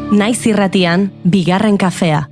Naiz irratian, bigarren kafea.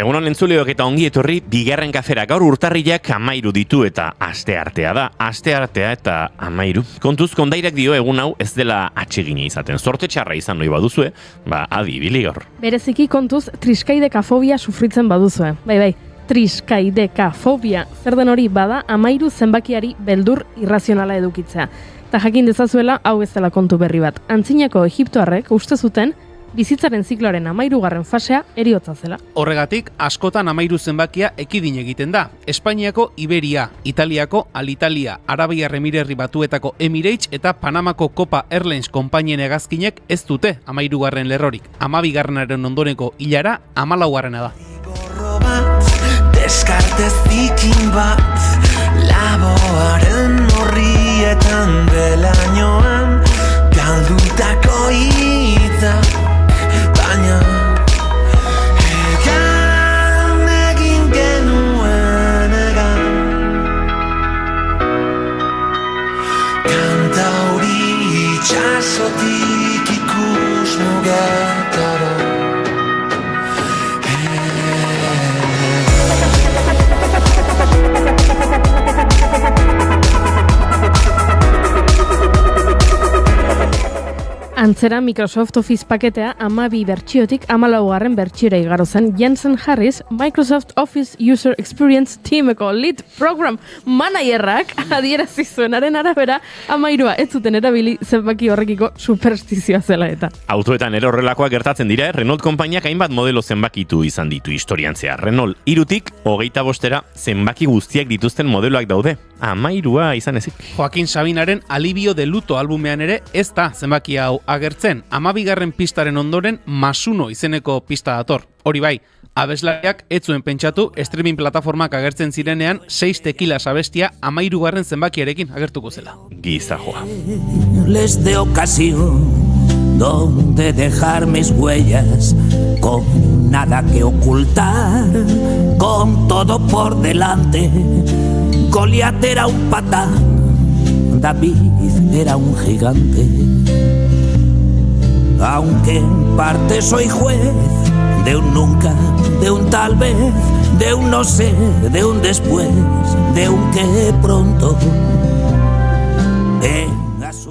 Egunon entzuleok eta ongi etorri bigarren kafera. Gaur urtarrilak 13 ditu eta asteartea da. Asteartea eta 13. Kontuz kondairak dio egun hau ez dela atsegina izaten. Zorte txarra izan nahi baduzue, adi ibili gaur. Bereziki kontuz triskaidekafobia sufritzen baduzue. Bai, triskaidekafobia. Zer den hori bada 13 zenbakiari beldur irrazionala edukitzea. Ta jakin dezazuela hau ez dela kontu berri bat. Antzinako egiptoarrek uste zuten bizitzaren zikloaren 13. fasea heriotza zela. Horregatik, askotan 13 zenbakia ekidin egiten da. Espainiako Iberia, Italiako Alitalia, Arabiar Emirerri Batuetako Emirates eta Panamako Copa Airlines konpainien hegazkinek ez dute 13. lerrorik. 12. ondoreneko hilara 14. da. Deskartez zikin bat, laboaren horrietan belainoan, galdutako hitza. Baina egan egin genuen egan kanta hori itxasotik ikus mugetara. Antzera, Microsoft Office paketea 12 bertsiotik 14. bertsiora igaro zen Jensen Harris, Microsoft Office User Experience Teameko Lead Program Managerrak adierazi zuenaren arabera 13 ez zuten erabili zenbaki horrekiko superstizioa zela eta. Autoetan ere horrelakoak gertatzen dira, Renault konpainiak hainbat modelo zenbakitu izan ditu historian zehar. Renault 3tik 25 zenbaki guztiak dituzten modeloak daude. 13 izan ezik. Joaquin Sabinaren Alibio de Luto albumean ere ez da zenbaki hau agertzen. 12. pistaren ondoren +1 izeneko pista dator. Hori bai, abeslariak ez zuen pentsatu streaming plataformak agertzen zirenean 6 tequilas abestia 13. zenbakiarekin agertuko zela. Gizajoa. Les de ocasión donde dejar mis huellas con nada que ocultar, con todo por delante. Goliat era un patán, David era un gigante. Aunque en parte soy juez de un nunca, de un tal vez, de un no sé, de un después, de un que pronto.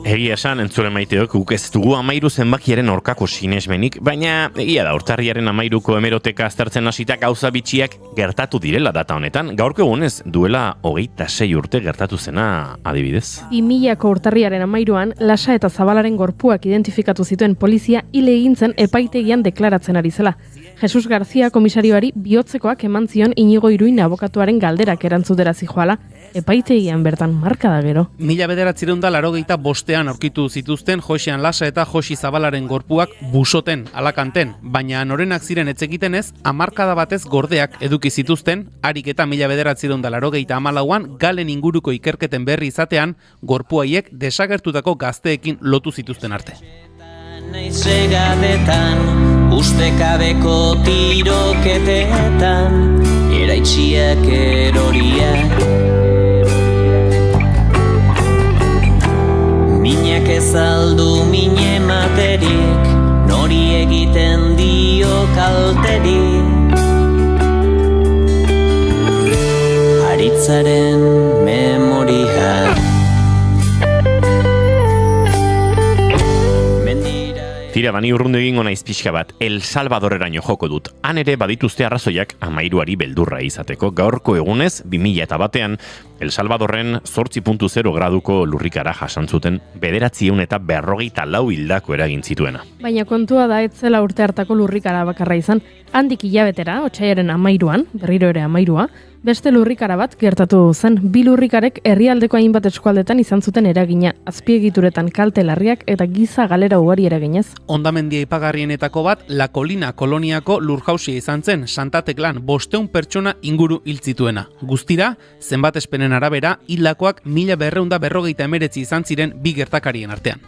Egia esan, entzule maiteok, guk ez dugu 13 zenbakiaren aurkako sinesmenik, baina egia da, urtarriaren 13ko hemeroteka aztertzen hasita gauza bitxiak gertatu direla data honetan. Gaurko egunez duela 26 urte gertatu zena adibidez. 2000ko urtarriaren 13an, Lasa eta Zabalaren gorpuak identifikatu zituen polizia hile egin zen epaitegian deklaratzen ari zela. Jesus García komisarioari bihotzekoak eman zion Inigo Iruin abokatuaren galderak erantzutera zijoala, epaitegian bertan marka da gero. 1985 aurkitu zituzten Josean Lasa eta Josi Zabalaren gorpuak busoten, Alakanten, baina norenak ziren etzekitenez, hamarkada batez gordeak eduki zituzten, harik eta 1984an Galen inguruko ikerketen berri izatean, gorpuaiek desagertutako gazteekin lotu zituzten arte. Naizegadetan, ustekabeko tiroketetan, eraitxiak eroriak. Minak ezaldu mine materik, nori egiten dio kalterik. Aritzaren memoria. Tira, bani urrundu egingo naiz pixka bat, El Salvadoreraino joko dut. Han ere badituzte arrazoiak 13 beldurra izateko. Gaurko egunez, 2001an, El Salvadorren 8.0 graduko lurrikara jasantzuten 954 hildako eragin zituena. Baina kontua da ez zela urte hartako lurrikara bakarra izan. Handik hilabetera, otsailaren 13an, berriro ere 13a, Beste lurrikara bat gertatu zen. Bi lurrikarek herrialdeko hainbat eskualdetan izan zuten eragina, azpiegituretan kalte larriak eta giza galera ugari eraginez. Hondamendia aipagarrienetako bat La Colina koloniako lurjausia izan zen, Santa Teklan 500 pertsona inguru hil zituena. Guztira, zenbat espenen arabera, hildakoak 1249 izan ziren bi gertakarien artean.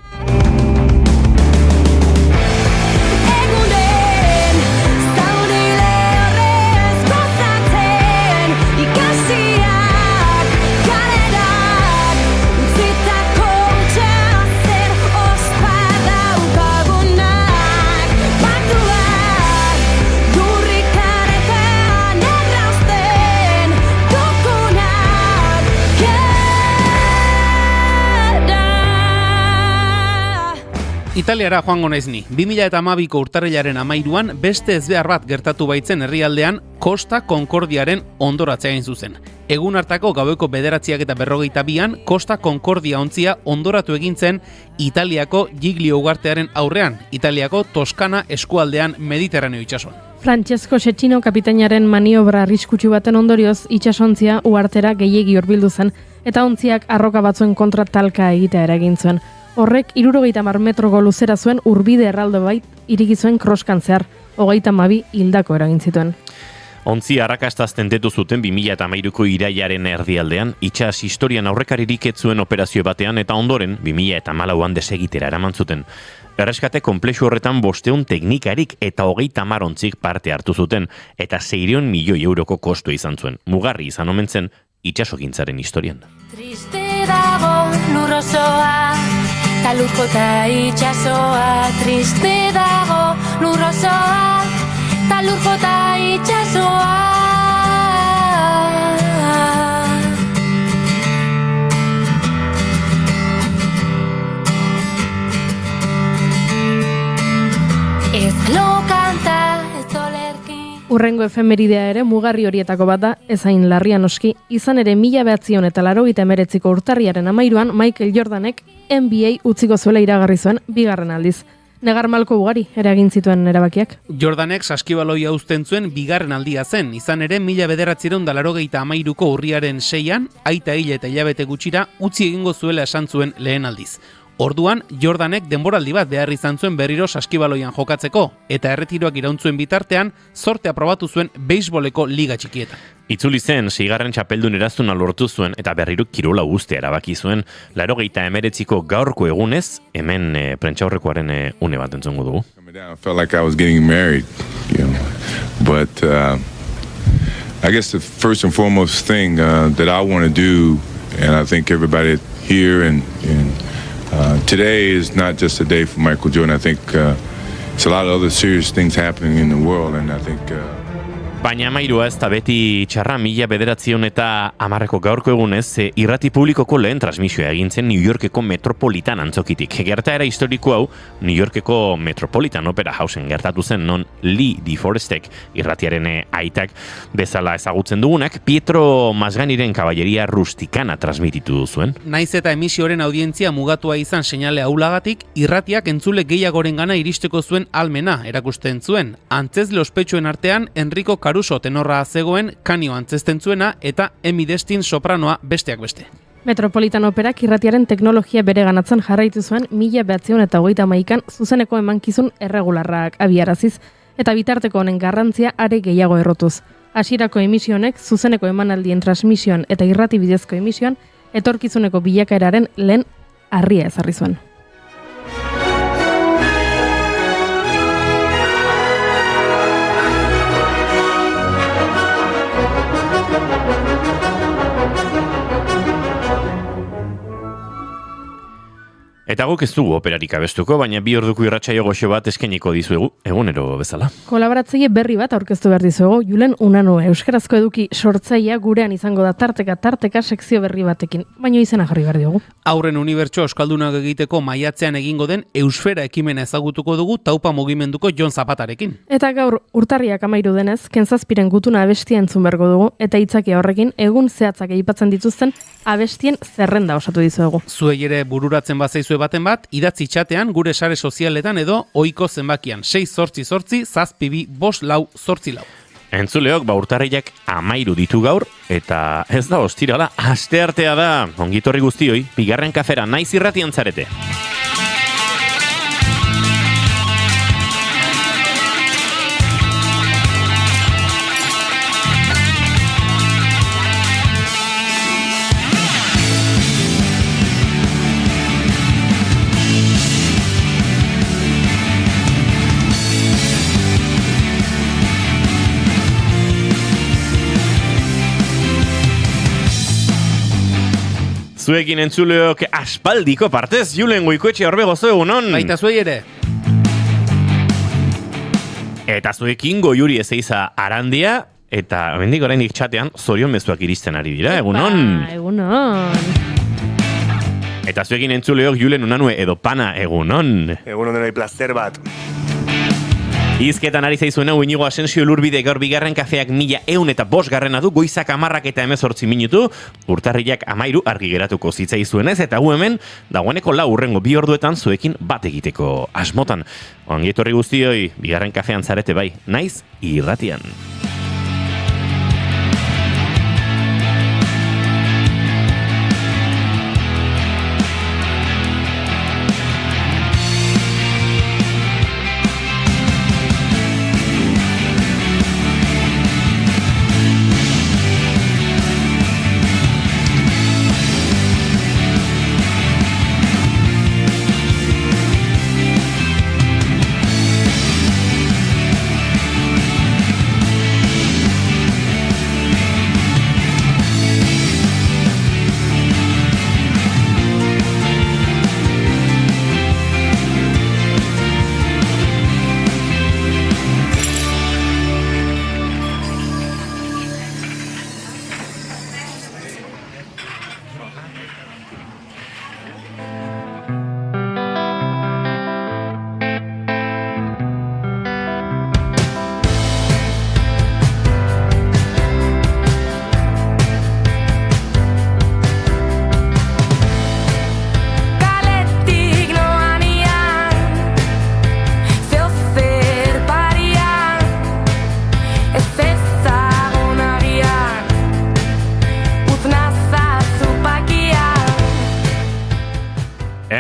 Italiara joango naiz ni. 2012ko urtarrilaren 13an beste ezbehar bat gertatu baitzen herrialdean Costa Concordiaren ondoratzea egin zuzen. Egun hartako gaueko 9:42an Costa Concordia ontzia ondoratu egin zen Italiako Giglio ugartearen aurrean, Italiako Toskana eskualdean Mediterraneo itsasoan. Francesco Cecchino kapitainaren maniobra arriskutsu baten ondorioz itsasontzia uhartera gehiegi hurbildu zen eta ontziak arroka batzuen kontra talka egitea eragin zuen. Horrek 70 metroko luzera zuen urbide erraldo bait ireki zuen kroskan zehar, 32 hildako eragin zituen. Ontzi arrakastaz tentetu zuten 2013ko irailaren erdialdean, itsas historian aurrekaririk ez zuen operazio batean eta ondoren 2014an desegitera eraman zuten. Erreskate konplexu horretan 500 teknikarik eta 30 ontzik parte hartu zuten eta 600 milioi euroko kostu izan zuen. Mugarri izan omen zen itsasogintzaren historian. Triste dago lurrosoa, ta lurko ta itxasoa. Triste dago lurrosoa, ta lurko ta itxasoa. Ez lo kanta, ez olerki. Urrengo efemeridea ere mugarri horietako bat da, ezain larria noski, izan ere 1989ko urtarriaren 13an Michael Jordanek NBA utziko zuela iragarri zuen bigarren aldiz. Negar malko ugari eragin zituen erabakiak. Jordanek saskibaloia uzten zuen bigarren aldia zen, izan ere 1993ko urriaren 6an, aita hil eta hilabete gutxira utzi egingo zuela esan zuen lehen aldiz. Orduan, Jordanek denboraldi bat behar izan zuen berriro saskibaloian jokatzeko, eta erretiroak irauntzuen bitartean, zortea probatu zuen beisboleko liga txikietan. Itzuli zen, 6. txapeldun eraztuna lortu zuen eta berriro kirola guztia erabaki zuen, 89ko gaurko egunez, hemen prentsaurrekoaren une bat entzongo dugu. I felt like I was getting married, but I guess the first and foremost thing that I want to do, and I think everybody here and today is not just a day for Michael Jordan. I think it's a lot of other serious things happening in the world, and I think... Baina amairua ez da beti txarra 1910ko gaurko egunez irrati publikoko lehen transmisioa egintzen New Yorkeko Metropolitan antzokitik. Gertaera historiko hau New Yorkeko Metropolitan Opera Houseen gertatu zen non Lee DeForestek irratiaren aitak bezala ezagutzen dugunak Pietro Masganiren kaballeria rustikana transmititu zuen. Naiz eta emisioaren audientzia mugatua izan seinale aulagatik, irratiak entzule gehiagorengana iristeko zuen almena erakusten zuen. Antzezle ospetsuen artean Enrico Caruso tenorra zegoen, Kanio antzesten zuena eta Emi Destin sopranoa besteak beste. Metropolitan Operak irratiaren teknologia bere ganatzen jarraitu zuen 1931an zuzeneko emankizun erregularrak abiaraziz eta bitarteko honen garrantzia are gehiago errotuz. Hasierako emisionek zuzeneko emanaldien transmisioan eta irrati bidezko emisioan etorkizuneko bilakaeraren lehen harria ezarri zuen. Eta guk ez dugu operarik abestuko, baina 2 orduko irratsaio goxo bat eskainiko dizuegu, egunero bezala. Kolaboratzaile berri bat aurkeztu behar dizuegu, Julen Unano, euskarazko eduki sortzailea gurean izango da tarteka sekzio berri batekin, baina izena jarri behar diogu. Aurren unibertso euskaldunak egiteko maiatzean egingo den Eusfera ekimena ezagutuko dugu Taupa mugimenduko Jon Zapatarekin. Eta gaur urtarriak 13 denez, Kentzazpiren gutuna abestia entzun bergo dugu, eta hitzakia horrekin egun zehatzak aipatzen dituzten abestien zerrenda osatu dizuegu. Zuei ere bururatzen bazaizue baten bat, idatzi txatean gure sare sozialetan edo ohiko zenbakian 688 722 544. Entzuleok, urtarrilak 13 ditu gaur, eta ez da ostirala, asteartea da. Ongitorri guztioi, bigarren kafera naiz irratian zarete. Zuekin entzuleok aspaldiko partez, Julen Goikoetxe horbe gozo egunon. Baita zuei ere. Eta zuekin Goiuri Ezeiza Arandia, eta hemendik oraindik txatean zorion mezuak iristen ari dira, egunon. Egunon. Eta zuekin entzuleok Julen Unanue edo Pana, egunon. Egunon denoi placer bat. Izketan ari zaizuen hau Inigo Asensio Lurbide gaur bigarren kafeak 1105 du, goizak 10 eta 18 minutu, urtarrilak 13 argi geratuko zitzaizuenez, eta gu hemen dagoeneko 4 hurrengo 2 orduetan zuekin bat egiteko asmotan. Ongi etorri guztioi, bigarren kafean zarete bai, naiz irratian.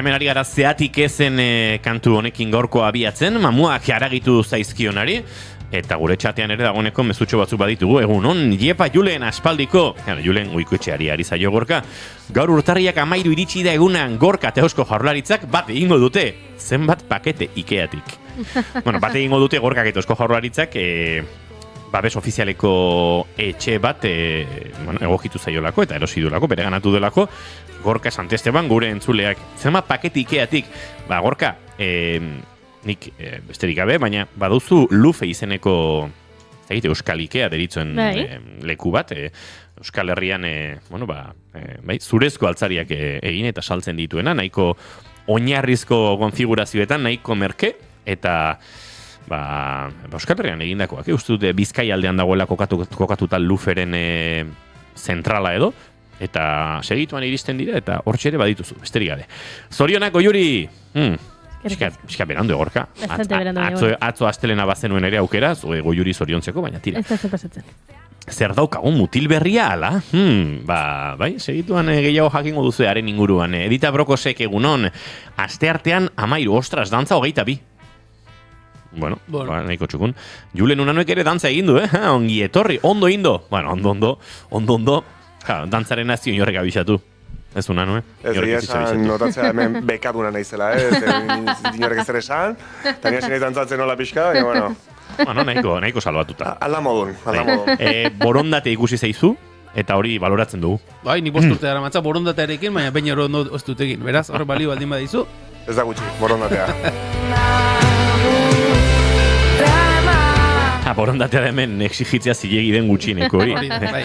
Hemen ari gara zeatik ezen kantu honekin gaurko abiatzen, mamuak haragitu zaizkionari, eta gure txatean ere dagoeneko mezutxo batzuk baditugu, egunon, jepa Julen aspaldiko, Julen Goikoetxeari ari zaio gorka, gaur urtarriak 13 iritsi da egunan gorka eta Eusko Jaurlaritzak bat egingo dute, zenbat pakete Ikeatik. Bueno, bat egingo dute gorkak eta Eusko Jaurlaritzak, babes ofizialeko etxe bat egokitu zaiolako eta erosi duelako, bere ganatu delako, Gorka Santesteban gure entzuleak. Zenbat pakete Ikeatik, Gorka, nik besterik gabe, baina baduzu Lufe izeneko Euskal Ikea deritzen leku bat, Euskal Herrian zurezko altzariak egin eta saltzen dituena, nahiko oinarrizko konfigurazioetan, nahiko merke, eta Euskal Herrian egindakoak, uste dute Bizkai aldean dagoela kokatuta Luferen zentrala edo, eta segituan iristen dira, eta hortxe ere badituzu, besterik gabe. Zorionak, Goiuri! Eska berandu Gorka. Atzo astelena bazenuen ere aukera, Goiuri zoriontzeko, baina tira. Ez da pasatzen. Zer daukagun mutil berria, ala? Bai, segituan gehiago jakingo duzu haren inguruan. Edita Brokosek egunon, asteartean 13, ostras, dantza 22. Bueno. Nahiko txukun. Julen Unanoek ere dantza egin du, ongi etorri, ondo indo. Bueno, ondo. Dantzaren nazio inorrek abisatu. Ez Unanue? Ez dira esan notatzea hemen bekaduna naizela, inorrek ez ere esan, eta nire zinez dantzatzen nola pixka, baina, bueno. Nahiko salbatuta. Alda modun. Borondate ikusi zaizu, eta hori baloratzen dugu. Bai, ni 5 urte dara matza borondatearekin, baina baina hori ondo ez dut egin. Beraz, hor balio baldin badizu. Ez da gutxi, borondatea. Borondatea da hemen exigitzea zilegi den gutxineko hori. Bai.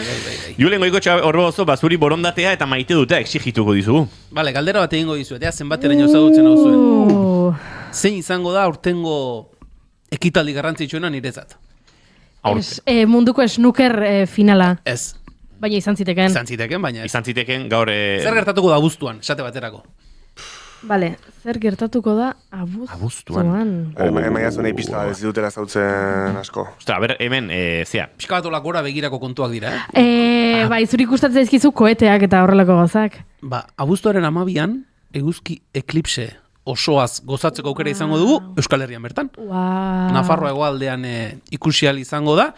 Julen Goikoetxe horro oso, bazuri borondatea eta maite dute exigituko dizugu. Bale, galdera bat egingo dizuet, zenbateraino ezagutzen hau zuen. Zein izango da aurtengo ekitaldi garrantzitsuena niretzat? Munduko snooker finala. Ez. Baina izan ziteken. Baina ez. Izan ziteken gaur... Zer gertatuko da abuztuan, esate baterako? Bale, zer gertatuko da abuztuan? Maiazu nahi pista ez dutela zautzen asko. Ostra, ber, hemen, zea. Pixka bat olakora begirako kontuak dira, Bai, zuri gustatzen zaizkizu koeteak eta horrelako gozak. Abuztuaren 12an, eguzki eklipse osoaz gozatzeko aukera izango dugu Euskal Herrian bertan. Wow. Nafarroa hegoaldean ikusi ahal izango da,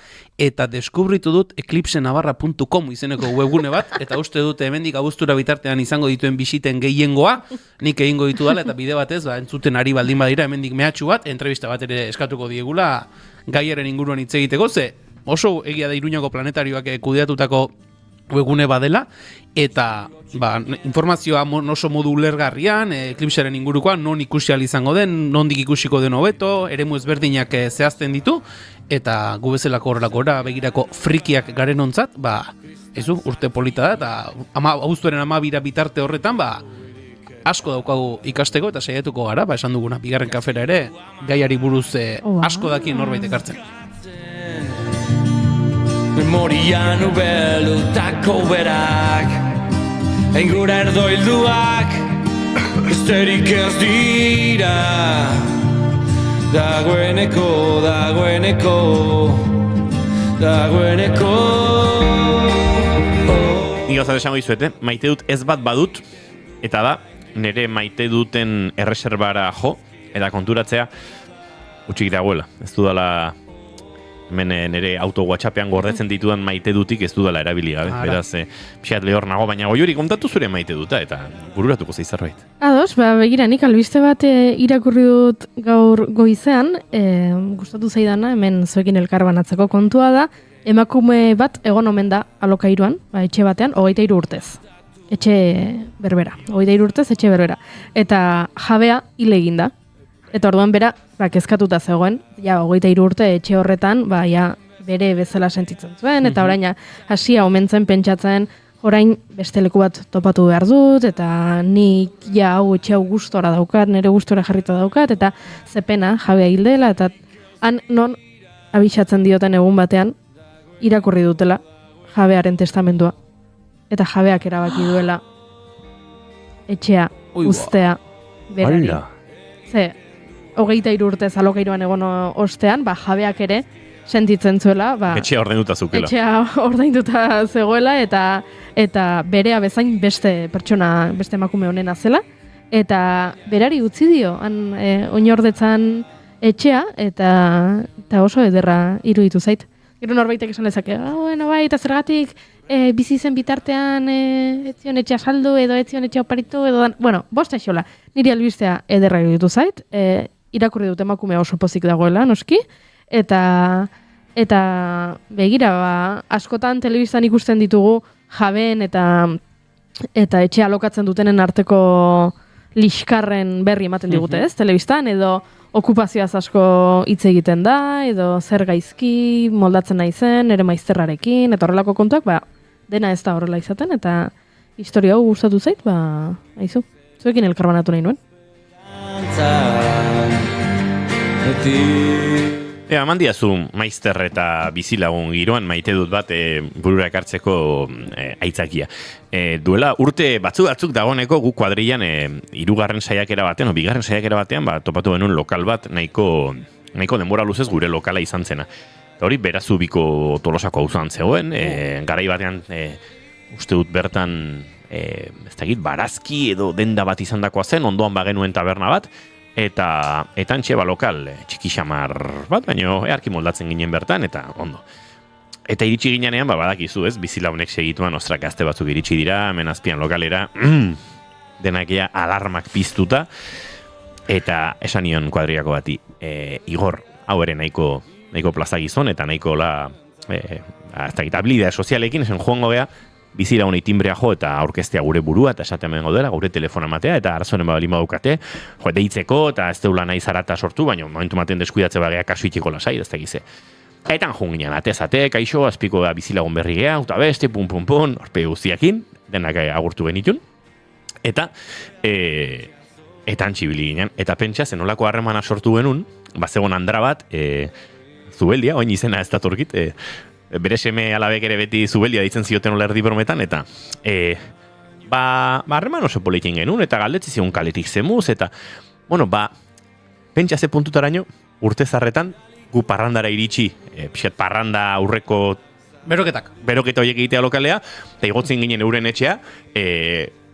eta deskubritu dut eclipsenavarra.com izeneko webgune bat, eta uste dute hemendik abuztura bitartean izango dituen bisiten gehiengoa, nik egingo ditu dala, eta bide batez, entzuten ari baldin badira, hemendik mehatxu bat, entrevista bat ere eskatuko diegula gaiaren inguruan hitz egiteko, ze oso egia da Iruñako planetarioak kudeatutako webgune badela, eta informazioa oso modu ulergarrian, eklipsearen ingurukoan, non ikusi ahal izango den, nondik ikusiko den hobeto, eremu ezberdinak zehazten ditu, eta gu bezalako horrelakora begirako frikiak garen ontzat, urte polita da, eta abuztuaren 12 bitarte horretan, asko daukagu ikasteko, eta saiatuko gara, esan duguna, bigarren kafera ere, gaiari buruz asko dakien norbait ekartzen. Memorian ubelutako berak Engura erdoilduak Besterik ez dira Dagoeneko Ni gauzat esango izuete, maite dut ez bat badut, eta da, nire maite duten erreserbara jo, eta konturatzea, utxik dagoela, ez dudala hemen nire auto WhatsAppean gordetzen ditudan maite dutik ez dudala erabili gabe. Beraz, pixat lehor nago, baina goiuri kontatu zure maite duta, eta bururatuko zeizarbait. Ados, begira, nik albiste bat irakurri dut gaur goizean, gustatu zaidana, hemen zuekin elkarbanatzeko kontua da, emakume bat egon omen da alokairuan, etxe batean, 23 urtez. Etxe berbera, 23 urtez, etxe berbera. Eta jabea hile egin da. Eta orduan bera, kezkatuta zegoen, 23 urte etxe horretan, bere bezala sentitzen zuen, eta orain hasia omentzen pentsatzen, orain beste leku bat topatu behar dut, eta nik hau etxe hau gustora daukat, nire gustora jarrita daukat, eta zepena jabea hildela, eta han non abisatzen dioten egun batean, irakurri dutela jabearen testamendua, eta jabeak erabaki duela etxea uztea berari. Ze, 23 urtez alokairuan egon ostean, jabeak ere sentitzen zuela. Etxea ordainduta zukela. Etxea ordainduta zegoela, eta berea bezain beste pertsona, beste emakume honena zela, eta berari utzi dio, oinordetzan etxea, eta oso ederra iruditu zait. Gero norbaitek esan lezake, eta zergatik bizi zen bitartean etzion etxea saldu, edo etzion etxea oparitu, bost aixola. Niri albistea ederra iruditu zait, irakurri dut emakumea oso pozik dagoela, noski, eta begira, askotan telebistan ikusten ditugu jabeen eta etxea alokatzen dutenen arteko liskarren berri ematen digute, ez, telebistan, edo okupazioaz asko hitz egiten da, edo zer gaizki moldatzen naizen, ere maizterrarekin, eta horrelako kontuak, dena ez da horrela izaten, eta historia hau gustatu zait, aizu, zuekin elkarbanatu nahi nuen. Eman diazu maizter eta bizilagun giroan maite dut bat burura ekartzeko aitzakia. Duela urte batzuk dagoeneko gu kuadrilan hirugarren saiakera batean, bigarren saiakera batean, topatu genuen lokal bat nahiko denbora luzez gure lokala izan zena. Eta hori Berazubiko Tolosako auzan zegoen, garai batean uste dut bertan ez dakit, barazki edo denda bat izandakoa zen, ondoan bagenuen taberna bat, eta antxe lokal txiki xamar bat, baina earki moldatzen ginen bertan, eta ondo. Eta iritsi ginean, badakizu ez, bizilaunek segituan, ostrak gazte batzuk iritsi dira, hemen azpian lokalera, denak alarmak piztuta, eta esan nion kuadriako bati, Igor, hau ere nahiko plaza gizon, eta nahiko ez dakit, habilidea sozialekin, esan joango gea, bizilagunei timbrea jo eta aurkeztea gure burua eta esatea mengo dela, gure telefona matea eta arazonen balin badukate, deitzeko eta ez deula nahi zarata sortu, baina momentu maten deskuidatze bagea kasu itxeko lasai, ez dakize. Etan joan ginen, atezate, kaixo, azpiko bizilagun berri gea, uta beste, pun, orpe guztiakin, denak agurtu genitun, eta antxibili ginen, eta pentsa, zenolako harremana sortu genuen, bazegon Andra bat, Zubeldia, oin izena ez datorkit, bere seme alabek ere beti Zubeldia ditzen zioten ola erdi brometan, eta harreman oso politin genuen, eta galdetzi zigun kaletik zemuz, eta, pentsa ze puntutaraino, urte zarretan, gu parrandara iritsi, pixat parranda aurreko beroketa horiek egitea lokalea, eta igotzen ginen euren etxea,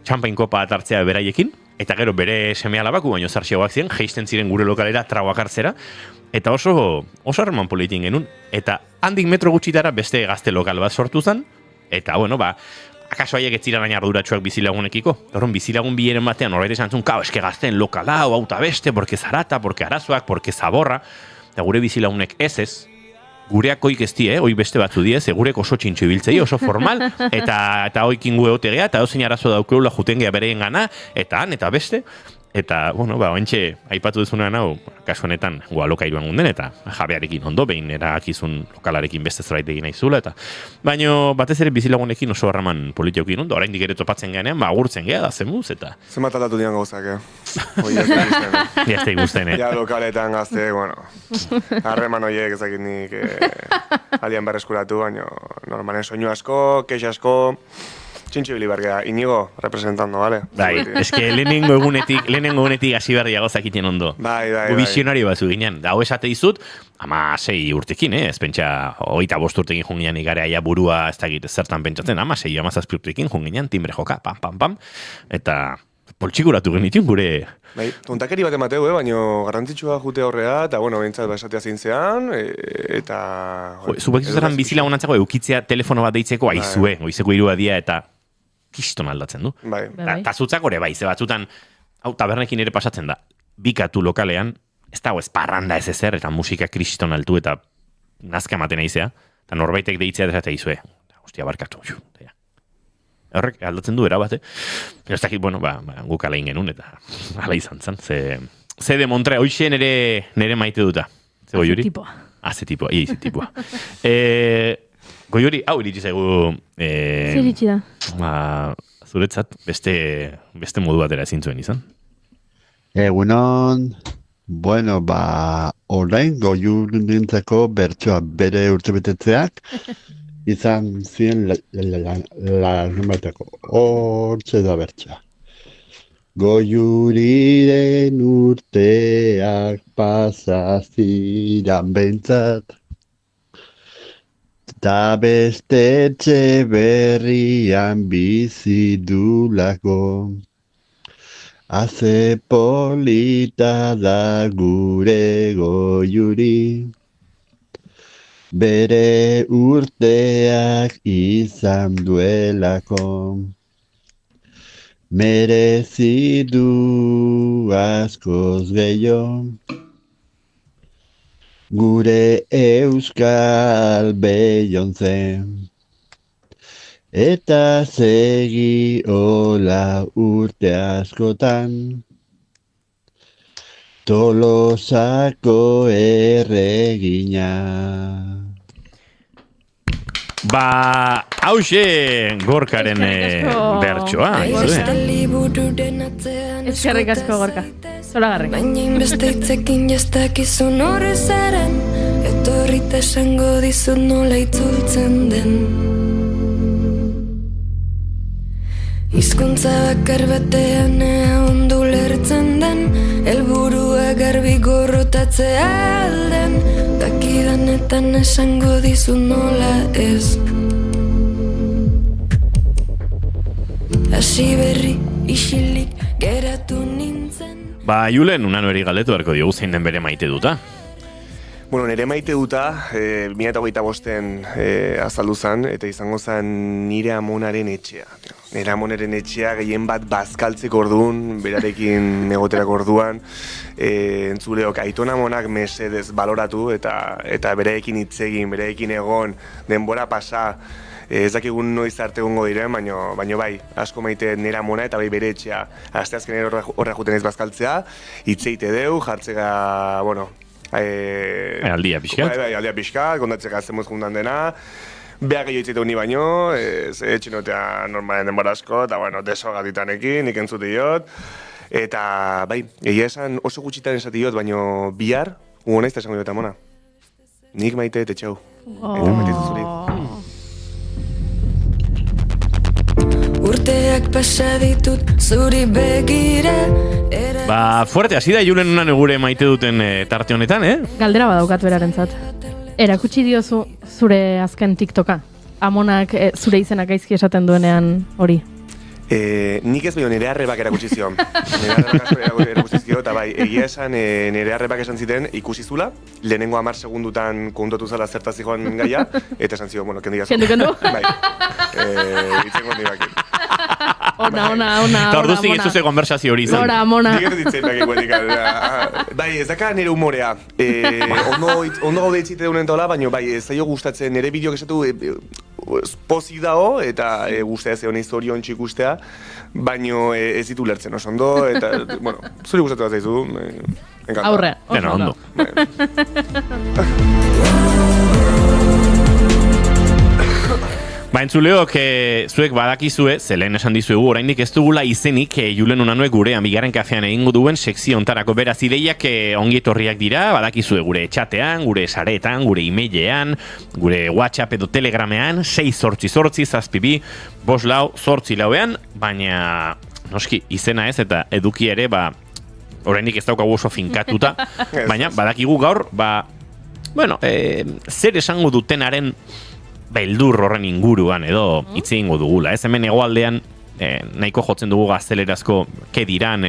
txampain kopa atartzea beraiekin, eta gero bere seme alabaku baino zarxiagoak ziren, geisten ziren gure lokalera trauak hartzera, eta oso harreman politin genuen, eta handik metro gutxitara beste gazte lokal bat sortu zen, eta akaso haiek ez ziren baina arduratsuak bizilagunekiko. Horren bizilagun bieren batean horreit esan zuen, eske gazten lokala, hauta beste, porque zarata, porque arazoak, porque zaborra, eta gure bizilagunek ez, gureak oik ez die, oi beste batzu die, gurek oso txintxo ibiltzei, oso formal, eta oikin gu egotegea, eta dozein arazo daukeula jutengea bereen gana, eta han, eta beste, eta, oentxe, aipatu dezunean hau, kasu honetan, alokairuan gunden, eta jabearekin ondo, behin erakizun lokalarekin beste zerbait egin naizula, eta baino, batez ere bizilagunekin oso harraman politiokin ondo, oraindik ere topatzen geanean, agurtzen gea, da zemuz, eta... Zenbat aldatu dian gauzak, Jazte ikusten, Ja, lokaletan gazte, harreman horiek ezakit nik alian berreskuratu, baina normalen soinu asko, kex asko, txintxo bili bergea, Inigo representando, vale? Bai, eske lehenengo egunetik hasi berria gozakiten ondo. Bai. Visionario batzu ginen. Da, hau esate dizut, 16 urtekin, ez pentsa, 25 urtekin junginan igarea ja burua ez dakit zertan pentsatzen, 16, 17 urtekin junginan, timbre joka, pam, eta poltsikuratu genitun gure... Bai, tontakeri bat emateu, baina garrantzitsua jute horrea, eta, behintzat, esatea zeintzean, eta... Zubek zuzeran bizilagunantzako eukitzea telefono bat deitzeko aizue, goizeko 3 dia, eta kiston aldatzen du. Bai. Eta zutzak ore, ze batzutan, tabernekin ere pasatzen da, bikatu lokalean, ez dago ez parranda ez ezer, eta musika kriston altu, eta nazka ematen aizea, eta norbaitek deitzea desate aizue. Hostia, barkatu, horrek aldatzen du, erabate. Ez dakit, guk ala ingenun, eta ala izan zen. Ze de Montre, hoxe nere maite duta. Ze Goiuri? Aze tipoa. Goiuri, hau iritsi zaigu... Zer iritsi da? Zuretzat, beste modu batera ezin zuen izan. Egunon, orain Goiurintzako bertsoa bere urtebetetzeak, izan ziren larunbateko, hortze da bertsoa. Goiuriren urteak pasaziran bentzat, eta beste etxe berrian bizi dulako. Haze polita da gure Goiuri, bere urteak izan duelako. Merezi du askoz gehiago, gure euskal Beyoncé. Eta segi hola urte askotan, Tolosako erregina. Hauxe Gorkaren bertsoa. Eskerrik asko, Gorka. Zola garri. Baina inbesteitzekin jastakizun horrezaren, etorrita esango dizut nola itzultzen den. Hizkuntza bakar batean ondo lertzen den, helburua garbi gorrotatzea alden, dakidanetan esango dizut nola ez. Hasi berri isilik geratu nintzen. Julen, una nori galdetu beharko diogu zein den bere maite duta. Nire maite duta, 2025-en azaldu zen, eta izango zen nire amonaren etxea. Nire amonaren etxea gehien bat bazkaltzeko orduan, berarekin egoterako orduan, entzuleok aiton amonak mesedez baloratu, eta berarekin hitzegin, berarekin egon, denbora pasa, ez dakigun noiz arte egongo diren, baina bai, asko maite nire amona eta bai bere etxea. Asteazken horra juten ez bazkaltzea, hitzeite deu, jartzega, aldia pixkat. Aldia pixkat, kontatzeka zemuz juntan dena. Beha gehiago itzitu ni baino, etxinotea normalen denbora asko, eta deso gatitanekin, nik entzuti diot. Eta bai, egia esan oso gutxitan esati diot, baino bihar, naiz eta esango diot amona. Nik maite etxau. Eta maite zuzuri. urteak pasa ditut zuri begira. Ba, fuerte, hasi da Julen una gure maite duten tarte honetan, Galdera badaukat berarentzat. Erakutsi diozu zure azken TikToka? Amonak zure izenak gaizki esaten duenean hori? Nik ez baino nire arrebak erakutsi zion. Nire arrebak erakutsi zion, eta bai, egia esan nire arrebak esan ziten ikusi zula, lehenengo 10 segundutan kontotu zala zertaz zijoan gaia, eta esan zion, bueno, kendu gazu. Kendu? Bai, itzen gondi bakin. Ona. Eta orduztik ez zuze konversazio hori izan. Amona. Nik ez ditzen bakik bai, ez daka nire humorea. Ondo gaude itxite deunen tola, baina bai, ez zailo gustatzen nire bideok esatu pozik dago, eta guztia ze honei zorion txikustea, baina ez ditu lertzen oso ondo, eta, bueno, zuri gustatu bat zaizu, enkanta. Aurre, oso ondo. Ba, entzuleok, zuek badakizue, zelen esan dizuegu, oraindik ez dugula izenik Julen Unanuek gurean bigarren kafean egingo duen sekzio ontarako. Beraz, ideiak ongi etorriak dira, badakizue gure txatean, gure saretan, gure emailean, gure WhatsApp edo Telegramean, 688 524 baina, noski, izena ez eta eduki ere, ba, oraindik ez daukagu oso finkatuta, baina, badakigu gaur, ba, bueno, zer esango dutenaren beldur horren inguruan edo hitz egingo dugula. Ez hemen hegoaldean nahiko jotzen dugu gaztelerazko ke diran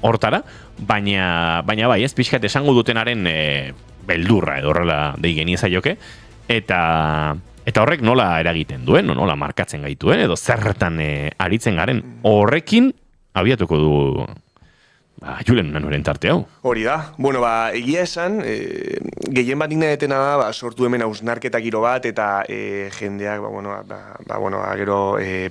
hortara, baina bai, ez pixkat esango dutenaren beldurra edo horrela dei geniezaioke, eta horrek nola eragiten duen, nola markatzen gaituen, edo zertan aritzen garen. Horrekin abiatuko du Julen Unanuren tarte hau. Hori da. Bueno, ba, egia esan, gehien bat nik nahetena da, sortu hemen hausnarketa giro bat, eta jendeak, gero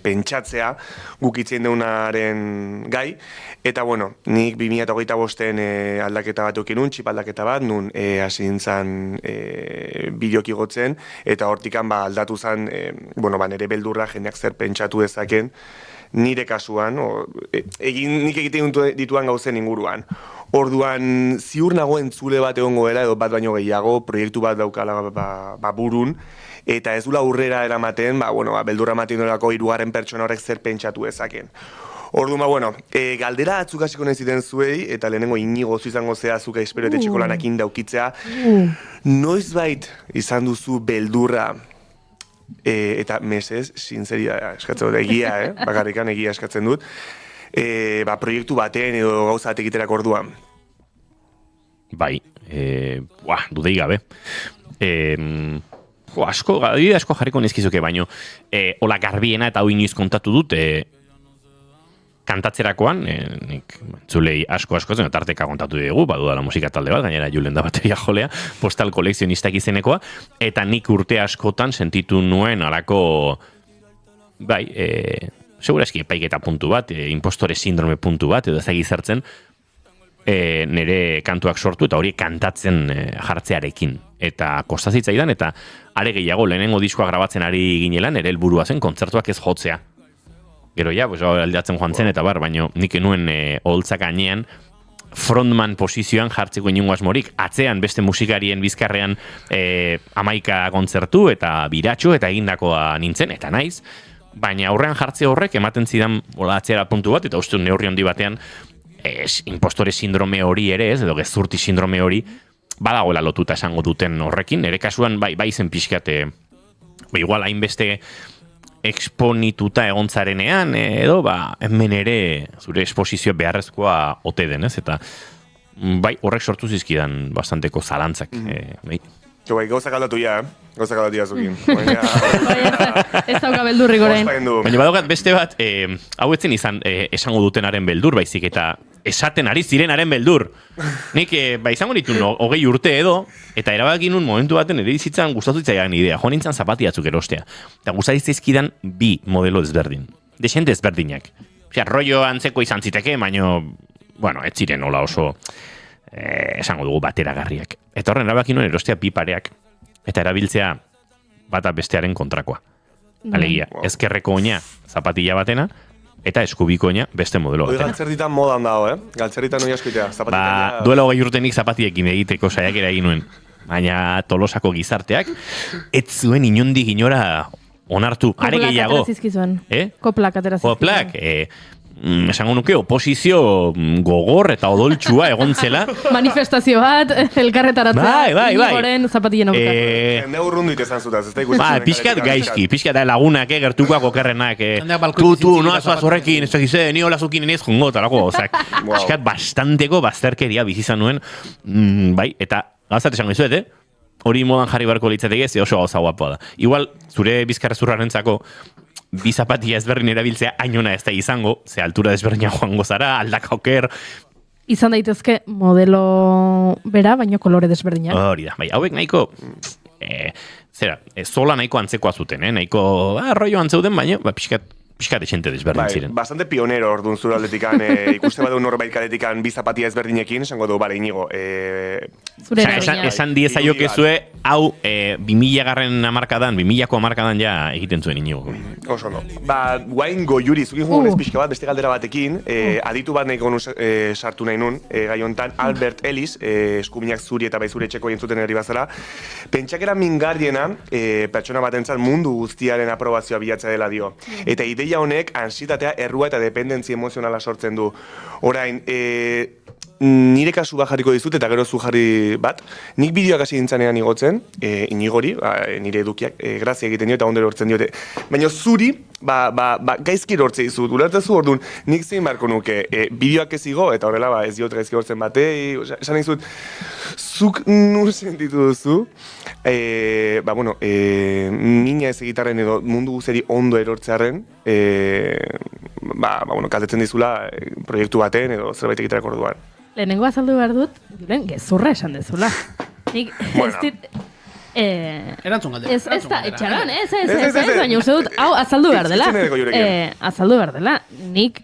pentsatzea gukitzen deunaren gai. Eta, bueno, nik 2025-en aldaketa bat eukinun, txip aldaketa bat, nun hasi nintzen bideok igotzen, eta hortikan aldatu zen, nire beldurra jendeak zer pentsatu dezaken, nire kasuan, nik egiten dituan gauzen inguruan. Orduan, ziur nagoen zule bat egongo dela, edo bat baino gehiago, proiektu bat daukala burun, eta ez dula aurrera eramaten, beldurra ematen dolako 3. pertsona horrek zer pentsatu ezaken. Orduan, galdera atzuk hasiko nahi ziten zuei, eta lehenengo inigozu izango zea zuka espero eta etxeko lanakin daukitzea, noizbait izan duzu beldurra, eta mesez, sinceria eskatzen dut, egia, bakarrikan egia eskatzen dut, proiektu baten edo gauza bat egiterak orduan. Bai, dudei gabe. Asko jarriko nizkizuke, baino, hola garbiena eta hau inoiz kontatu dut, kantatzerakoan, nik zulei asko zen, tarteka kontatu dugu, badudala musika talde bat, gainera Julen da bateria jolea, postal kolekzionistak izenekoa, eta nik urte askotan sentitu nuen alako, segurazki epaiketa puntu bat, impostore sindrome puntu bat, edo ezagizartzen, nire kantuak sortu, eta hori kantatzen jartzearekin. Eta kostazitzaidan, eta are gehiago lehenengo diskoa grabatzen ari ginelan, nire helburua zen kontzertuak ez jotzea. Gero aldatzen joan zen eta baina nik enuen oholtzak gainean frontman posizioan jartzeko inungo asmorik. Atzean beste musikarien bizkarrean 11 kontzertu eta biratxo eta egindakoa nintzen, eta naiz. Baina aurrean jartze horrek ematen zidan atzera puntu bat, eta uste neurri handi batean impostore sindrome hori ere ez, edo gezurti sindrome hori badagoela lotuta esango duten horrekin. Ere kasuan bai zen pixkate, igual hainbeste exponituta egontzarenean, edo, hemen ere zure esposizio beharrezkoa ote denez, eta horrek sortu zizkidan bastanteko zalantzak. Gauzak aldatu gauzak aldatu zukin. Ez dauka beldurrik orain. Baina badaukat beste bat, hau etzen izan esango dutenaren beldur, baizik eta esaten ari zirenaren beldur. Nik, izango nitu 20 urte edo, eta erabakin nun momentu baten ere izitzan gustatu itzaian idea, joan nintzen zapatiatzuk erostea. Eta gustatu izkidan bi modelo ezberdin. Desente ezberdinak. Rollo antzeko izan ziteke, baina, ez ziren hola oso esango dugu bateragarriak. Eta horren erabakin nuen erostea bi pareak, eta erabiltzea bata bestearen kontrakoa. Alegia, ezkerreko oina zapatilla batena, eta eskubiko oina beste modelo batena. Galtzerditan modan dago, Galtzerditan oina eskuitea. Duela 20 urtenik zapatiekin egiteko saiakera egin nuen. Baina Tolosako gizarteak, ez zuen inondik inora onartu, are gehiago. Koplak atera zizkizuen. Koplak atera zizkizuen. Koplak, esango nuke oposizio gogor eta odoltsua egon zela. Manifestazio bat, elkarretaratzea. Bai. Inigoren zapatillen aurka. Jende urrundu itezan zutaz, ez da ikusten. Pixkat gaizki, pixkat lagunak, gertukoak okerrenak. Tu, noazuaz horrekin, ez dakize, ni olazukin inez jongo, talako, ozak. Pixkat bastanteko bazterkeria bizizan nuen, bai, eta gauzat esango izuet, hori modan jarri barko litzateke, ze oso gauza guapoa da. Igual, zure bizkarrezurrarentzako, bi zapatia ezberdin erabiltzea ainona ez da izango, ze altura ezberdina joango zara, aldaka oker. Izan daitezke modelo bera, baino kolore desberdinak. Hori da, bai, hauek nahiko, zola nahiko antzekoa zuten, nahiko arroio antzeuden, baina, pixkat esente desberdin ziren. Bastante pionero orduan zure aldetikan, ikuste badu norbait kaletikan bi zapatia ezberdinekin, esango du, bale, Inigo. Esan diezaiokezue, hau 2000-garren hamarkadan, 2000ko hamarkadan ja egiten zuen Inigo. Oso no. Guain goiuri, zukin jugunez pixka bat, beste galdera batekin, aditu bat nahiko sartu nahi nun, gai hontan, Albert Ellis, eskuminak zuri eta bai zure etxeko jentzuten herri bazara, pentsakera mingardiena, pertsona batentzat mundu guztiaren aprobazioa bilatzea dela dio. Eta ideia honek ansietatea, errua eta dependentzia emozionala sortzen du. Orain, nire kasu bat jarriko dizut eta gero zu jarri bat. Nik bideoak hasi dintzanean igotzen, Inigori, nire edukiak, grazia egiten dio eta ondero hortzen diote. Baina zuri, gaizki hortze dizut, ulertzezu orduan, nik zein barko nuke, bideoak ez igo, eta horrela ez diot gaizki hortzen bate, esan dizut, zuk nur sentitu duzu, mina ez egitarren edo mundu guzeri ondo erortzearen, kaltetzen dizula proiektu baten edo zerbait egiterak orduan. Lehenengo azaldu behar dut, Julen, gezurra esan dezula. Nik ez dit... Erantzun galdera. Ez da, etxaran, baina uste dut, hau azaldu behar dela. Azaldu behar dela, nik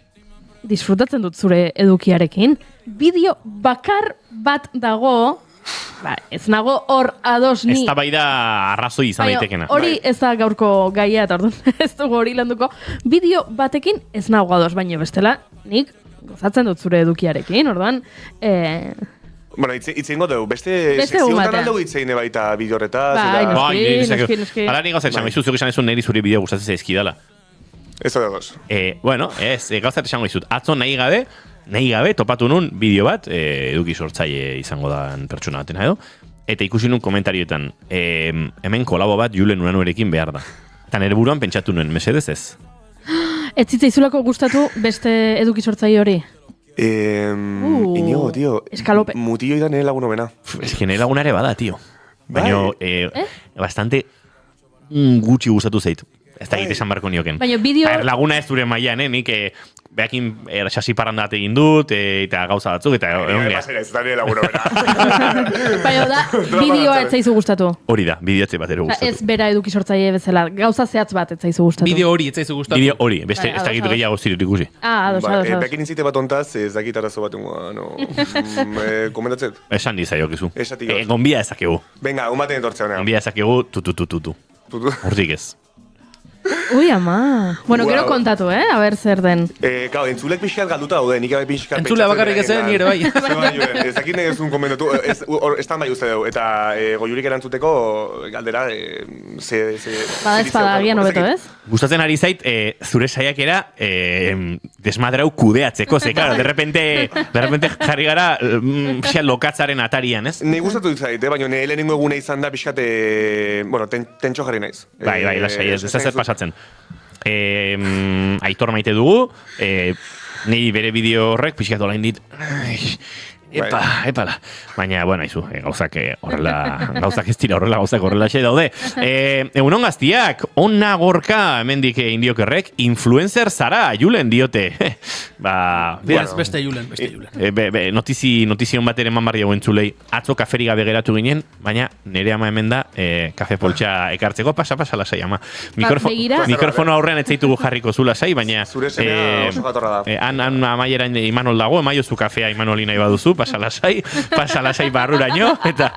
disfrutatzen dut zure edukiarekin, bideo bakar bat dago, ez nago hor ados ni. Ez da bai da arrazoi izan daitekena. Hori ez da gaurko gaia, eta orduan ez dugu hori landuko. Bideo batekin ez nago ados, baina bestela, nik gozatzen dut zure edukiarekin, orduan... Bueno, itzengo dugu, beste sekzioetan aldugu itzeine baita bideo horretaz. Noski. Hala nik gauzat esango, izuzuk esan ezun niri zure bideo gustatzen zaizkidala. Ez da goz. Bueno, gauzat esango izut, atzo nahi gabe topatu nun bideo bat, eduki sortzaile izango da pertsona batena edo, eta ikusi nun komentarioetan, hemen kolabo bat Julen Uranuerekin behar da. Eta nire buruan pentsatu nuen, mesedez ez? Ez zitzaizulako gustatu beste eduki sortzaile hori? Inigo, tio, Eskalope. mutillo da nire laguna bena. Ez que nire laguna ere bada, tio. Baina, bastante gutxi gustatu zaitu. Ez da egite esan barko nioken. Baina bideo... Laguna ez dure mailan, nik behakin xasi parrandat egin dut, eta gauza batzuk, eta egon geha. Ez da nire laguna bera. Baina da, bideoa ez zaizu gustatu. Hori da, bideotze bat ere gustatu. Ez bera eduki sortzaile bezala, gauza zehatz bat ez zaizu gustatu. Bideo hori ez zaizu gustatu. Bideo hori, beste ez dakit gehiago zirit ikusi. Ados. Bekin inzite bat ontaz, ez dakit arazo bat komentatzet? Esan dizaiokizu. Esatik gauz. Gonbia ezakegu. Venga, umaten entortzea honean. Gonbia ezakegu, tutu. Hortik ez. Ui, ama. Bueno, gero kontatu, a ber zer den. Gau, entzulek pixkat galduta daude, nik abe pixkat... Entzulea bakarrik ez, nire bai. Ez dakit nahi ezun komentatu, estan bai uste dugu, eta goiurik erantzuteko galdera, Bada ez bada agian hobeto, ez? Gustatzen ari zait, zure saiakera desmadrau kudeatzeko, ze, claro, de repente jarri gara lokatzaren atarian, ez? Nei gustatu zait, baina nire lehenengo egune izan da pixkat, tentxo jarri naiz. Bai, lasai, ez zer pasatzen. Aitor maite dugu, niri bere bideo horrek pixkat olain dit, epala. Baina, bueno, izu, gauzak ez dira horrela, gauzak horrela xe daude. Egunon gaztiak, onna gorka hemendik indiokerrek, influencer zara, Julen diote. Beste Julen. Notizion bat ere manbarri hauen txulei, atzo kaferi gabe geratu ginen, baina nire ama hemen da, kafe poltsa ekartzeko, pasa lasai ama. Mikrofono aurrean ez zaitugu jarriko zu lasai, baina... Zure semea oso jatorra da. Han amaieran Imanol dago, emaio zu kafea Imanoli nahi baduzu, pasa lasai barruraino, eta...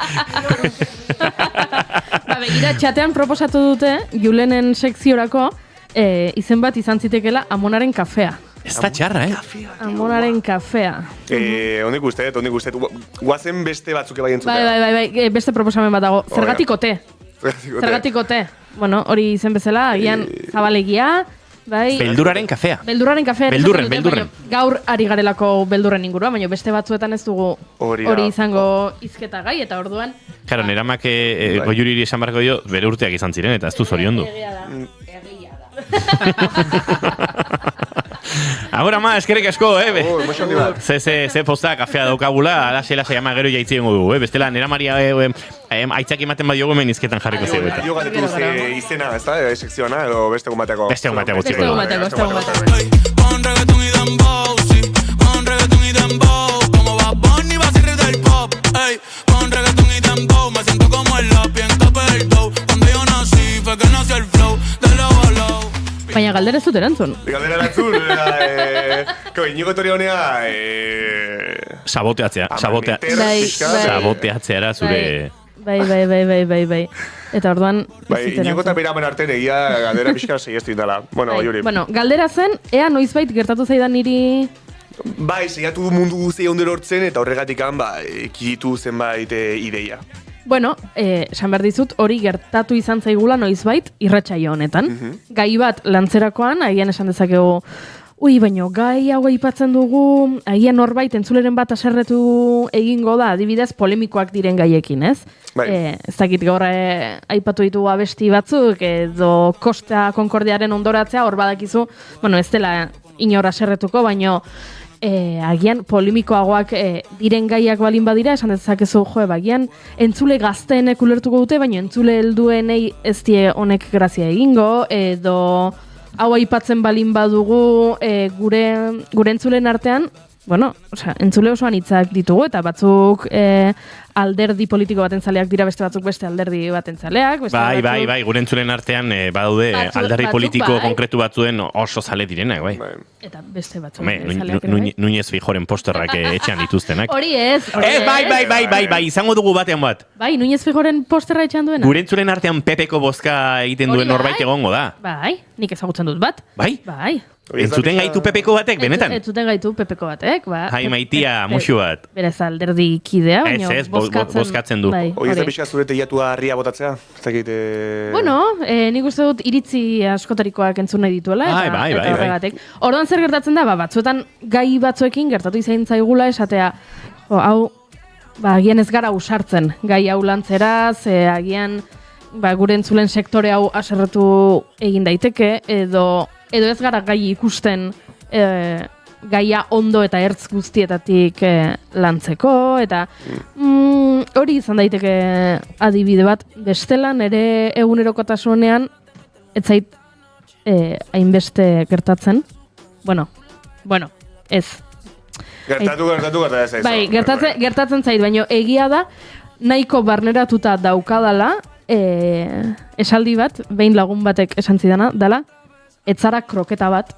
Begira, txatean proposatu dute, Julenen sekziorako, izen bat izan zitekela Amonaren kafea. Ez da txarra, Amonaren kafea. Ondik usteet. Guazen beste batzuk bai entzutera. Bai, beste proposamen bat dago. Zergatik ote? Zergatik ote? Bueno, hori izen bezala, agian zabalegia, bai... Beldurraren kafea. Beldurraren kafea. Beldurren. Baina gaur ari garelako beldurren ingurua, baina beste batzuetan ez dugu hori izango hizketa gai, eta orduan... Claro, neramak Goiuriri esan barko dio, bere urteak izan ziren, eta ez du zoriondu. Egia da. Agora ma, eskerrik asko, Ze posta kafea daukagula, alase ama gero jaitzien dugu, bestela nera Maria aitzak ematen badiogu hemen izketan jarriko zego eta. Jo galetu izena, ez da, sekzioana, edo beste gumateko. Beste gumateko txiko. Con reggaetón y dembow, sí, con reggaetón y dembow, como Bad Bunny va a ser del pop, ey, con reggaetón y dembow, me siento como el lápiz en tope del dough, cuando yo nací fue que nació el flow, de low a low. Baina galdera ez dut erantzun. Galdera erantzun, Inigo etorri honea... Saboteatzea era zure... Bai. Eta orduan... Inigo eta beramen artean egia galdera pixka seieztu indala. Bueno, Juri. Bueno, galdera zen, ea noizbait gertatu zaidan niri... Bai, seiatu mundu guztia ondero hortzen, eta horregatikan, ekiditu zenbait ideia. Bueno, esan behar dizut, hori gertatu izan zaigula noizbait irratsaio honetan. Gai bat lantzerakoan, agian esan dezakegu, baino, gai hau aipatzen dugu, agian norbait entzuleren bat aserretu egingo da, adibidez polemikoak diren gaiekin, ez? Ez dakit gaur aipatu ditugu abesti batzuk, edo Costa Concordiaren ondoratzea, hor badakizu, bueno, ez dela inor aserretuko, baino, agian polemikoagoak diren gaiak balin badira, esan dezakezu, agian entzule gazteenek ulertuko dute, baina entzule helduenei ez die honek grazia egingo, edo hau aipatzen balin badugu gure entzulen artean, bueno, entzule osoan hitzak ditugu, eta batzuk alderdi politiko baten zaleak dira, beste batzuk beste alderdi baten zaleak. Bai, gure entzulen artean badaude alderdi politiko konkretu batzuen oso zale direnak, bai. Eta beste batzuk. Núñez Feijóoren posterrak etxean dituztenak. Hori ez. Bai, izango dugu batean bat. Bai, Núñez Feijóoren posterra etxean duena. Gure entzulen artean Pepeko bozka egiten duen norbait egongo da. Bai, nik ezagutzen dut bat. Bai? Bai. Entzuten gaitu Pepeko batek, benetan? Entzuten gaitu Pepeko batek, ba. Hai maitia, musu bat. Berez alderdi kidea, baina bozkatzen du. Hoi ez da pixka zure teiatua harria botatzea? Bueno, nik uste dut iritzi askotarikoak entzun nahi dituela. Bai. Orduan zer gertatzen da, batzuetan gai batzuekin gertatu izain zaigula esatea, hau, agian ez gara usartzen gai hau lantzeraz, agian gure entzulen sektore hau aserretu egin daiteke, edo ez gara gai ikusten gaia ondo eta ertz guztietatik lantzeko, eta hori izan daiteke adibide bat, bestela nere egunerokotasunean ez zait hainbeste gertatzen. Bueno, ez. Gertatu ez. Bai, gertatzen zait, baina egia da, nahiko barneratuta daukadala, esaldi bat, behin lagun batek esan zidana, dala, etzara kroketa bat,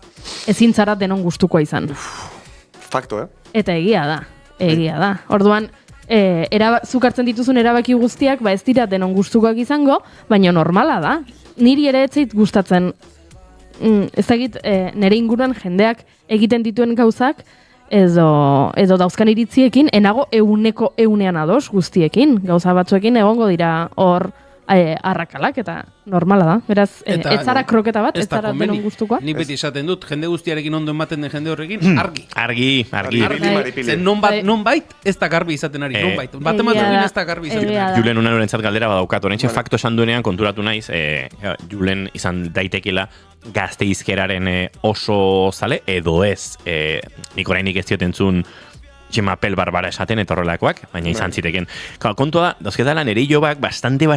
ezin zara denon gustukoa izan. Fakto, Eta egia da. Orduan, zuk hartzen dituzun erabaki guztiak, ez dira denon gustukoak izango, baina normala da. Niri ere ez zait gustatzen, ez dakit, nire inguruan jendeak egiten dituen gauzak, edo dauzkan iritziekin, enago eunean ados guztiekin, gauza batzuekin egongo dira hor arrakalak, eta normala da. Beraz, ez zara kroketa bat, ez zara denon gustukoa. Ni beti esaten dut, jende guztiarekin ondo ematen den jende horrekin, argi. Zen nonbait ez da garbi izaten ari, nonbait. Bat ematen ez da garbi izaten ari. Julen unanurentzat galdera badaukat, oraintxe fakto esan duenean konturatu naiz, Julen izan daitekela Gasteizkeraren oso zale, edo ez, nik orainik ez diotentzun Txemapel barbara esaten eta horrelakoak, baina izan ziteken. Kontua da, dauzketala nere jobak bastante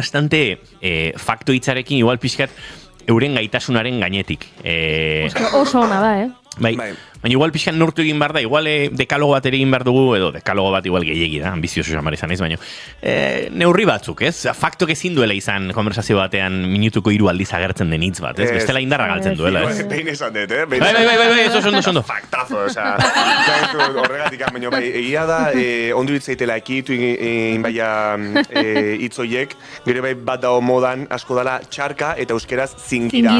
fakto hitzarekin igual pixkat euren gaitasunaren gainetik. Oso ona da, Bai. Baina igual pixkan nortu egin behar da, igual dekalogo bat ere egin behar dugu, edo dekalogo bat igual gehiegi da, ambizioso jamar izan ez, baina neurri batzuk, ez? Faktok ezin duela izan konversazio batean minutuko 3 aldiz agertzen den hitz bat, ez? Bestela indarra galtzen duela, ez? Behin esan dut, Bai, eso ondo. Faktazo, oza. Horregatik, baina bai, egia da, ondo hitzaitela ekitu inbaia hitzoiek, gero bai bat dago modan, asko dala txarka eta euskeraz zingira.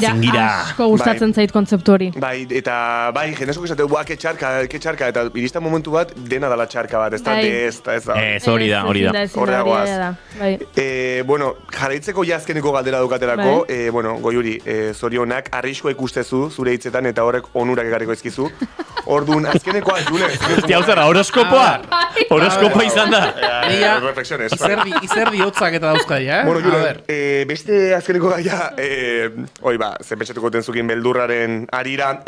Asko gustatzen zait kontzeptu hori. Bai, eta Eta bai, jendezko esate, ke txarka, eta irista momentu bat, dena dala txarka bat, ez da, ez da. Ez, hori da. Horreagoaz. Bueno, jarraitzeko jazkeneko galdera dukatelako, Goiuri, zorionak, arriskoa ikustezu, zure hitzetan, eta horrek onurak egarriko ezkizu. Orduan, azkenekoa, Julen. Hostia, hau zara, horoskopoa izan da. Reflexiones. Izerdi hotzak eta dauzkaia, Bueno, Julen, beste azkeneko gaia, zenpetxatuko tenzukin beldurraren arira,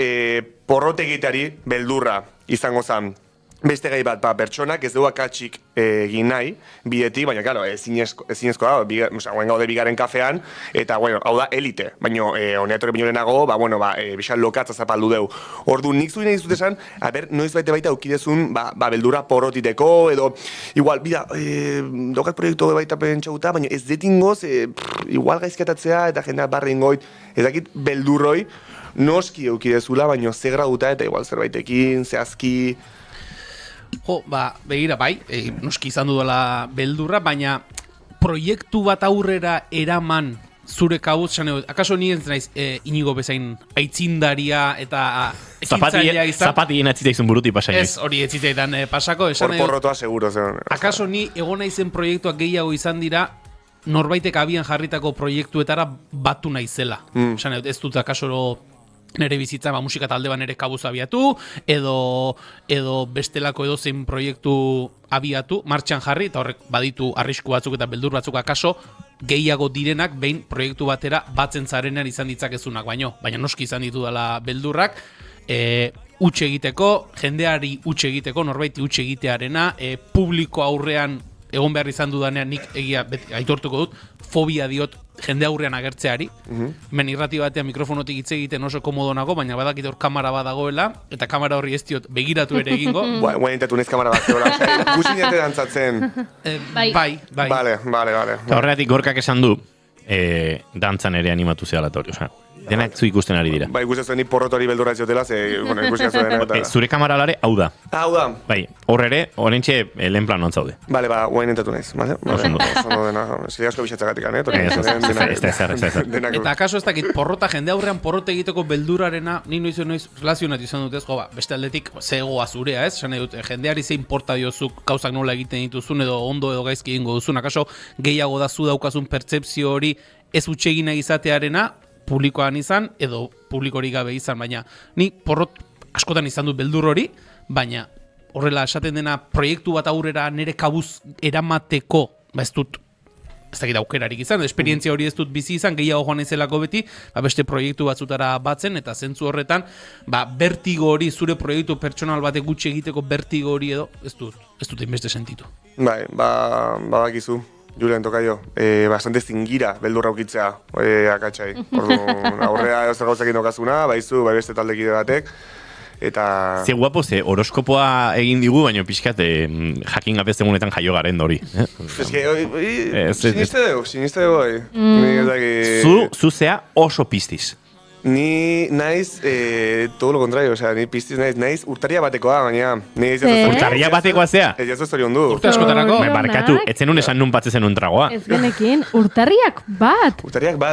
porrot egiteari beldurra izango zen. Beste gai bat, pertsonak ez du akatsik egin nahi, bidetik, baina, claro, ezinezko da, guen gaude bigaren kafean, eta, hau da, elite. Baina, honeatorek binorenago, bixan lokatza zapaldu deu. Ordu, nik zuen egin esan, noiz baita aukidezun, beldurra porrotiteko, edo, igual, dokat proiektu baita pentsauta, baina ez detingoz, igual gaizkatatzea, eta jendea barri ingoit, ez dakit beldurroi, noski eukidezula, baina ze graduta, eta igual zerbaitekin, zehazki. Begira, noski izan dudala beldurra, baina proiektu bat aurrera eraman zure kabuz, akaso ni ez naiz Inigo bezain aitzindaria eta ekintzailea izan? Zapatien atziteizun buruti pasain. Ez, hori etziteitan pasako. Porrotoa seguro zen. Akaso ni egon naizen proiektuak gehiago izan dira, norbaitek abian jarritako proiektuetara batu naizela. Ez dut akaso nere bizitza, musika talde bat nere kabuz abiatu, edo bestelako edozein proiektu abiatu, martxan jarri, eta horrek baditu arrisku batzuk eta beldur batzuk akaso, gehiago direnak behin proiektu batera batzen zarenean izan ditzakezunak baina noski izan ditu dela beldurrak, utxe egiteko, jendeari utxe egiteko, norbaiti utxe egitearena, publiko aurrean egon behar izan dudanean nik egia aitortuko dut, fobia diot jende aurrean agertzeari. Men irrati batean mikrofonotik hitz egiten oso komodo nago, baina badakit hor kamera bat dagoela, eta kamera horri ez diot begiratu ere egingo. Guen intatu nez kamera bat zegoela. Gusin jate dantzatzen. Bai. Vale. Eta horregatik gorkak esan du, dantzan ere animatu zehala tori, denak zu ikusten ari dira. Ikusten zuen ni porrotori beldurra ziotela, ikusten zuen. Zure kamera lare, hau da. Hau da. Bai, horre horrentxe lehen planoan zaude. Bale, guen intatu naiz. Zeri asko bixatzagatik, Eta akaso ez dakit porrota, jende aurrean porrote egiteko beldurarena, ni noiz relazionatu izan dut ez, beste aldetik zegoa zurea, ez? Jendeari zein porta diozuk gauzak nola egiten dituzun, edo ondo edo gaizki egingo duzun, akaso gehiago da zu daukazun pertzepzio hori ez utxegina izatearena, publikoan izan, edo publikorik gabe izan, baina ni porrot askotan izan dut beldur hori, baina horrela esaten dena proiektu bat aurrera nere kabuz eramateko, ez dakit aukerarik izan, esperientzia hori ez dut bizi izan, gehiago joan izelako beti, beste proiektu batzutara batzen, eta zentzu horretan, bertigo hori, zure proiektu pertsonal batek gutxi egiteko bertigo hori edo, ez dut inbeste sentitu. Bai, bakizu. Julen, tokaio, bastante zingira beldurra ukitzea akatsai. Aurrea ezer gauzakin dokazuna, baizu, beste taldekide batek, eta... Ze guapo, ze horoskopoa egin digu, baina pixkat jakin gapez egunetan jaio garen hori. Siniste dugu. Zu zea oso piztiz. Ni naiz, todo lo contrario, ni piztiz naiz urtaria batekoa, baina... Urtaria batekoa zea? Ez jazu zorion du. Urte askotarako? Barkatu, etzen un esan nun patzezen un tragoa. Ez genekin, urtarriak bat.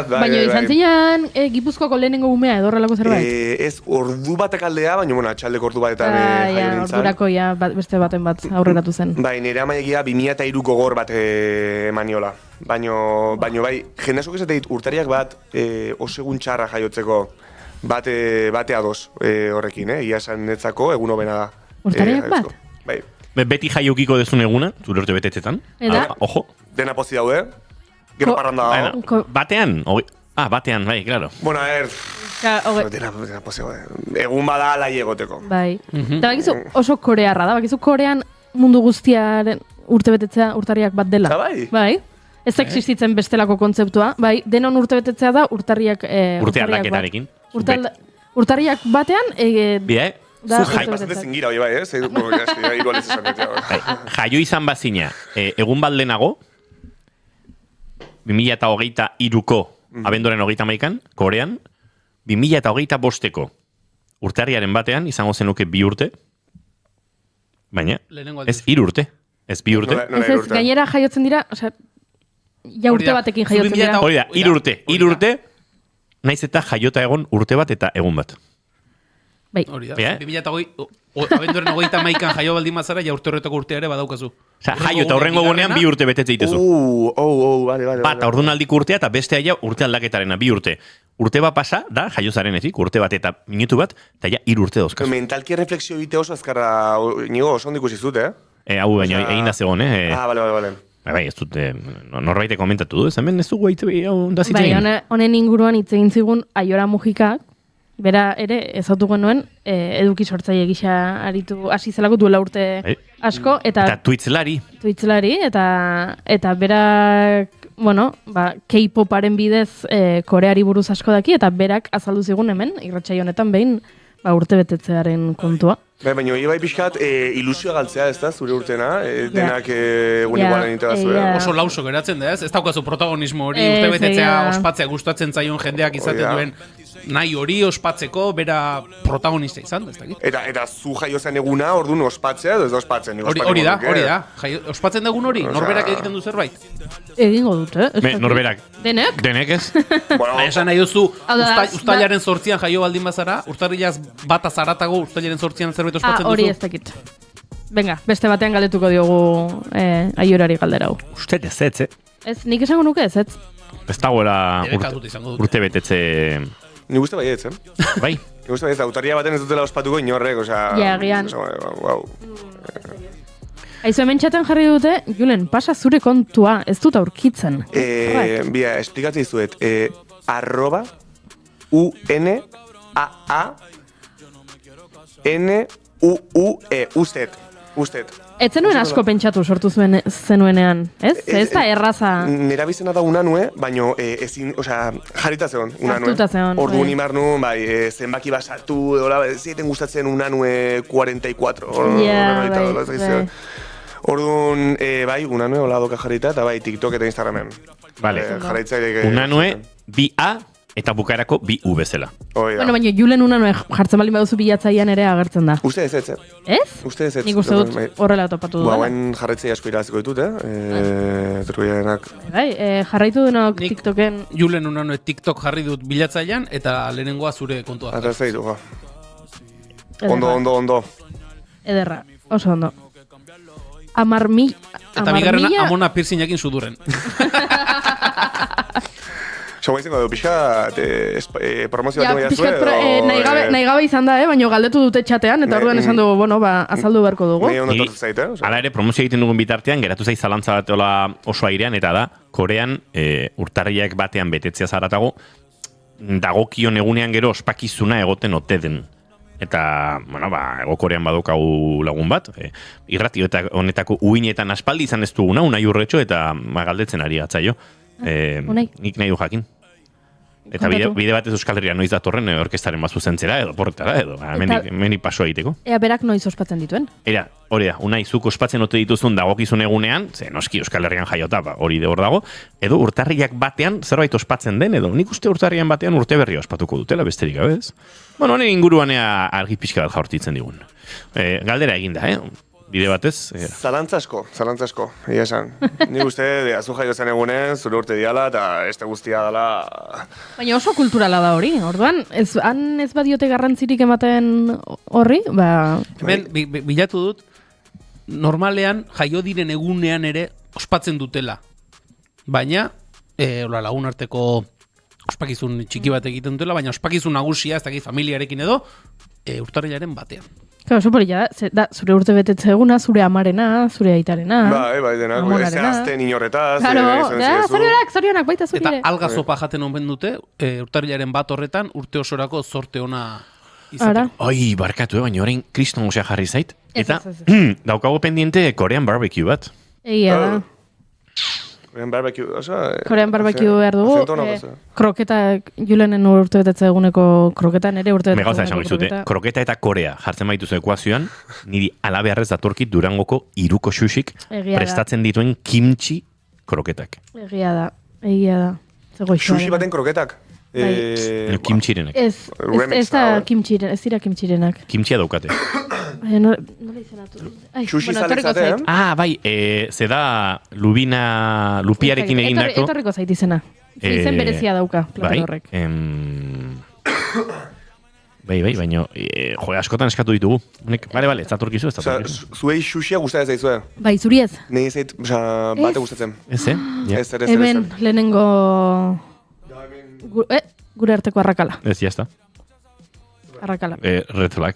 Baina izan zinean, Gipuzkoako lehenengo umea edo horrelako zerbait. Ez ordu batek aldea, baina atxaldeko ordu batetan jaio nintzen. Ordurako beste baten bat aurreratu zen. Bai, nire amaiegia 2003ko gor bat emaniola. Baina bai, jende asko esate dit urtariak bat osegun txarra jaiotzeko bate ados horrekin, ia esan netzako egun hobena da. Urtariak bat? Bai. Beti jaiokiko dezun eguna, zure urte betetzetan. Ojo. Dena pozi daude, gero parranda dago. Batean, batean, bai, claro. Bueno, dena pozi daude. Egun bada alai egoteko. Bai. Eta bakizu oso korearra da, bakizu korean mundu guztiaren urte betetzea urtariak bat dela. Bai. Ez existitzen bestelako kontzeptua, bai, denon urtebetetzea da urtarriak... Urte aldaketarekin. Urtarriak batean... Bide, zu bastante zingira hori bai, jaio izan bazina, egun bat lehenago, 2023ko abenduaren 31an, Korean, 2025ko urtarriaren batean, izango zenuke 2 urte, baina, ez 3 urte, ez 2 urte. Ez gainera jaiotzen dira, ja urte batekin jaiotzen dira. Hori da, 3 urte, naiz eta jaiota egon urte bat eta egun bat. Bai. Hori da, 2008, abenduaren 31an jaio baldin mazara, ja urte horretako urtea ere badaukazu. Osa, jaio eta horrengo gunean 2 urte betetze dituzu. Bale. Bat, ordunaldiko urtea eta beste aia urte aldaketarena, 2 urte. Urte bat pasa, da, jaio zarenetik, urte bat eta minutu bat, eta ja 3 urte dauzkazu. Mentalki refleksio egite oso azkarra, nigo, oso ondiko zizut, Hau baina egin da zegoen, Bale. Bai, ez dut, norbaite komentatu du, hemen ez dugu hau da zitzen. Bai, honen inguruan hitz egin zigun Aiora Mujikak, bera ere ezautu genuen eduki sortzaile gisa aritu hasi zelako duela urte asko eta Twitchlari eta berak K-poparen bidez Koreari buruz asko daki eta berak azaldu zigun hemen irratsaio honetan behin urte betetzearen kontua. Baina bai pixkat ilusioa galtzea, ez da, zure urtena, denak unigualen integazu, Oso lauso geratzen da, ez daukazu protagonismo hori, urte betetzea ospatzea gustatzen zaion jendeak izaten duen nahi hori ospatzeko, bera protagonista izan, ez dakit. Eta zu jaio zen eguna, orduan ospatzea, edo ez da ospatzen? Hori da, ospatzen dagun hori, norberak egiten du zerbait? Egingo dute, norberak. Denek ez? Esan nahi duzu, ustailaren 8an jaio baldin bazara, urtarrilaz bat azaratago ustailaren 8an zerbait ospatzen duzu? Hori ez dakit. Venga, beste batean galdetuko diogu Aiorari galdera hau. Uste ez, Ez, nik esango nuke ez. Ez dagoela urte betetze... Ni guzti bai ez, Bai. Ni guzti bai ez, autaria baten ez dutela ospatuko inorrek, osea... Ja, gian. Aizu hemen txaten jarri dute, Julen, pasa zure kontua, ez dut aurkitzen. Bia, esplikatzei zuet, @UNAANUUE, ustet. Ez zenuen asko pentsatu sortu zenuenean, ez? Ez da erraza... Nera bizena da unanue, baina ezin, osea, jarrita zegoen, unanue. Hartuta zegoen. Orduan imar nuen, zenbaki basatu, zieten gustatzen unanue 44. Ja, Orduan, unanue, hola doka jarrita, eta TikTok eta Instagramen. Vale. Jarraitzailek... Unanue, 2A eta bukaerako 2U bezala. Bueno, baina Julen unanue jartzen baldin baduzu bilatzaian ere agertzen da. Uste ez. Ez? Uste ez. Nik uste dut horrela topatu dut. Hauen jarraitzei asko iraziko ditut, Truiarenak. Jarraitu denok TikToken... Julen unanue TikTok jarri dut bilatzaian eta lehenengoa zure kontua. Eta ez daitu, Ondo. Ederra, oso ondo. 10.000... Eta bigarrena amona piercingekin sudurren. Soa izango du, pixka promozio bat emaiaz zuen? Nahi gabe izan da, baina galdetu dute txatean, eta orduan esan dugu, azaldu beharko dugu. Hala ere, promozio egiten dugun bitartean, geratu zaiz zalantza bat oso airean, eta da, Korean urtarriak batean betetzea zaratago, dagokion egunean gero ospakizuna egoten ote den. Eta, Ego Korean badaukagu lagun bat, irratio eta honetako uinetan aspaldi izan ez duguna, Unai Urretxo, eta galdetzen ari gatzaio. Nik nahi du jakin. Eta bide batez Euskal Herria noiz datorren orkestaren bat zuzentzera edo porretara edo meni paso egiteko. Ea berak noiz ospatzen dituen? Hori da, Unai, zuk ospatzen ote dituzun dagokizun egunean, ze noski Euskal Herrian jaiota, hori de hor dago, edo urtarriak batean zerbait ospatzen den, edo nik uste urtarrian batean urte berria ospatuko dutela, besterik gabez. Honen inguruanea argi pixka bat jaurtitzen digun. Galdera eginda, bide batez. Zalantza asko, egia esan. Nik uste, azu jaio zen egunen, zure urte diala, eta este guztia dela... Baina oso kulturala da hori, orduan, han ez badiote garrantzirik ematen horri, Hemen, bilatu dut, normalean jaio diren egunean ere ospatzen dutela. Baina, lagun arteko ospakizun txiki bat egiten dutela, baina ospakizun nagusia, ez dakit familiarekin edo, urtarrilaren batean. Claro, oso polilla da, zure urte betetze eguna, zure amarena, zure aitarena. Bai, denak, zehazten inorretaz. Zorionak, baita zure. Eta alga zopa jaten honben dute, urtarrilaren bat horretan, urte osorako zorte ona izaten. Oi, barkatu, baina orain kriston gozea jarri zait. Eta daukago pendiente Korean barbecue bat. Egia da. Korean barbecue behar dugu. Kroketak, Julenen urte betetze eguneko kroketan ere urte betetze eguneko kroketa. Kroketa eta Korea jartzen baituzu ekuazioan, niri alabeharrez datorkit Durangoko Iruko Xuxik prestatzen dituen kimchi kroketak. Egia da. Xuxi baten kroketak? Kimchirenak. Ez da kimchirenak, ez dira kimchirenak. Kimchia daukate. Nola izanatu? Xuxi zalezaten? Bai, ze da lupiarekin egindako. Etorriko zait izena. Izen berezia dauka, plater horrek. baina askotan eskatu ditugu. Bale, ez datorkizu, Zuei xuxia gustatzen zaizue? Bai, zuri ez? Nei zait, bate gustatzen. Ez, Ez. Hemen, lehenengo... Gure arteko arrakala. Ez, jazta. Arrakala. Red flag.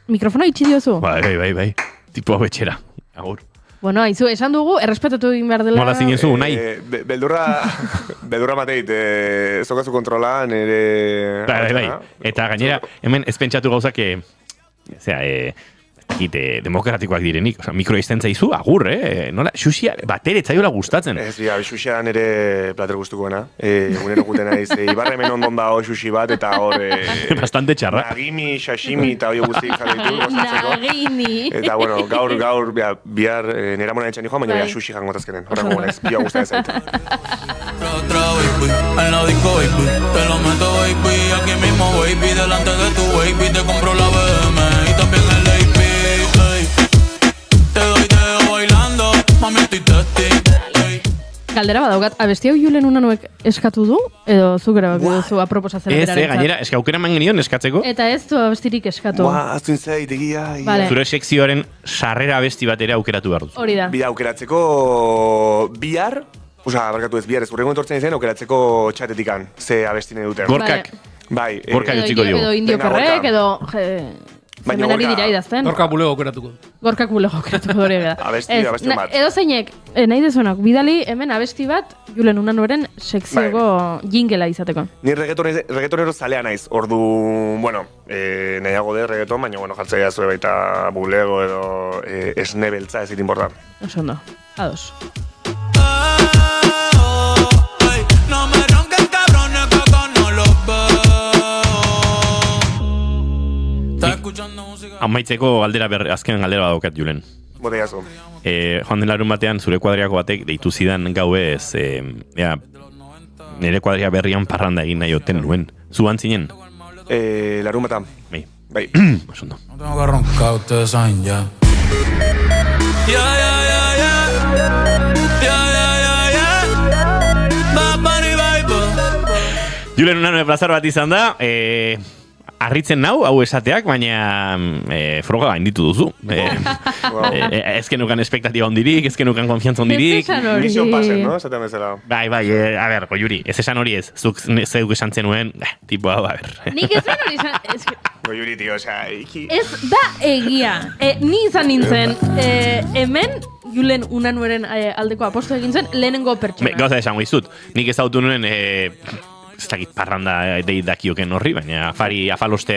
Mikrofona itxi diozu? Bai. Tipo hau betxera. Agur. Bueno, aizu, esan dugu, errespetatu egin behar dela... Nola zinezu, nahi? Beldurra mateit, zokazu kontrola, nire... Bai. Eta gainera, hemen ez pentsatu gauzak, demokratikoak direnik. Mikro izten zaizu, agur, Nola, xuxia, batere etzaiola gustatzen. Ez, xuxia nire plater gustukoena. Egunero guten naiz, Ibarra hemen ondon dago xuxi bat, eta hor... Bastante txarra. Nagimi, sashimi, eta hori guzti jarritu, gozatzeko. Nagimi. Eta, bueno, gaur, bihar nera mona etxan joan, baina xuxi jango tazkenen. Horrako gona ez, pila guztia ezait. Otra baby, en la disco baby, te lo meto baby, aquí mismo baby, delante de tu baby, te compro la BM y también el AP, ey. Te doy dedo bailando, mami estoy testing, ey. Galdera badaukat, abesti hau Julen Unanuek eskatu du? Edo zu grabak duzu aproposatzen Ez, gainera, aukera man genion eskatzeko. Eta ez du abestirik eskatu. Aztun zait, egia. Vale. Zure sekzioaren sarrera abesti bat ere aukeratu behar duzu. Hori da. Bida aukeratzeko bihar, barkatu ez, bihar ez, urrengo entortzen izan aukeratzeko txatetikan, ze abesti nahi dute. Gorkak. Bai. Gorkak utziko diogu. Edo indiokerrek, edo... Zemenari dira idazten. Gorkak bulego aukeratuko. Gorkak bulego aukeratuko hori da. Abesti bat. Edo zeinek, nahi dezuenak, bidali hemen abesti bat, Julen Unanueren sekzioko jingela izateko. Ni reggaetonero zalea naiz, ordu, bueno, nahiago de reggaeton, baina, bueno, jartzaia zure baita bulego edo esne beltza ez itin borda. Oso ondo, ados. No me ronquen cabrones que acá no los veo. Está escuchando música. Amaitzeko azken galdera badaukat, Julen. Boteazo. Joan den larun batean, zure kuadriako batek deitu zidan gauez, nire kuadria berrian parranda egin nahi oten nuen. Zuan zinen? Larun batean. Bai. Osondo. No tengo que roncar, ustedes saben ya. Julen Unanue plazar bat izan da, harritzen hau esateak, baina froga gainditu duzu. Ez genukan espektatiba ondirik, ez genukan konfiantza ondirik. Mission pasen, no? Esaten bezala. Bai, a ber, Goiuri, ez esan hori ez, zuk zeuk esan zenuen, tipo hau, a ber. Nik esan hori esan... Goiuri, tio, osea, Ez da egia. Ni izan nintzen, hemen Julen Unanueren aldeko aposto egin zen lehenengo pertsona. Gauza esango izut, nik ez dautu nuen... ez dakit parranda dakioken horri, baina afaloste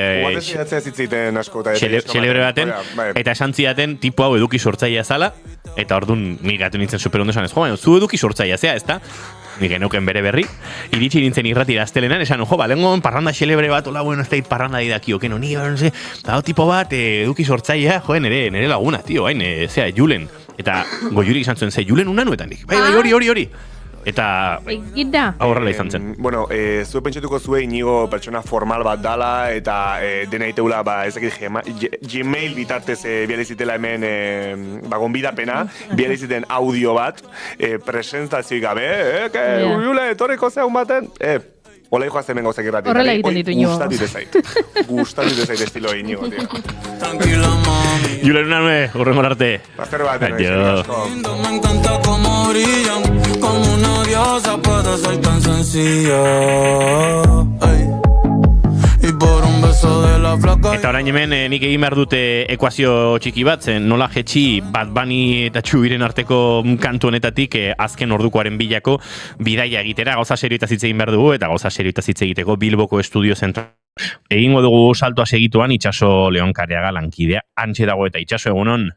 xelebre baten, eta esan zidaten tipo hau eduki sortzailea zala, eta orduan miratu nintzen superondo esan ez, baina zu eduki sortzailea zea, ez da? Nik geneuken bere berri, iritsi nintzen irratira astelenan, esan, lengon parranda xelebre bat, hola, bueno, ez da parranda dakioken, honi, no sé, eta tipo bat eduki sortzailea, nere laguna, tio, zea, Julen, eta Goiuri izan zuen, ze, Julen Unanuetan, bai, hori. Eta aurrela izan zen. Bueno, zue pentsatuko zue inigo pertsona formal bat dala, eta dena iteula, ezakit Gmail bitartez bializitela hemen gonbidapena, bializiten audio bat, presentazioik gabe, Uriule, etorriko zeun baten, hola hijo hemen gauzak irratik. Horrela egiten ditu inigo. Gustatu zait estilo inigo, tío. Tranquila, mami. Julen Unanue, urrengo arte. Bazter bat, Adio. Me encanta cómo brillan, como una diosa puede ser tan sencilla. Ay. Y por un beso de la flaca. Eta orain hemen nik egin behar dute ekuazio txiki bat, zen nola jetxi Bad Bunny eta Txubiren arteko kantu honetatik azken ordukoaren bilako bidaia egitera, gauza serioetaz hitz egin behar dugu, eta gauza serioetaz hitz egiteko Bilboko estudio zentral. Egingo dugu saltoa segituan Itxaso Leonkareaga lankidea, antxe dago eta Itxaso egunon.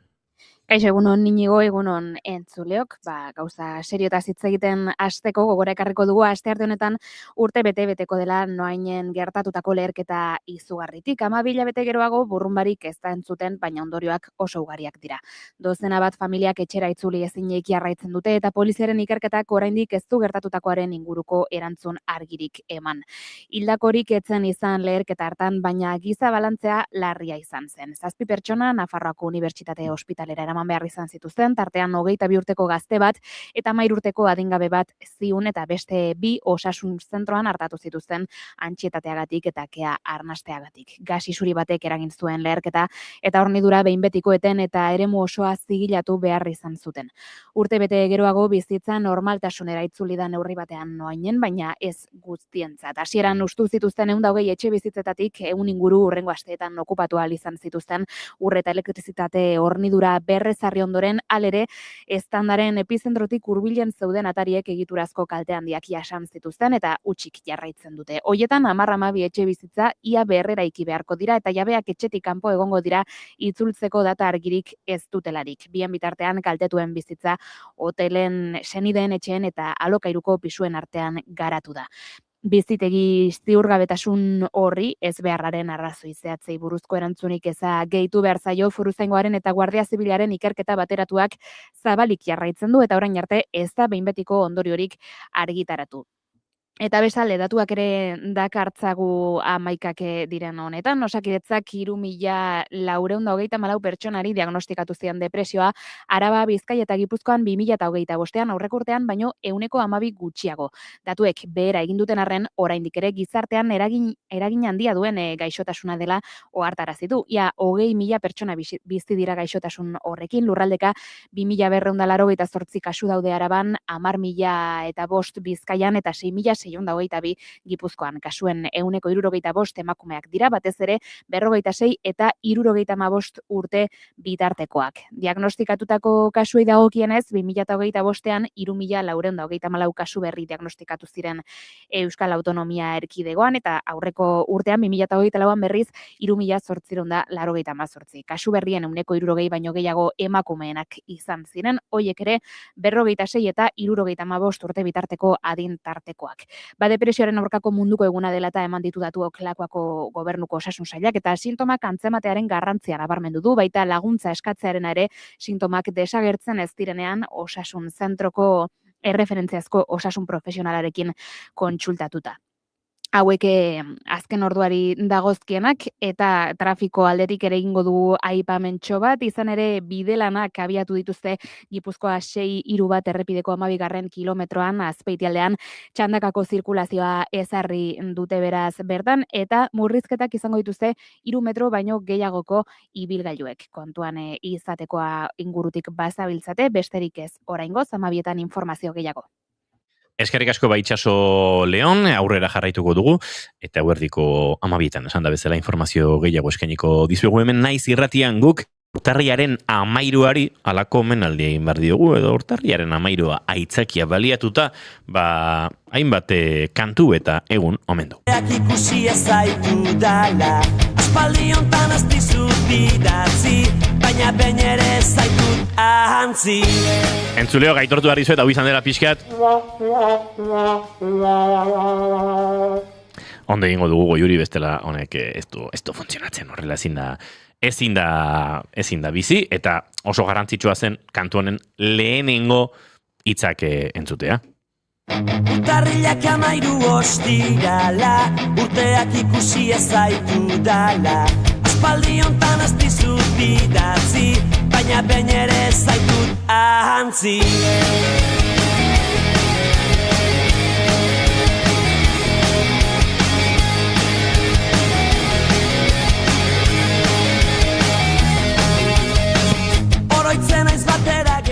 Kaixo, egunon Inigo, egunon entzuleok, gauza seriotaz hitz egiten hasteko gogora ekarriko dugu astearte honetan urte bete-beteko dela noainen gertatutako leherketa izugarritik. 12 hilabete geroago burrunbarik ez da entzuten, baina ondorioak oso ugariak dira. Dozena bat familiak etxera itzuli ezinik jarraitzen dute eta poliziaren ikerketak oraindik ez du gertatutakoaren inguruko erantzun argirik eman. Hildakorik etzen izan leherketa hartan, baina giza balantzea larria izan zen. 7 pertsona Nafarroako Unibertsitate Ospitalera eraman eraman behar izan zituzten, tartean 22 urteko gazte bat eta 13 urteko adingabe bat ziun eta beste 2 osasun zentroan hartatu zituzten antsietateagatik eta kea arnasteagatik. Gas isuri batek eragin zuen leherketa eta hornidura behin betiko eten eta eremu osoa zigilatu behar izan zuten. Urte bete geroago bizitza normaltasunera itzuli da neurri batean noainen, baina ez guztientzat. Hasieran hustu zituzten 120 etxe bizitzetatik 100 inguru hurrengo asteetan okupatu ahal izan zituzten ur eta elektrizitate hornidura berrezarri ondoren alere eztandaren epizentrotik hurbilen zeuden atariek egiturazko kalte handiak jasan zituzten eta hutsik jarraitzen dute. Hoietan 10-12 etxe bizitza ia berreraiki beharko dira eta jabeak etxetik kanpo egongo dira itzultzeko data argirik ez dutelarik. Bien bitartean kaltetuen bizitza hotelen, senideen etxeen eta alokairuko pisuen artean garatu da. Bizitegi ziurgabetasun horri ez beharraren arrazoi zehatzei buruzko erantzunik eza gehitu behar zaio Foruzaingoaren eta Guardia Zibilaren ikerketa bateratuak zabalik jarraitzen du eta orain arte ez da behin betiko ondoriorik argitaratu. Eta bestalde, datuak ere dakartzagu 11 diren honetan, Osakidetzak 3.424 pertsonari diagnostikatu zian depresioa, Araba, Bizkaia eta Gipuzkoan 2025ean aurreko urtean baino 12 gutxiago. Datuek behera egin duten arren, oraindik ere gizartean eragin handia duen gaixotasuna dela ohartarazi du. Ia 20.000 pertsona bizi dira gaixotasun horrekin, lurraldeka 2.288 kasu daude Araban, 10.005 Bizkaian eta 6.622 Gipuzkoan. Kasuen 165 emakumeak dira, batez ere 46 eta 75 urte bitartekoak. Diagnostikatutako kasuei dagokienez, 2025ean 3.424 kasu berri diagnostikatu ziren Euskal Autonomia Erkidegoan eta aurreko urtean 2024an berriz 3.888. Kasu berrien 160 baino gehiago emakumeenak izan ziren, hoiek ere 46 eta 75 urte bitarteko adin tartekoak. Depresioaren aurkako munduko eguna dela eta eman ditu datuok Lakuako gobernuko osasun sailak eta sintomak antzematearen garrantzia nabarmendu du, baita laguntza eskatzearena ere sintomak desagertzen ez direnean osasun zentroko erreferentziazko osasun profesionalarekin kontsultatuta. Hauek azken orduari dagozkienak eta trafiko aldetik ere egingo du aipamentxo bat, izan ere bidelanak abiatu dituzte Gipuzkoa 6-3 bat errepideko 12. kilometroan Azpeitialdean txandakako zirkulazioa ezarri dute beraz bertan eta murrizketak izango dituzte 3 metro baino gehiagoko ibilgailuek. Kontuan izatekoa ingurutik bazabiltzate, besterik ez oraingoz 12etan informazio gehiago. Eskerrik asko Itxaso Leon, aurrera jarraituko dugu, eta eguerdiko 12etan esan da bezala informazio gehiago eskainiko dizuegu hemen naiz irratian guk, urtarriaren 13ari alako omenaldia egin behar diogu, edo urtarriaren 13a aitzakia baliatuta, hainbat kantu eta egun omendu. Ikusi ezaitu dala, aspaldi hontan ez dizut bidatzi, baina behin ere zaitut ahantzi. Entzuleo gaitortu behar dizu eta hau izan dela pixkat. Ondo egingo dugu Goiuri bestela honek ez du funtzionatzen horrela ezin da bizi eta oso garrantzitsua zen kantu honen lehenengo hitzak entzutea. Urtarrilak 13 ostirala, urteak ikusi ezaitu dala, aspaldi hontan ez dizut bidatzi, baina behin ere zaitut ahantzi. Oroitzen aiz batera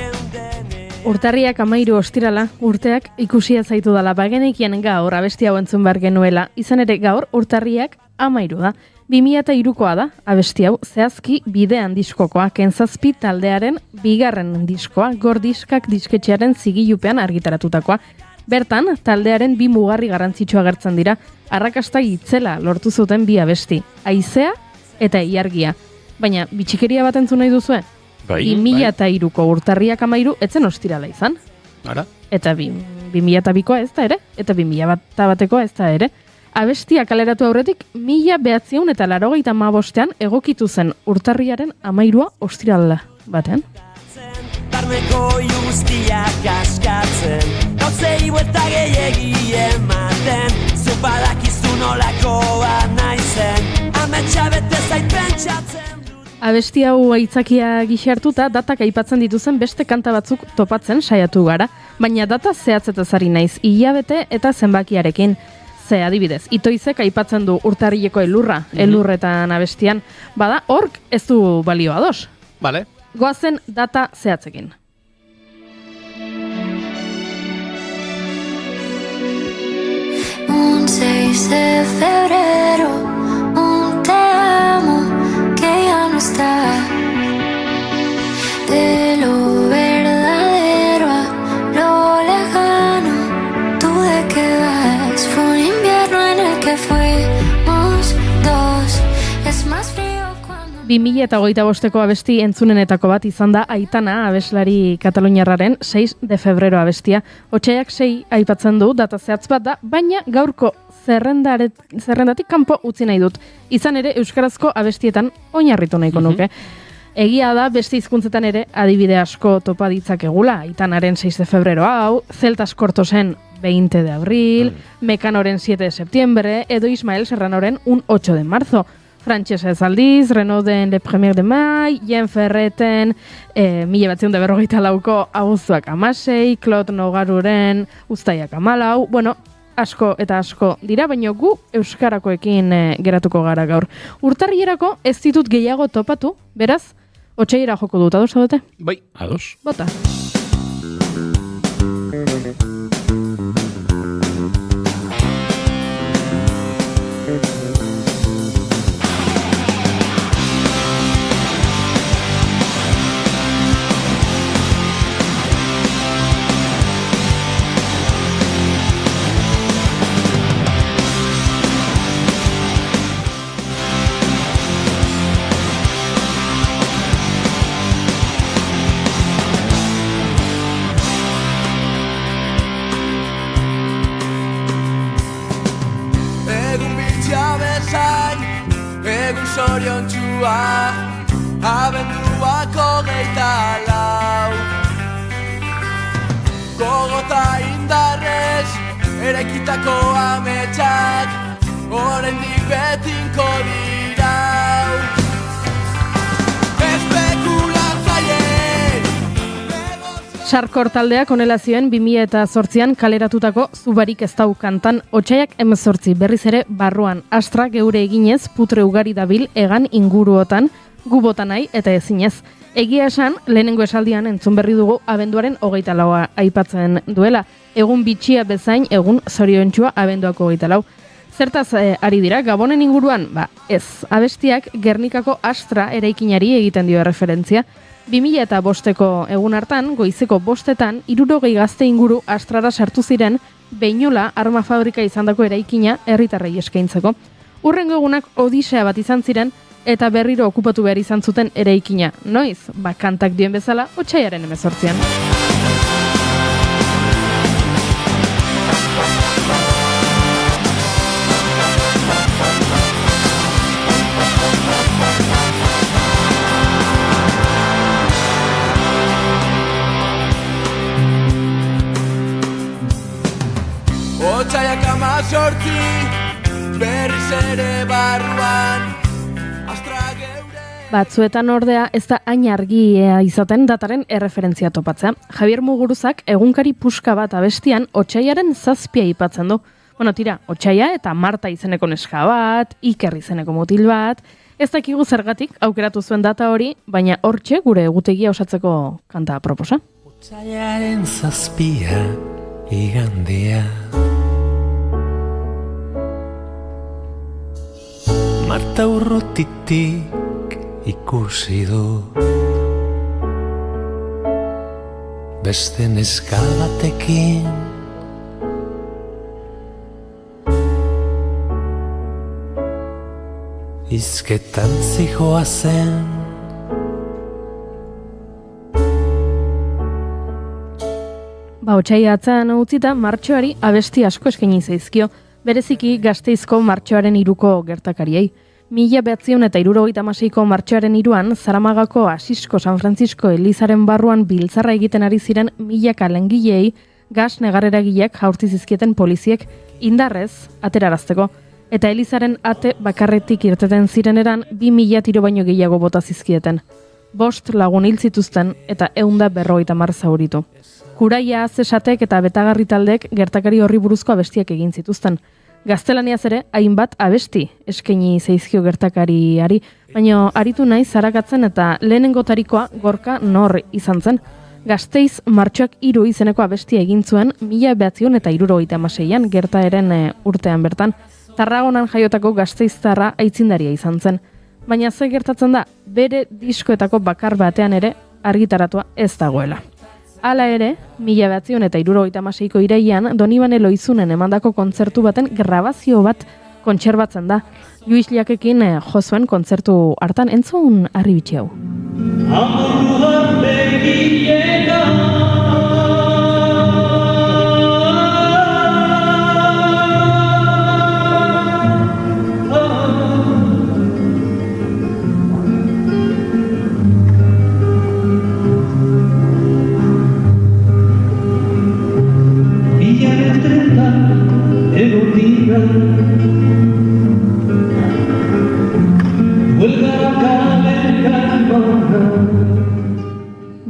Urtarriak 13 ostirala, urteak ikusia zaitu dala, bagenekien gaur abesti hau entzun behar genuela. Izan ere gaur urtarriak 13 da. 2003koa da, abesti hau zehazki bidean diskokoa, Kenzazpi taldearen 2. diskoa, Gordiskak disketxearen zigilupean argitaratutakoa. Bertan, taldearen 2 mugarri garrantzitsua agertzen dira, arrakasta itzela lortu zuten 2 abesti, Haizea eta Ilargia. Baina, bitxikeria bat entzun nahi duzue? 2003ko urtarriak 13 etzen ostirala izan. Ara? Eta 2002koa ez da ere, eta 2001koa ez da ere. Abestia kaleratu aurretik 1985ean egokitu zen urtarriaren 13a ostirala batean. Barneko guztiak askatzen, gauzei buelta gehiegi ematen, zu badakizu nolakoa naizen, ametsa bete zait pentsatzen. Abesti hau aitzakia gisa hartuta datak aipatzen dituzen beste kanta batzuk topatzen saiatu gara, baina data zehatzetaz ari naiz, hilabete eta zenbakiarekin. Ze adibidez, Itoizek aipatzen du urtarrileko elurra, elurretan abestian, bada hork ez du balio ados. Vale. Goazen data zehatzekin. Un 6 de febrero, un te amo que ya no está. De lo verdadero a lo lejano, ¿tú de qué vas? Fue un invierno en el que fuimos dos. Es más frío cuando... 2025ko abesti entzunenetako bat izan da Aitana abeslari kataluniarraren 6 de febrero abestia. Otsaiak 6 aipatzen du, data zehatz bat da, baina gaurko zerrendatik kanpo utzi nahi dut. Izan ere, euskarazko abestietan oinarritu nahiko nuke. Egia da, beste hizkuntzetan ere adibide asko topa ditzakegula. Aitanaren 6 de febrero hau, Celtas Cortosen 20 de abril, Mekanoren 7 de septiembre, edo Ismael Serranoren un 8 de marzo. Frantsesez aldiz, Renauden Le Premier de Mai, Jen Ferreten, 1954ko abuztuak 16, Claude Nogaruren uztaiak 14, bueno, asko eta asko dira, baina gu euskarakoekin geratuko gara gaur. Urtarrilerako ez ditut gehiago topatu, beraz, otsailera joko dut, ados zaudete? Bai, ados. Bota. Egun zoriontsua, abenduak 24. Gogota indarrez, eraikitako ametsak, oraindik betinko dira. Sarkor taldeak honela zioen 2008an kaleratutako Zubarik ez dau kantan otsaiak 18 berriz ere barruan astra geure eginez putre ugari dabil egan inguruotan gubota nahi eta ezinez. Egia esan, lehenengo esaldian entzun berri dugu abenduaren 24a aipatzen duela. Egun bitxia bezain, egun zoriontsua abenduako 24. Zertaz ari dira, Gabonen inguruan? Ez, abestiak Gernikako astra eraikinari egiten dio referentzia. 2005ko egun hartan, goizeko 5etan, 60 gazte inguru astrara sartu ziren Beinola arma fabrika izandako eraikina herritarrei eskaintzeko. Hurrengo egunak odisea bat izan ziren eta berriro okupatu behar izan zuten eraikina. Noiz? Kantak dioen bezala, otsaiaren 18an. Otsaiak 18, berriz ere barruan, astra geure... Batzuetan ordea ez da hain argia izaten dataren erreferentzia topatzea. Javier Muguruzak egunkari puska bat abestian otsaiaren 7 aipatzen du. Bueno, tira, otsaia eta Marta izeneko neska bat, Iker izeneko mutil bat, ez dakigu zergatik aukeratu zuen data hori, baina hortxe gure egutegia osatzeko kanta proposa. Otsaiaren 7 igandea. Marta urrutitik ikusi du beste neska batekin. Hizketan zijoa zen. Otsaia atzean utzita martxoari abesti asko eskaini zaizkio, bereziki Gasteizko martxoaren 3ko gertakariei. 1976ko martxoaren 3an Zaramagako Asisko San Francisco Elizaren barruan biltzarra egiten ari ziren milaka langilei gas negarreragileak jaurti zizkieten poliziek indarrez aterarazteko. eta Elizaren ate bakarretik irteten zireneran 2000 tiro baino gehiago bota zizkieten. 5 lagun hil zituzten eta 150 zauritu. Kuraia, zesatek eta betagarri taldeek gertakari horri buruzko abestiak egin zituzten. Gaztelaniaz ere, hainbat abesti eskaini zaizkio gertakariari, baina aritu nahi zarakatzen eta lehenengotarikoa Gorka Nor izan zen. Gasteiz Martxoak 3 izeneko abestia egin zuen 1976an gertaeren urtean bertan. Tarragonan jaiotako gasteiztarra aitzindaria izan zen. Baina ze gertatzen da, bere diskoetako bakar batean ere argitaratua ez dagoela. Hala ere, 1976ko irailean Donibane Loizunen emandako kontzertu baten grabazio bat kontserbatzen da. Luis Llakekin jo zuen kontzertu hartan entzun harribitxi hau.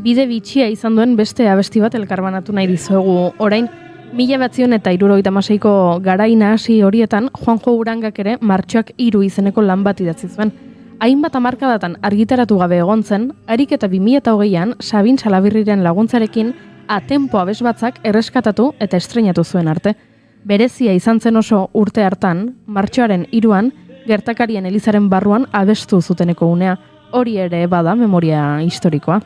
Bide bitxia izan duen beste abesti bat elkarbanatu nahi dizuegu orain. 1976ko garaina hasi horietan Juanjo Urangak ere Martxoak 3 izeneko lan bat idatzi zuen. Hainbat hamarkadatan argitaratu gabe egon zen, harik eta 2020an Sabin Salabirriren laguntzarekin Atempo abes batzak erreskatatu eta estreinatu zuen arte. Berezia izan zen oso urte hartan, Martxoaren 3an, gertakarien Elizaren barruan abestu zuteneko unea. Hori ere bada memoria historikoa.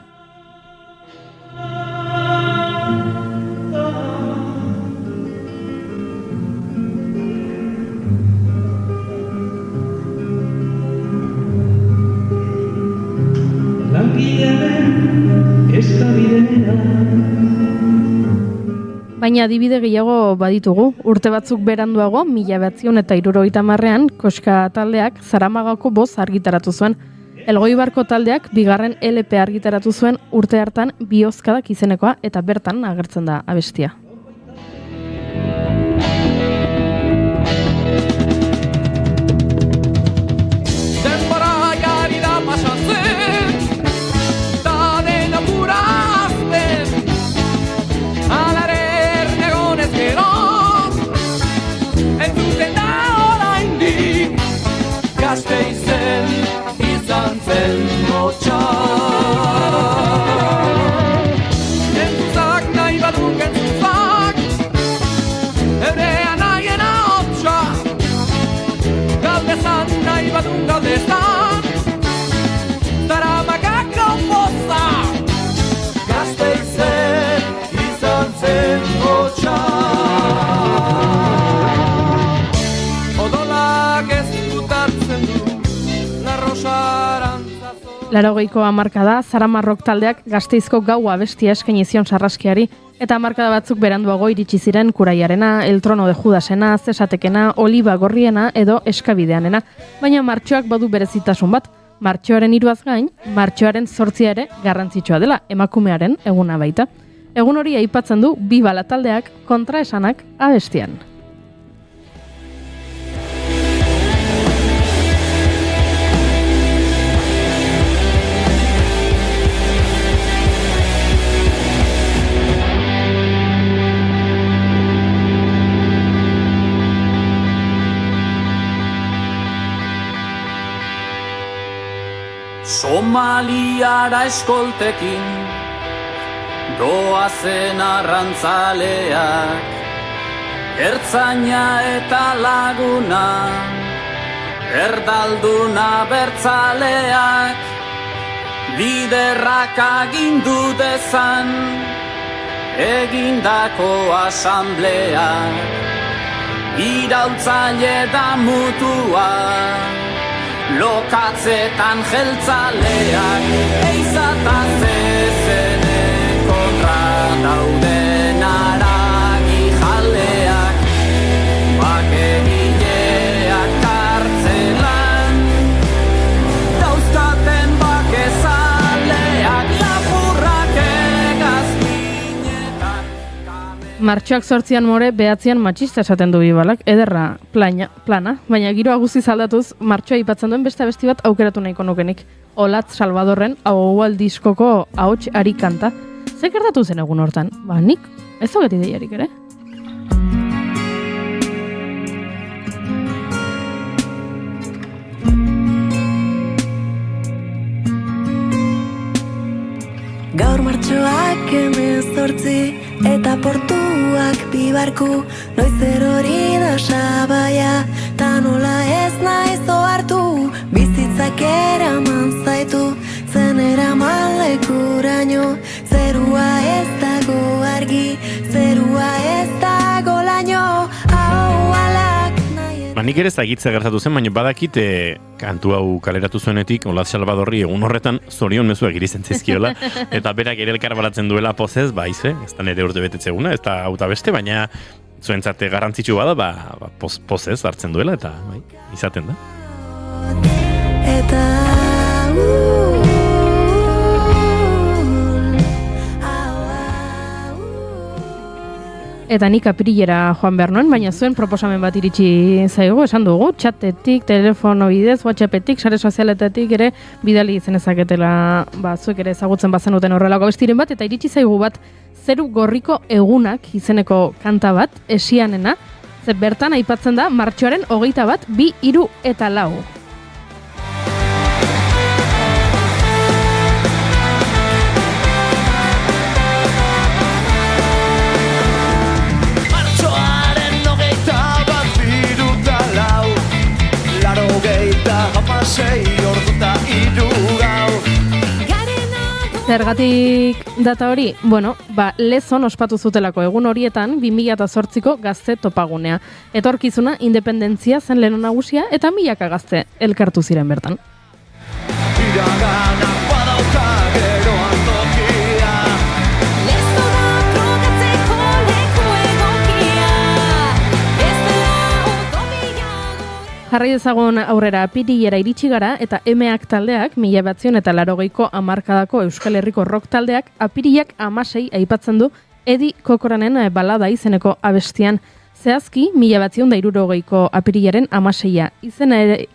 Baina adibide gehiago baditugu, urte batzuk beranduago, 1970an Koska taldeak Zaramagako boz argitaratu zuen. Elgoibarko taldeak bigarren LP argitaratu zuen urte hartan Biozkadak izenekoa eta bertan agertzen da abestia. Gasteizen izan zen motxa Entzuzak nahi badun gentzuzak Eurean nahiena hotxa Galdezan nahi badun galdezan Zaramagako poza Gasteizen izan zen motxa Laurogeiko hamarkada, Zaramarrok taldeak Gasteizko gaua abestia eskaini zion Sarraskiari, eta hamarkada batzuk beranduago iritsi ziren Kuraiarena, El Trono de Judasena, Zesatekena, Oliba Gorriena edo Eskabideanena, baina Martxoak badu berezitasun bat. Martxoaren 3az gain, Martxoaren 8 ere garrantzitsua dela, emakumearen eguna baita. Egun hori aipatzen du bi bala taldeak kontraesanak abestian. Somaliara eskoltekin doazen arrantzaleak, ertzaina eta laguna, erdalduna bertzaleak, liderrak agindu dezan egindako asambleak, iraultzaile da mutua, lokatzetan jeltzaleak, eizata zezenen kontra dauden aragi jaleak, bakegileak kartzelan, dauzkaten bakezaleak, lapurrak egazkinetan. Martxoak 8an more, 9an matxista esaten du Bibalak, ederra plana, baina giroa guztiz aldatuz, martxoa aipatzen duen beste abesti bat aukeratu nahiko nukenik. Olatz Salvadorren Ahoal diskoko ahots ari kanta. Zer gertatu zen egun hortan? Ba, nik ez daukat ideiarik ere. Gaur martxoak 18 eta portuak bibarku, noiz erori da sabaia, ta nola ez naiz ohartu, bizitzak eraman zaitu, zen eraman lekuraino, zerua ez dago argi, zerua ez dago laino, ahoalak nahi. Nik ere zagitza gertatu zen, baina badakit kantu hau kaleratu zuenetik, Olatz Salvadorri egun horretan zorion mezuak irizen zizkiola, eta berak ere elkar baratzen duela pozez, ez da nire urte betetzeguna, ez da auta beste, baina zuentzate garrantzitsu bada, pozez hartzen duela, eta izaten da. Eta Eta nik apirilera joan behar nuen, baina zuen proposamen bat iritsi zaigu, esan dugu, txatetik, telefono bidez, whatsappetik, sare sozialetetik ere bidali izen ezaketela, zuek ere ezagutzen bazenuten horrelako bestiren bat, eta iritsi zaigu bat, zeru gorriko egunak izeneko kanta bat, esianena, ze bertan aipatzen da, martxoaren 21, 2, 3 eta 4. Zergatik data hori? Bueno, Lezon ospatu zutelako egun horietan 2008ko gazte topagunea. Etorkizuna independentzia zen leheno nagusia eta milaka gazte elkartu ziren bertan. Jarrai dezagun aurrera apirilera iritsi gara eta emeak taldeak, 1980ko hamarkadako Euskal Herriko rock taldeak, apirilak 16 aipatzen du Edi Kokoranen balada izeneko abestian. Zehazki, 1960ko apirilaren 16a.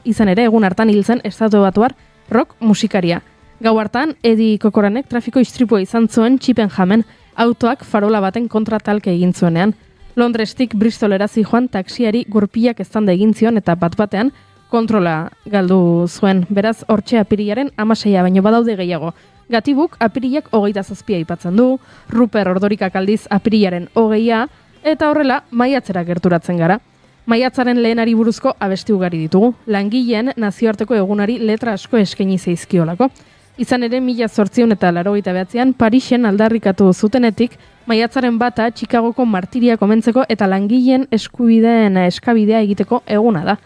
Izan ere egun hartan hil zen Estatu Batuar rock musikaria. Gau hartan, Edi Kokoranek trafiko istripua izan zuen txipen jamen, autoak farola baten kontra talke egin zuenean. Londrestik Bristolera zijoan taxiari gurpilak eztanda egin zion eta bat-batean kontrola galdu zuen. Beraz, hortxe apirilaren 16a, baino badaude gehiago. Gatibuk apirilak 27 aipatzen du, Ruper Ordorikak aldiz apirilaren 20a, eta horrela maiatzera gerturatzen gara. Maiatzaren lehenari buruzko abesti ugari ditugu. Langileen nazioarteko egunari letra asko eskaini zaizkiolako. Izan ere 1889an Parisen aldarrikatu zutenetik, maiatzaren 1 Chicagoko martiria komentzeko eta langileen eskubideen eskabidea egiteko eguna da.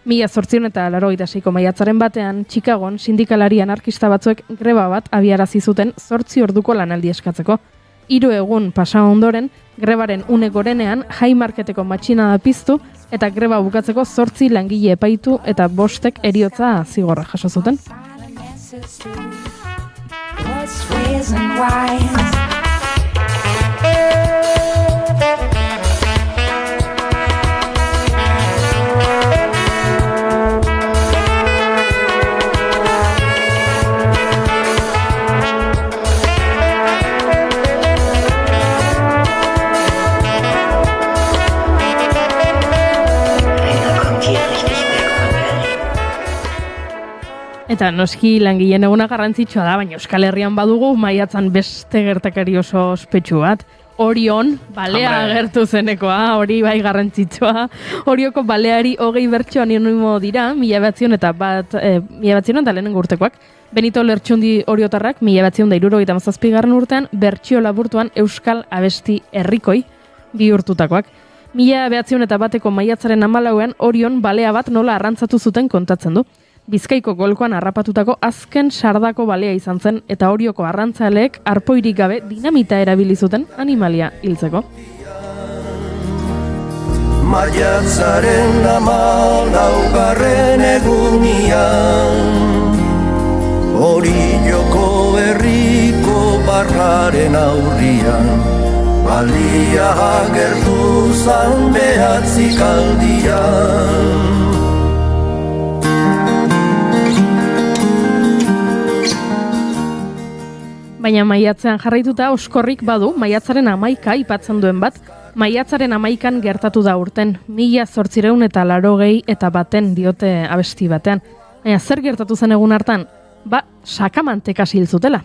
1886ko maiatzaren 1 Chicagon sindikalari anarkista batzuek greba bat abiarazi zuten 8 orduko lanaldi eskatzeko. 3 egun pasa ondoren, grebaren une gorenean Haymarketeko matxinada piztu eta greba bukatzeko 8 langile epaitu eta 5 heriotza zigorra jaso zuten. What's reason why? Eta noski langileen eguna garrantzitsua da, baina Euskal Herrian badugu maiatzan beste gertakari oso ospetsu bat. Orion, balea agertu zenekoa, hori bai garrantzitsua. Orioko baleari 20 bertso anonimo dira, 1900 eta lehenengo urtekoak. Benito Lertxundi Oriotarrak 1977 urtean bertsio laburtuan Euskal Abesti Herrikoi bihurtutakoak. 1901ko maiatzaren 14an Orion balea bat nola arrantzatu zuten kontatzen du. Bizkaiko golkoan harrapatutako azken sardako balea izan zen eta Orioko arrantzaleek arpoirik gabe dinamita erabili zuten animalia hiltzeko. Maiatzaren 14 egunian Orioko herriko barraren aurrian Balia agertu zan behatzik aldian. Baina maiatzean jarraituta oskorrik badu maiatzaren 11 aipatzen duen bat, maiatzaren 11an gertatu da urten, 1881 diote abesti batean. Baina zer gertatu zen egun hartan? Sakamantekas hil zutela.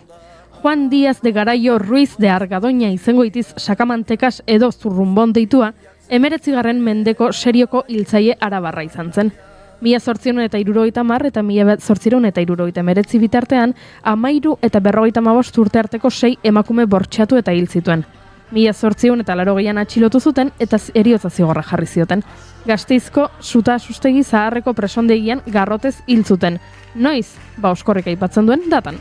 Juan Díaz de Garaio Ruiz de Argadoña izango itiz Sakamantekas edo Zurrumbon deitua, 19. mendeko serioko hiltzaile arabarra izan zen. 1870 eta 1879 bitartean, 13 eta 55 urte arteko 6 emakume bortxatu eta hil zituen. 1880an atxilotu zuten eta heriotza zigorra jarri zioten. Gasteizko Suta Asustegi Zaharreko presondegian garrotez hil zuten. Noiz? Oskorrik aipatzen duen datan.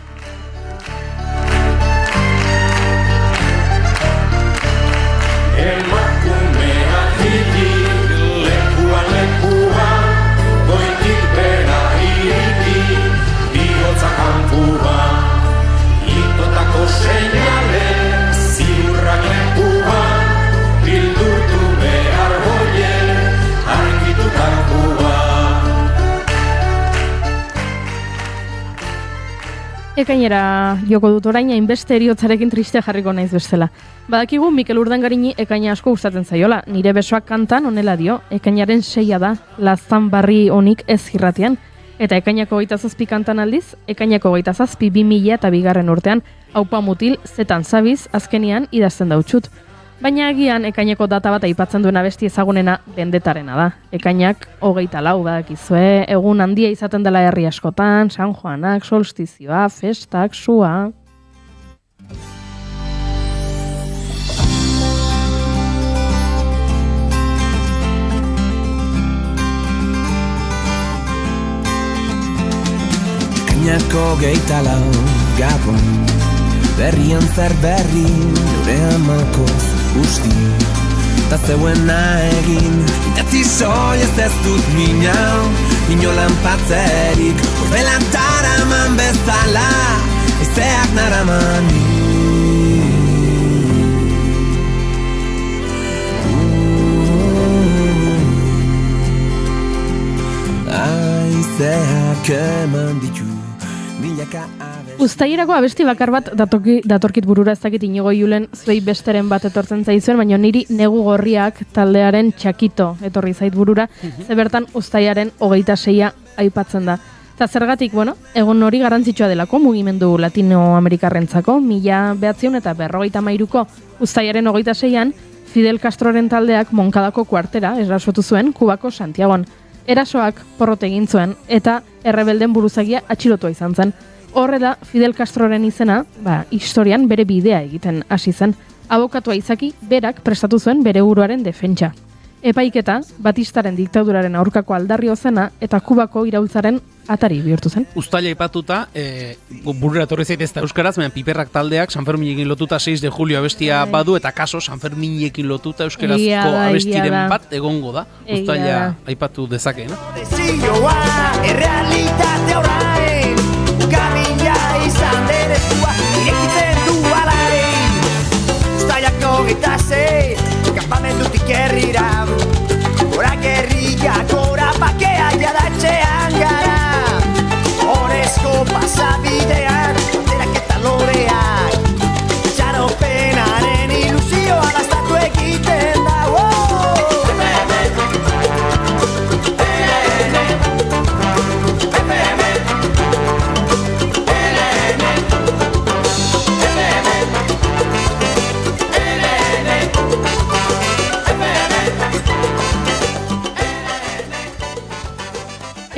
Ekainera joko dut orain, hainbeste eriotzarekin triste jarriko naiz bestela. Badakigu Mikel Urdangarini ekaina asko gustatzen zaiola, nire besoak kantan honela dio, ekainaren 6 da, laztan barri honik ez irratian. Eta ekainako 27 kantan aldiz, ekainako 27 2002 urtean, Aupa mutil, zetan zabiz, azkenian idazten dautxut. Baina agian ekaineko data bat aipatzen duena abesti ezagunena bendetarena da. Ekainak 24 badakizue, egun handia izaten dela herri askotan, San Juanak, solstizioa, festak, sua. Ekainako 24 gabon, berrian zer berri, nure amalkoz usti, ta zeuena egin, idatzi soiez ez dut minau, inolan patzerik, ordelan taraman bezala, ezeak naramani. Aizeak eman ditu, milaka Uztaierako abesti bakar bat datorkit burura, ez dakit Inigo Julen zuei besteren bat etortzen zaizuen, baina niri Negu Gorriak taldearen Txakito etorri zait burura, ze bertan uztailaren 26 aipatzen da. Eta zergatik, egun hori garrantzitsua delako mugimendu latinoamerikarrentzako, 1953ko uztailaren 26an Fidel Castroren taldeak Moncadako kuartera erasotu zuen Kubako Santiagon. Erasoak porrot egin zuen eta errebelden buruzagia atxilotua izan zen. Horrela, Fidel Castroren izena, historian bere bidea egiten hasi zen. Abokatua izaki, berak prestatu zuen bere buruaren defentsa. Epaiketa, Batistaren diktaduraren aurkako aldarri zena eta Kubako iraultzaren atari bihurtu zen. Uztaila aipatuta, burura etorri zait ez da euskaraz, baina Piperrak taldeak Sanferminekin lotuta 6 de julio abestia badu, eta kaso Sanferminekin lotuta euskarazko abestiren bat egongo da. Uztaila aipatu dezakeena. Errealitate orain, kamila izan denezua, irekitzen du alain. Uztailako 26, kampamendutik herrira, gora gerrilla, gora bakea jadatxean gara. Horezko pasabideak, banderak eta loreak, txaropenaren ilusioa gaztatu egiten da.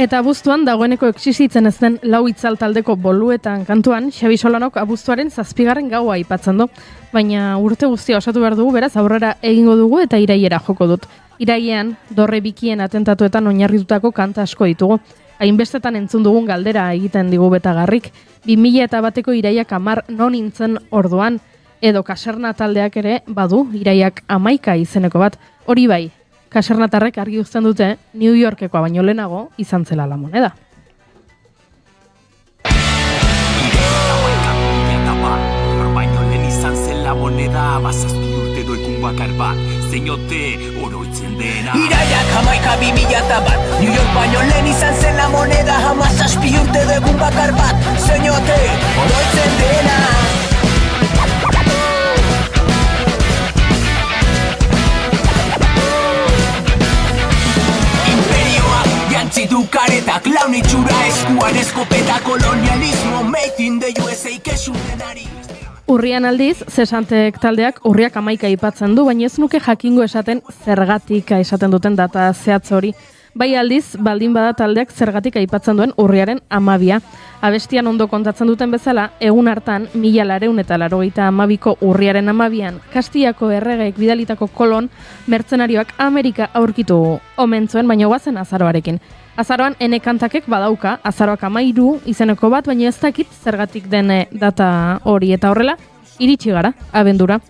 Eta abuztuan dagoeneko existitzen ez den lau itzal taldeko boluetan kantuan, Xabi Solanok abuztuaren 7. gaua aipatzen du. Baina urte guztia osatu behar dugu, beraz aurrera egingo dugu eta iraiera joko dut. Irailean, dorre bikien atentatuetan oinarritutako kanta asko ditugu. Hainbestetan entzun dugun galdera egiten digu betagarrik. 2001ko iraiak 10 non nintzen orduan, edo kaserna taldeak ere badu iraiak 11 izeneko bat. Hori bai, kasernatarrek argi uzten dute New Yorkekoa baino lehenago izan zela La Moneda. Baino lehen izan zen La Moneda, bazazpi urte egun bakar bat, zeinote oroitzen dena. Iraiak 11.001, New York baino lehen izan zen la moneda, 17 urte egun bakar bat, zeinote oroitzen dena. Du karetak, laun itxura eskuan eskopeta, kolonialismo, made in the USA, kesu denari. Urrian aldiz, Zesantek taldeak urriak 11 aipatzen du, baina ez nuke jakingo esaten zergatik esaten duten data zehatz hori. Bai aldiz, baldin bada taldeak zergatik aipatzen duen urriaren 12. Abestian ondo kontatzen duten bezala, egun hartan, 1982ko urriaren 12an, Kastillako erregeek bidalitako kolon mertzenarioak Amerika aurkitu omen zuen, baina guazen azaroarekin. Azaroan enekantakek badauka, azaroak 13 izeneko bat, baina ez dakit zergatik den data hori eta horrela, iritsi gara, abendura.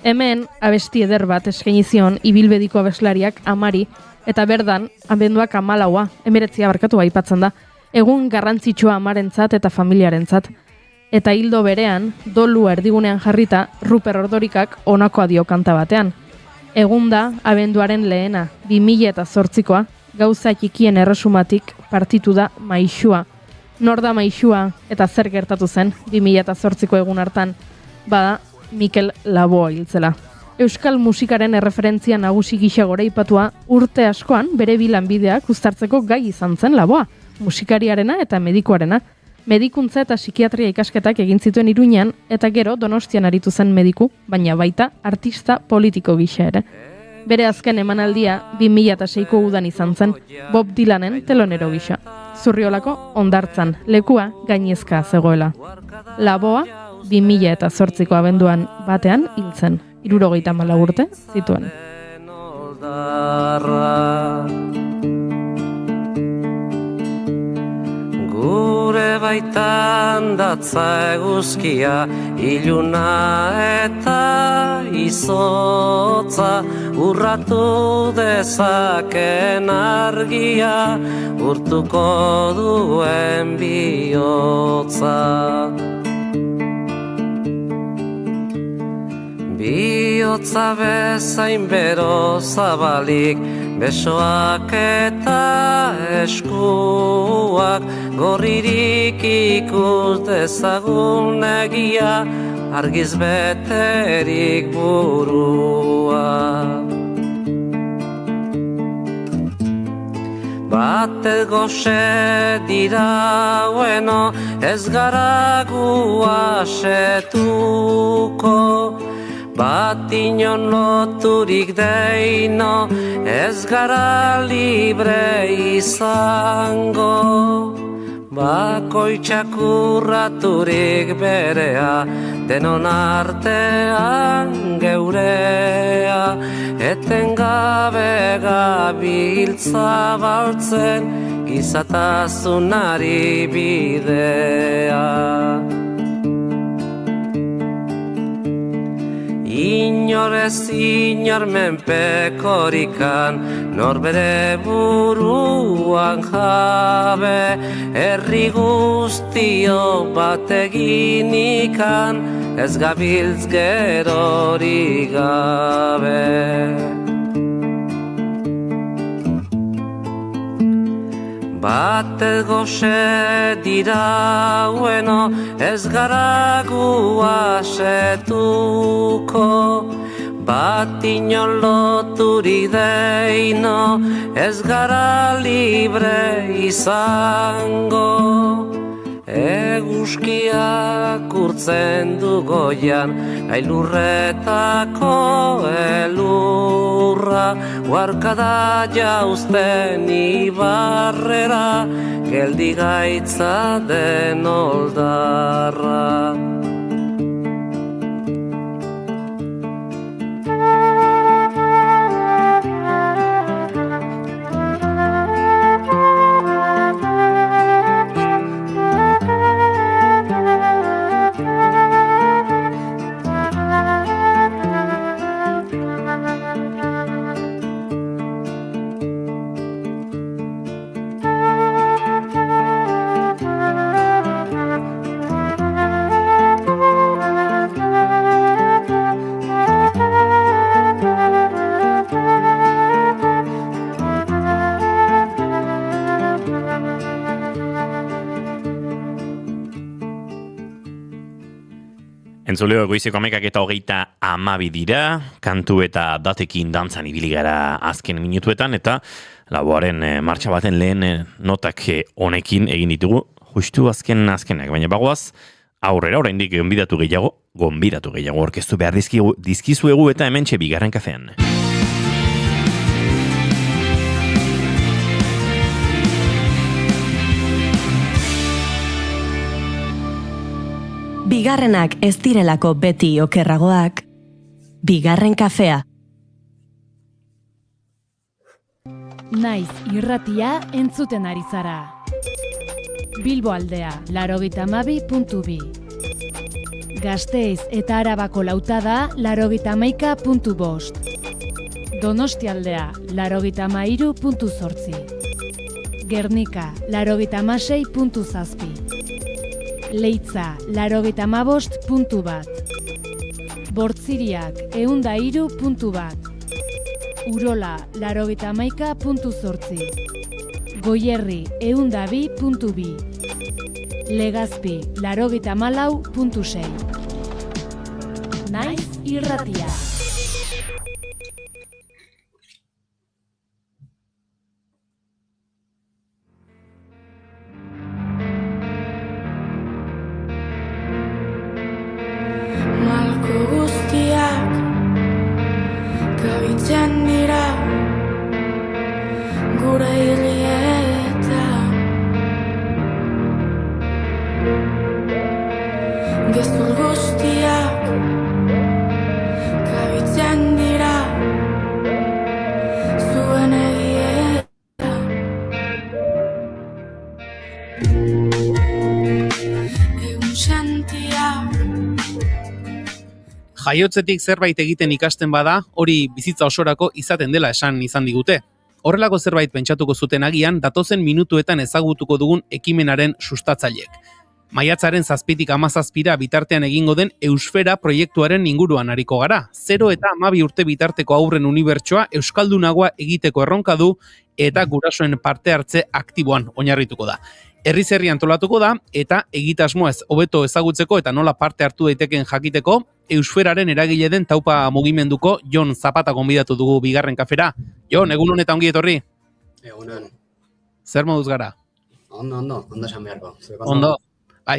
Hemen, abesti eder bat eskaini zion ibilbediko abeslariak Amari, eta berdan, abenduak 14, 19 barkatu aipatzen da, egun garrantzitsua amarentzat eta familiarentzat. Eta hildo berean, dolua erdigunean jarrita, Ruper Ordorikak honakoa dio kanta batean. Egun da, abenduaren lehena, 2008koa, gauza txikien erresumatik partitu da Maixua. Nor da Maixua eta zer gertatu zen 2008ko egun hartan, bada Mikel Laboa hiltzela. Euskal musikaren erreferentzia nagusi gisa goraipatua urte askoan bere bi lanbideak uztartzeko gai izan zen Laboa, musikariarena eta medikuarena. Medikuntza eta psikiatria ikasketak egin zituen Iruñan eta gero Donostian aritu zen mediku, baina baita artista politiko gisa ere. Bere azken emanaldia 2006ko udan izan zen, Bob Dylanen telonero gisa. Zurriolako Hondartzan, lekua gainezka zegoela. Laboa 2008ko abenduan batean hiltzen, 74 urte zituen. Gure baitan datza eguzkia, iluna eta izotza, urratu dezaken argia, urtuko duen bihotza. Bihotza bezain bero zabalik, besoak eta eskuak, gorririk ikus dezagun egia, argiz beterik burua. Batez goxe dira bueno, ez gara gu asetuko, bat inon loturik deino, ez gara libre izango. Bakoitzak urraturik berea, denon artean geurea, etengabe gabiltza baltzen, gizatasunari bidea. Inorez inor menpekorikan, norbere buruan jabe, herri guztio bateginikan, ez gabiltz gerori gabe. Batez goxe dira bueno, ez gara gu asetuko, bat inon loturik deino, ez gara libre izango. Eguzkiak urtzen du goian, ailurretako elurra, huarkada jauzten ibarrera, geldi gaitza den oldarra. Entzuleo goizeko 11:22 dira, kantu eta datekin dantzan ibili gara azken minutuetan, eta lauaren martxa baten lehen notak honekin egin ditugu, justu azkenak, baina bagoaz, aurrera oraindik gonbidatu gehiago orkestu behar dizkizuegu eta hementxe bigarren kafean. Bigarrenak ez direlako beti okerragoak, bigarren kafea. Naiz irratia entzuten ari zara. Bilbo aldea, 92.2. Gasteiz eta Arabako lautada, 91.5. Donosti aldea, 93.8. Gernika, 96.7. Leitza, 95.1. Bortziriak, 103.1. Urola, 91.8. Goierri, 102.2. Legazpi, 94.6. Naiz irratia. Malko guztiak kabitzen dira gure hilietan. Gezur guztiak kabitzen dira zuen egietan. Egun sentiak Jaiotzetik zerbait egiten ikasten bada, hori bizitza osorako izaten dela esan izan digute. Horrelako zerbait pentsatuko zuten agian, datozen minutuetan ezagutuko dugun ekimenaren sustatzaileek. Maiatzaren 7tik 17 bitartean egingo den Eusfera proiektuaren inguruan ariko gara. 0 eta 12 urte bitarteko haurren unibertsoa euskaldunagoa egiteko erronka du eta gurasoen parte hartze aktiboan oinarrituko da. Herriz herri antolatuko da eta egitasmoa hobeto ezagutzeko eta nola parte hartu daiteken jakiteko, Eusferaren eragile den Taupa mugimenduko Jon Zapata gonbidatu dugu bigarren kafera. Jon, egun honetan ongi etorri. Egunon. Zer moduz gara? Ondo esan beharko. Ondo.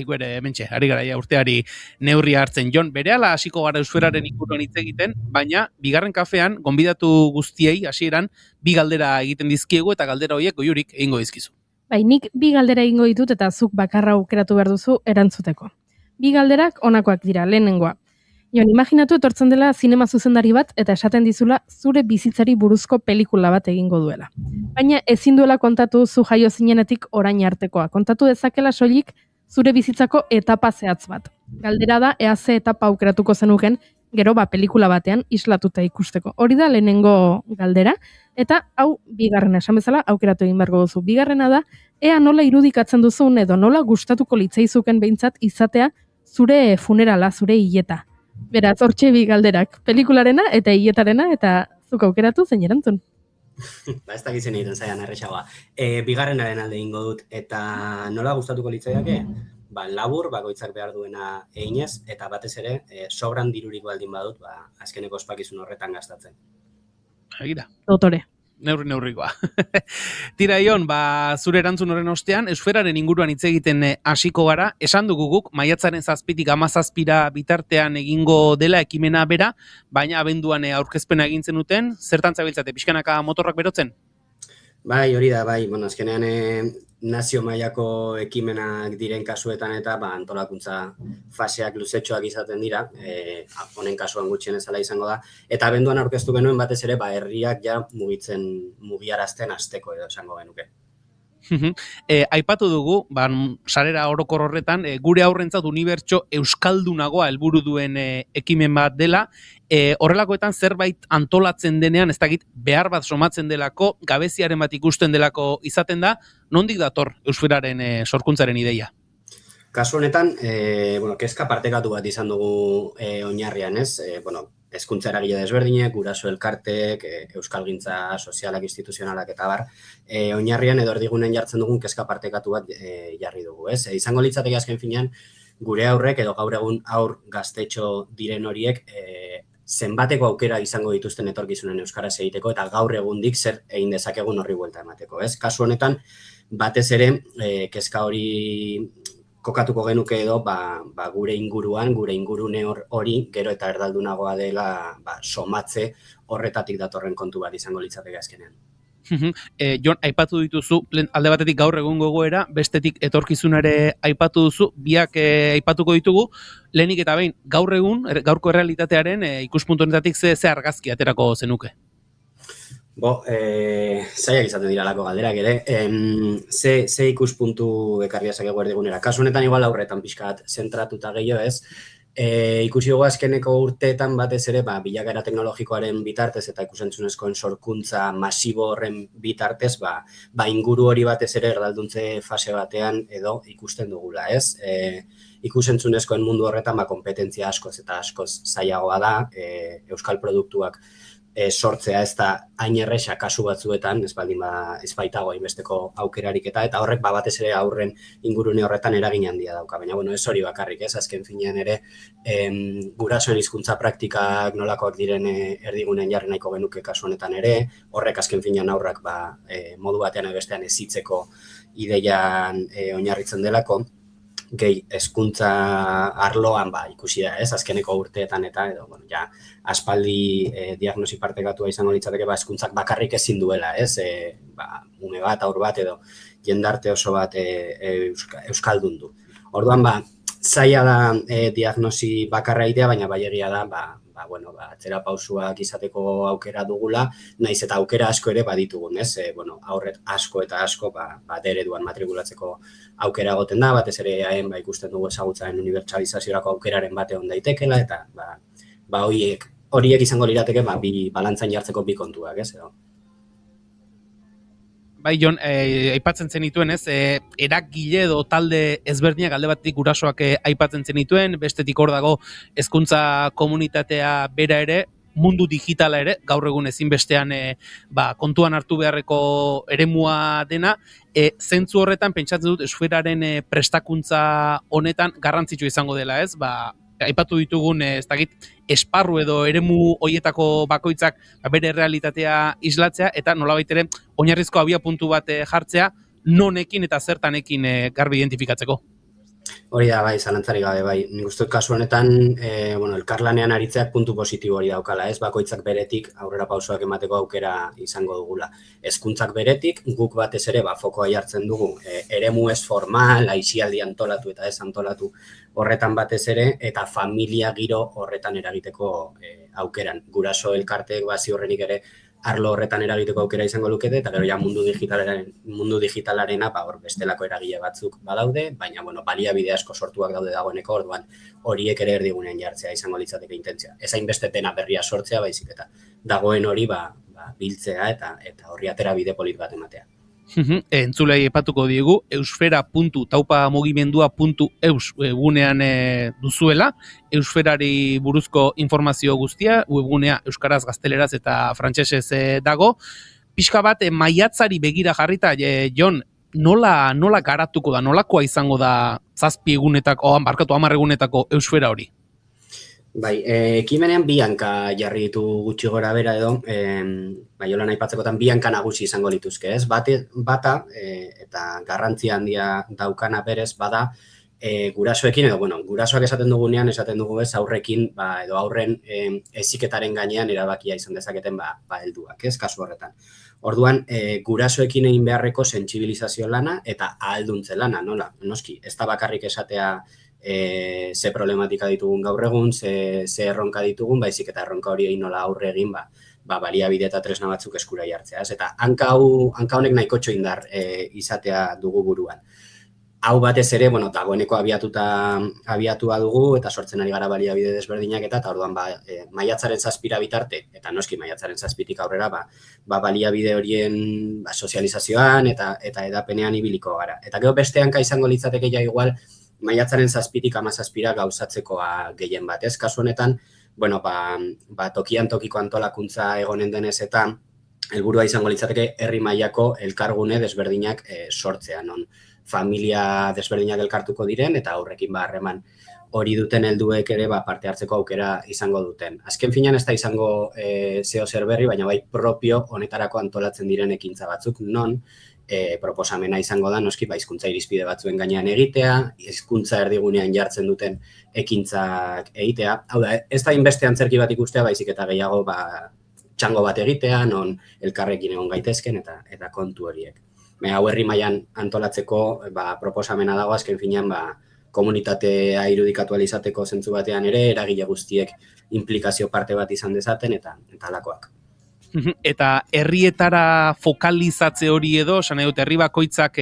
Guere, hementxe, ari gara ja urteari neurria hartzen. Jon, berehala hasiko gara Eusferaren inguruan hitz egiten, baina bigarren kafean gonbidatu guztiei hasieran bi galdera egiten dizkiegu eta galdera horiek Goiurik egingo dizkizu. Bai, nik bi galdera egingo ditut eta zuk bakarra aukeratu behar duzu erantzuteko. Bi galderak honakoak dira, lehenengoa. Jon, imaginatu etortzen dela zinema zuzendari bat eta esaten dizula zure bizitzari buruzko pelikula bat egingo duela. Baina ezin duela kontatu zu jaio zinenetik orain artekoa. Kontatu dezakela soilik zure bizitzako etapa zehatz bat. Galdera da, ea ze etapa aukeratuko zenuken, gero pelikula batean islatuta ikusteko. Hori da lehenengo galdera, eta hau bigarrena esan bezala aukeratu egin beharko duzu. Bigarrena da, ea nola irudikatzen duzun edo nola gustatuko litzaizuken behintzat izatea zure funerala, zure hileta. Beraz, hortxe bi galderak, pelikularena eta hiletarena, eta zuk aukeratu zein erantzun. Ez dakitzen egiten zaian errexagoa. Bigarrenaren alde ingo dut, eta nola gustatuko litzaiake? Labur, bakoitzak behar duena eginez, eta batez ere, sobran dirurik baldin badut, azkeneko ospakizun horretan gastatzen. Egira. Dotore. Neurrikoa. Tira Jon, zure erantzun horren ostean, Eusferaren inguruan hitz egiten hasiko gara, esan dugu guk, maiatzaren 7tik 17 bitartean egingo dela ekimena bera, baina abenduan aurkezpena egin zenuten, zertan zabiltzate, pixkanaka motorrak berotzen? Bai, hori da, azkenean nazio mailako ekimenak diren kasuetan eta antolakuntza faseak luzetxoak izaten dira, honen kasuan gutxien ezala izango da, eta abenduan aurkeztu genuen batez ere, herriak ja mugiarazten hasteko edo esango genuke. Aipatu dugu, sarera orokor horretan, gure aurrentzat unibertso euskaldunagoa helburu duen ekimen bat dela, horrelakoetan zerbait antolatzen denean, ez dakit behar bat somatzen delako, gabeziaren bat ikusten delako izaten da, nondik dator Eusferaren sorkuntzaren ideia? Kasu honetan, kezka partekatu bat izan dugu oinarrian, ez? Hezkuntza eragile desberdinek, guraso elkartek, euskalgintza sozialak, instituzionalak eta bar, oinarrian edo erdigunen jartzen dugun kezka partekatu bat jarri dugu, ez? Izango litzateke azken finean, gure aurrek edo gaur egun aur gaztetxo diren horiek zenbateko aukera izango dituzten etorkizunen euskaraz egiteko eta gaur egundik zer egin dezakegun horri buelta emateko, ez? Kasu honetan, batez ere, kezka hori kokatuko genuke edo gure inguruan, gure ingurune hori gero eta erdaldunagoa dela somatze horretatik datorren kontu bat izango litzateke azkenean. Jon, aipatu dituzu, alde batetik gaur egungo egoera, bestetik etorkizunare aipatu duzu, biak aipatuko ditugu, lehenik eta behin, gaur egun, gaurko errealitatearen ikuspuntu honetatik ze argazki aterako zenuke? Zaiak izaten dira lako galderak ere, ze ikuspuntu ekarri dezakegu erdigunera. Kasu honetan igual aurretan pixkat zentratuta gehiago ez, ikusi dugu azkeneko urteetan batez ere bilakaera teknologikoaren bitartez eta ikusentzunezkoen sorkuntza masibo horren bitartez inguru hori batez ere erdalduntze fase batean edo ikusten dugula, ez? Ikusentzunezkoen mundu horretan kompetentzia askoz eta askoz zailagoa da, euskal produktuak sortzea ez da hain erresa kasu batzuetan, ez baitago hainbesteko aukerarik eta horrek batez ere aurren ingurune horretan eragin handia dauka. Baina, ez hori bakarrik, ez? Azken finean ere, gurasoen hizkuntza praktikak nolakoak diren erdigunen jarri nahiko genuke kasu honetan ere, horrek azken finean aurrak modu batean edo bestean hezitzeko ideian oinarritzen delako, gehi hezkuntza arloan ikusi da, ez? Azkeneko urteetan eta edo, aspaldi diagnosi partekatua izango litzateke hezkuntzak bakarrik ezin duela, ez? Ume bat, aur bat edo jendarte oso bat euskaldun du. Orduan, zaila da diagnosi bakarra egitea, baina egia da, atzera pausuak izateko aukera dugula, naiz eta aukera asko ere baditugun, ez? Aurret asko eta asko ereduan matrikulatzeko aukera egoten da, batez ere ikusten dugu ezagutzaren unibertsalizaziorako aukeraren bate on daitekela, eta horiek izango lirateke balantzan jartzeko bi kontuak, ez? Bai, Jon, aipatzen zenituen, ez, eragile edo talde ezberdinak alde batetik gurasoak aipatzen zenituen, bestetik hor dago hezkuntza komunitatea bera ere, mundu digitala ere, gaur egun ezinbestean kontuan hartu beharreko eremua dena, zentzu horretan pentsatzen dut euskararen prestakuntza honetan garrantzitsu izango dela, ez? Aipatu ditugun, esparru edo eremu hoietako bakoitzak bere realitatea islatzea eta nolabait ere oinarrizko abiapuntu bat jartzea nonekin eta zertanekin garbi identifikatzeko. Hori da, zalantzarik gabe, nik uste kasu honetan, elkarlanean aritzeak puntu positibo hori daukala, ez? Bakoitzak beretik aurrera pausoak emateko aukera izango dugula. Hezkuntzak beretik, guk batez ere fokoa jartzen dugu, eremu ez formal, aisialdi antolatu eta ez antolatu horretan batez ere, eta familia giro horretan eragiteko aukeran. Guraso elkarteek ziurrenik ere arlo horretan eragiteko aukera izango lukete, eta gero mundu digitalarena hor bestelako eragile batzuk badaude, baina baliabide asko sortuak daude dagoeneko, orduan horiek ere erdigunean jartzea izango litzateke intentzia. Ez hainbeste dena berria sortzea, baizik eta dagoen hori biltzea eta horri atera bide polit bat ematea. Entzulei aipatuko diegu, eusfera.taupamugimendua.eus webgunean duzuela, eusferari buruzko informazio guztia, webgunea euskaraz, gazteleraz eta frantsesez dago. Pixka bat, maiatzari begira jarrita, Jon, nola garatuko da, nolakoa izango da 7 egunetako, 10 egunetako eusfera hori? Ekimenean bi hanka jarri ditu gutxi gora bera edo, jolan aipatzekotan bi hanka nagusi izango lituzke, ez? Bata, eta garrantzia handia daukana berez, bada, gurasoekin, edo, gurasoak esaten dugunean, esaten dugu ez, aurrekin, edo aurren heziketaren gainean erabakia izan dezaketen, helduak, ez, kasu horretan. Orduan, gurasoekin egin beharreko sentsibilizazio lana eta ahalduntze lana, nola? Noski, ez da bakarrik esatea ze problematika ditugun gaur egun, ze erronka ditugun, baizik eta erronka hori egin nola aurre egin, baliabide eta tresna batzuk eskura jartzea. Eta hanka honek nahikotxo indar izatea dugu buruan. Hau batez ere, dagoeneko abiatua dugu eta sortzen ari gara baliabide desberdinak eta orduan maiatzaren 7 bitarte, eta noski maiatzaren 7tik aurrera, baliabide horien sozializazioan eta edapenean ibiliko gara. Eta gero beste hanka izango litzateke ja igual, maiatzaren 7tik 17 gauzatzekoa gehien bat, ez? Kasu honetan, tokian tokiko antolakuntza egonen denez eta helburua izango litzateke herri mailako elkargune desberdinak sortzea, non familia desberdinak elkartuko diren, eta aurrekin harreman hori duten helduek ere parte hartzeko aukera izango duten. Azken finean ez da izango zeo zer berri, baina bai propio honetarako antolatzen diren ekintza batzuk, non proposamena izango da, noski, hizkuntza irizpide batzuen gainean egitea, hizkuntza erdigunean jartzen duten ekintzak egitea. Hau da, ez da inbeste antzerki bat ikustea, baizik eta gehiago txango bat egitea, non elkarrekin egon gaitezken eta kontu horiek. Hau herri mailan antolatzeko proposamena dago, azken finean komunitatea irudikatu ahal izateko zentzu batean ere, eragile guztiek implikazio parte bat izan dezaten eta halakoak. Eta herrietara fokalizatze hori edo, esan edut, herri bakoitzak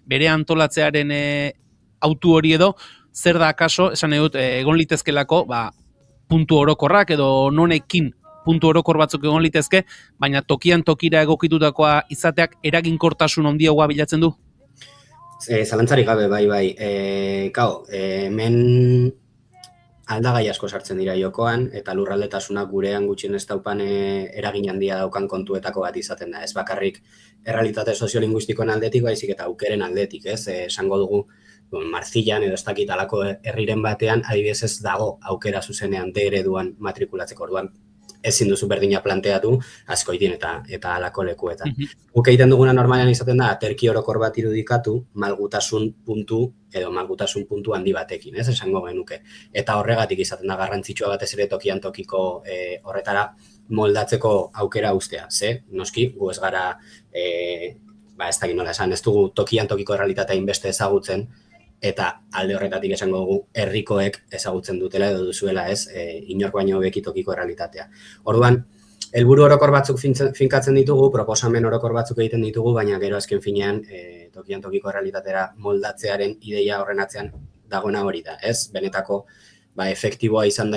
bere antolatzearen autu hori edo, zer da akaso, esan edut, egon litezkelako, puntu orokorrak edo nonekin puntu orokor batzuk egon litezke, baina tokian tokira egokitutakoa izateak eraginkortasun handiagoa bilatzen du? Zalantzarik gabe, bai. Hemen aldagai asko sartzen dira jokoan, eta lurraldetasunak gurean gutxien ez daupan eragin handia daukan kontuetako bat izaten da. Ez bakarrik errealitate soziolinguistikoen aldetik, baizik eta aukeren aldetik, ez? Esango dugu, Marzilan edo ez dakit alako herriren batean, adibidez ez dago aukera zuzenean D ereduan matrikulatzeko, orduan ezin duzu berdina planteatu askoitin eta alako lekuetan. Guk egiten duguna normalean izaten da, aterki orokor bat irudikatu, malgutasun puntu handi batekin, ez esango genuke. Eta horregatik izaten da garrantzitsua batez ere tokian tokiko horretara moldatzeko aukera ustea. Noski, gu ez gara, ez dakit nola esan, ez dugu tokian tokiko errealitatea inbeste ezagutzen, eta alde horretatik esango dugu herrikoek ezagutzen dutela edo duzuela ez, inork baino hobeki tokiko errealitatea. Orduan, helburu orokor batzuk finkatzen ditugu, proposamen orokor batzuk egiten ditugu, baina gero azken finean tokian tokiko errealitatera moldatzearen ideia horren atzean dagoena hori da, ez? Benetako efektiboa izan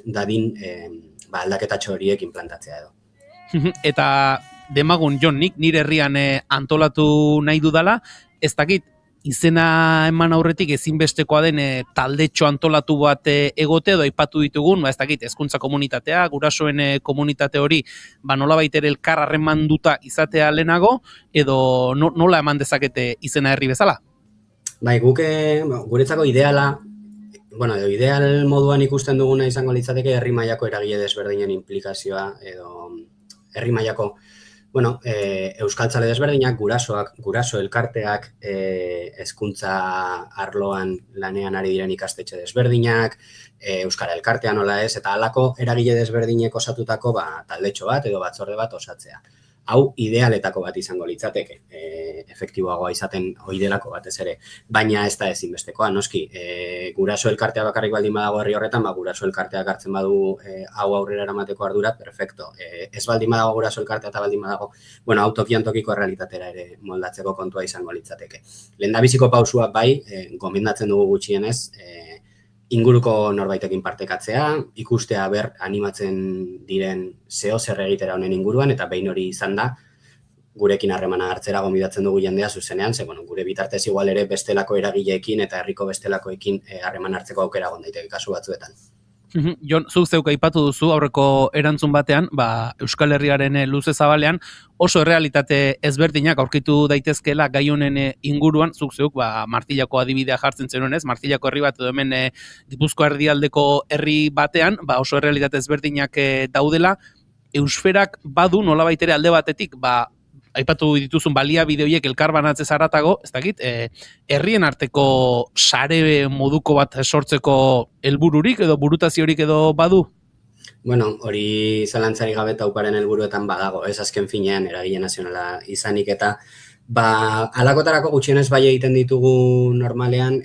dadin aldaketatxo horiek implantatzea edo. Eta demagun, Jon, nik nire herrian antolatu nahi dudala, ez dakit, izena eman aurretik ezinbestekoa den taldetxo antolatu bat egote edo aipatu ditugun, ez dakit, hezkuntza komunitatea, gurasoen komunitate hori, nolabait ere elkar harremanduta izatea lehenago, edo nola eman dezakete izena herri bezala? Bai, guretzako ideala, ideal moduan ikusten duguna izango litzateke herri mailako eragile desberdinen implikazioa, edo herri mailako euskaltzale desberdinak, guraso elkarteak, hezkuntza arloan lanean ari diren ikastetxe desberdinak, euskara elkartea nola ez, eta halako eragile desberdinek osatutako taldetxo bat edo batzorde bat osatzea. Hau idealetako bat izango litzateke, efektiboagoa izaten oidelako batez ere, baina ez da ezinbestekoa, noski. Guraso elkartea bakarrik baldin badago herri horretan, guraso elkarteak hartzen badu hau aurrera eramateko ardura, perfecto. Ez baldin badago guraso elkartea eta baldin badago, hau tokian tokiko errealitatera ere moldatzeko kontua izango litzateke. Lehendabiziko pausua bai, gomendatzen dugu gutxienez, inguruko norbaitekin partekatzea, ikustea animatzen diren zeo zer egitera honen inguruan, eta behin hori izan da, gurekin harremana hartzera gonbidatzen dugu jendea zuzenean, gure bitartez igual ere bestelako eragileekin eta herriko bestelakoekin harreman hartzeko aukera daiteke kasu batzuetan. Jon, zuk zeuk aipatu duzu aurreko erantzun batean, Euskal Herriaren luze zabalean oso errealitate ezberdinak aurkitu daitezkeela gai honen inguruan, zuk zeuk Martillako adibidea jartzen zenuen ez, Martillako herri bat edo hemen Gipuzkoa erdialdeko herri batean, oso errealitate ezberdinak daudela, eusferak badu nolabait ere alde batetik, aipatu dituzun baliabide horiek elkarbanatzez haratago, ez dakit, herrien arteko sare moduko bat sortzeko helbururik edo burutaziorik edo badu? Hori zalantzari gabe tauparen helburuetan badago, ez azken finean eragile nazionala izanik eta halakotarako gutxienez bai egiten ditugu normalean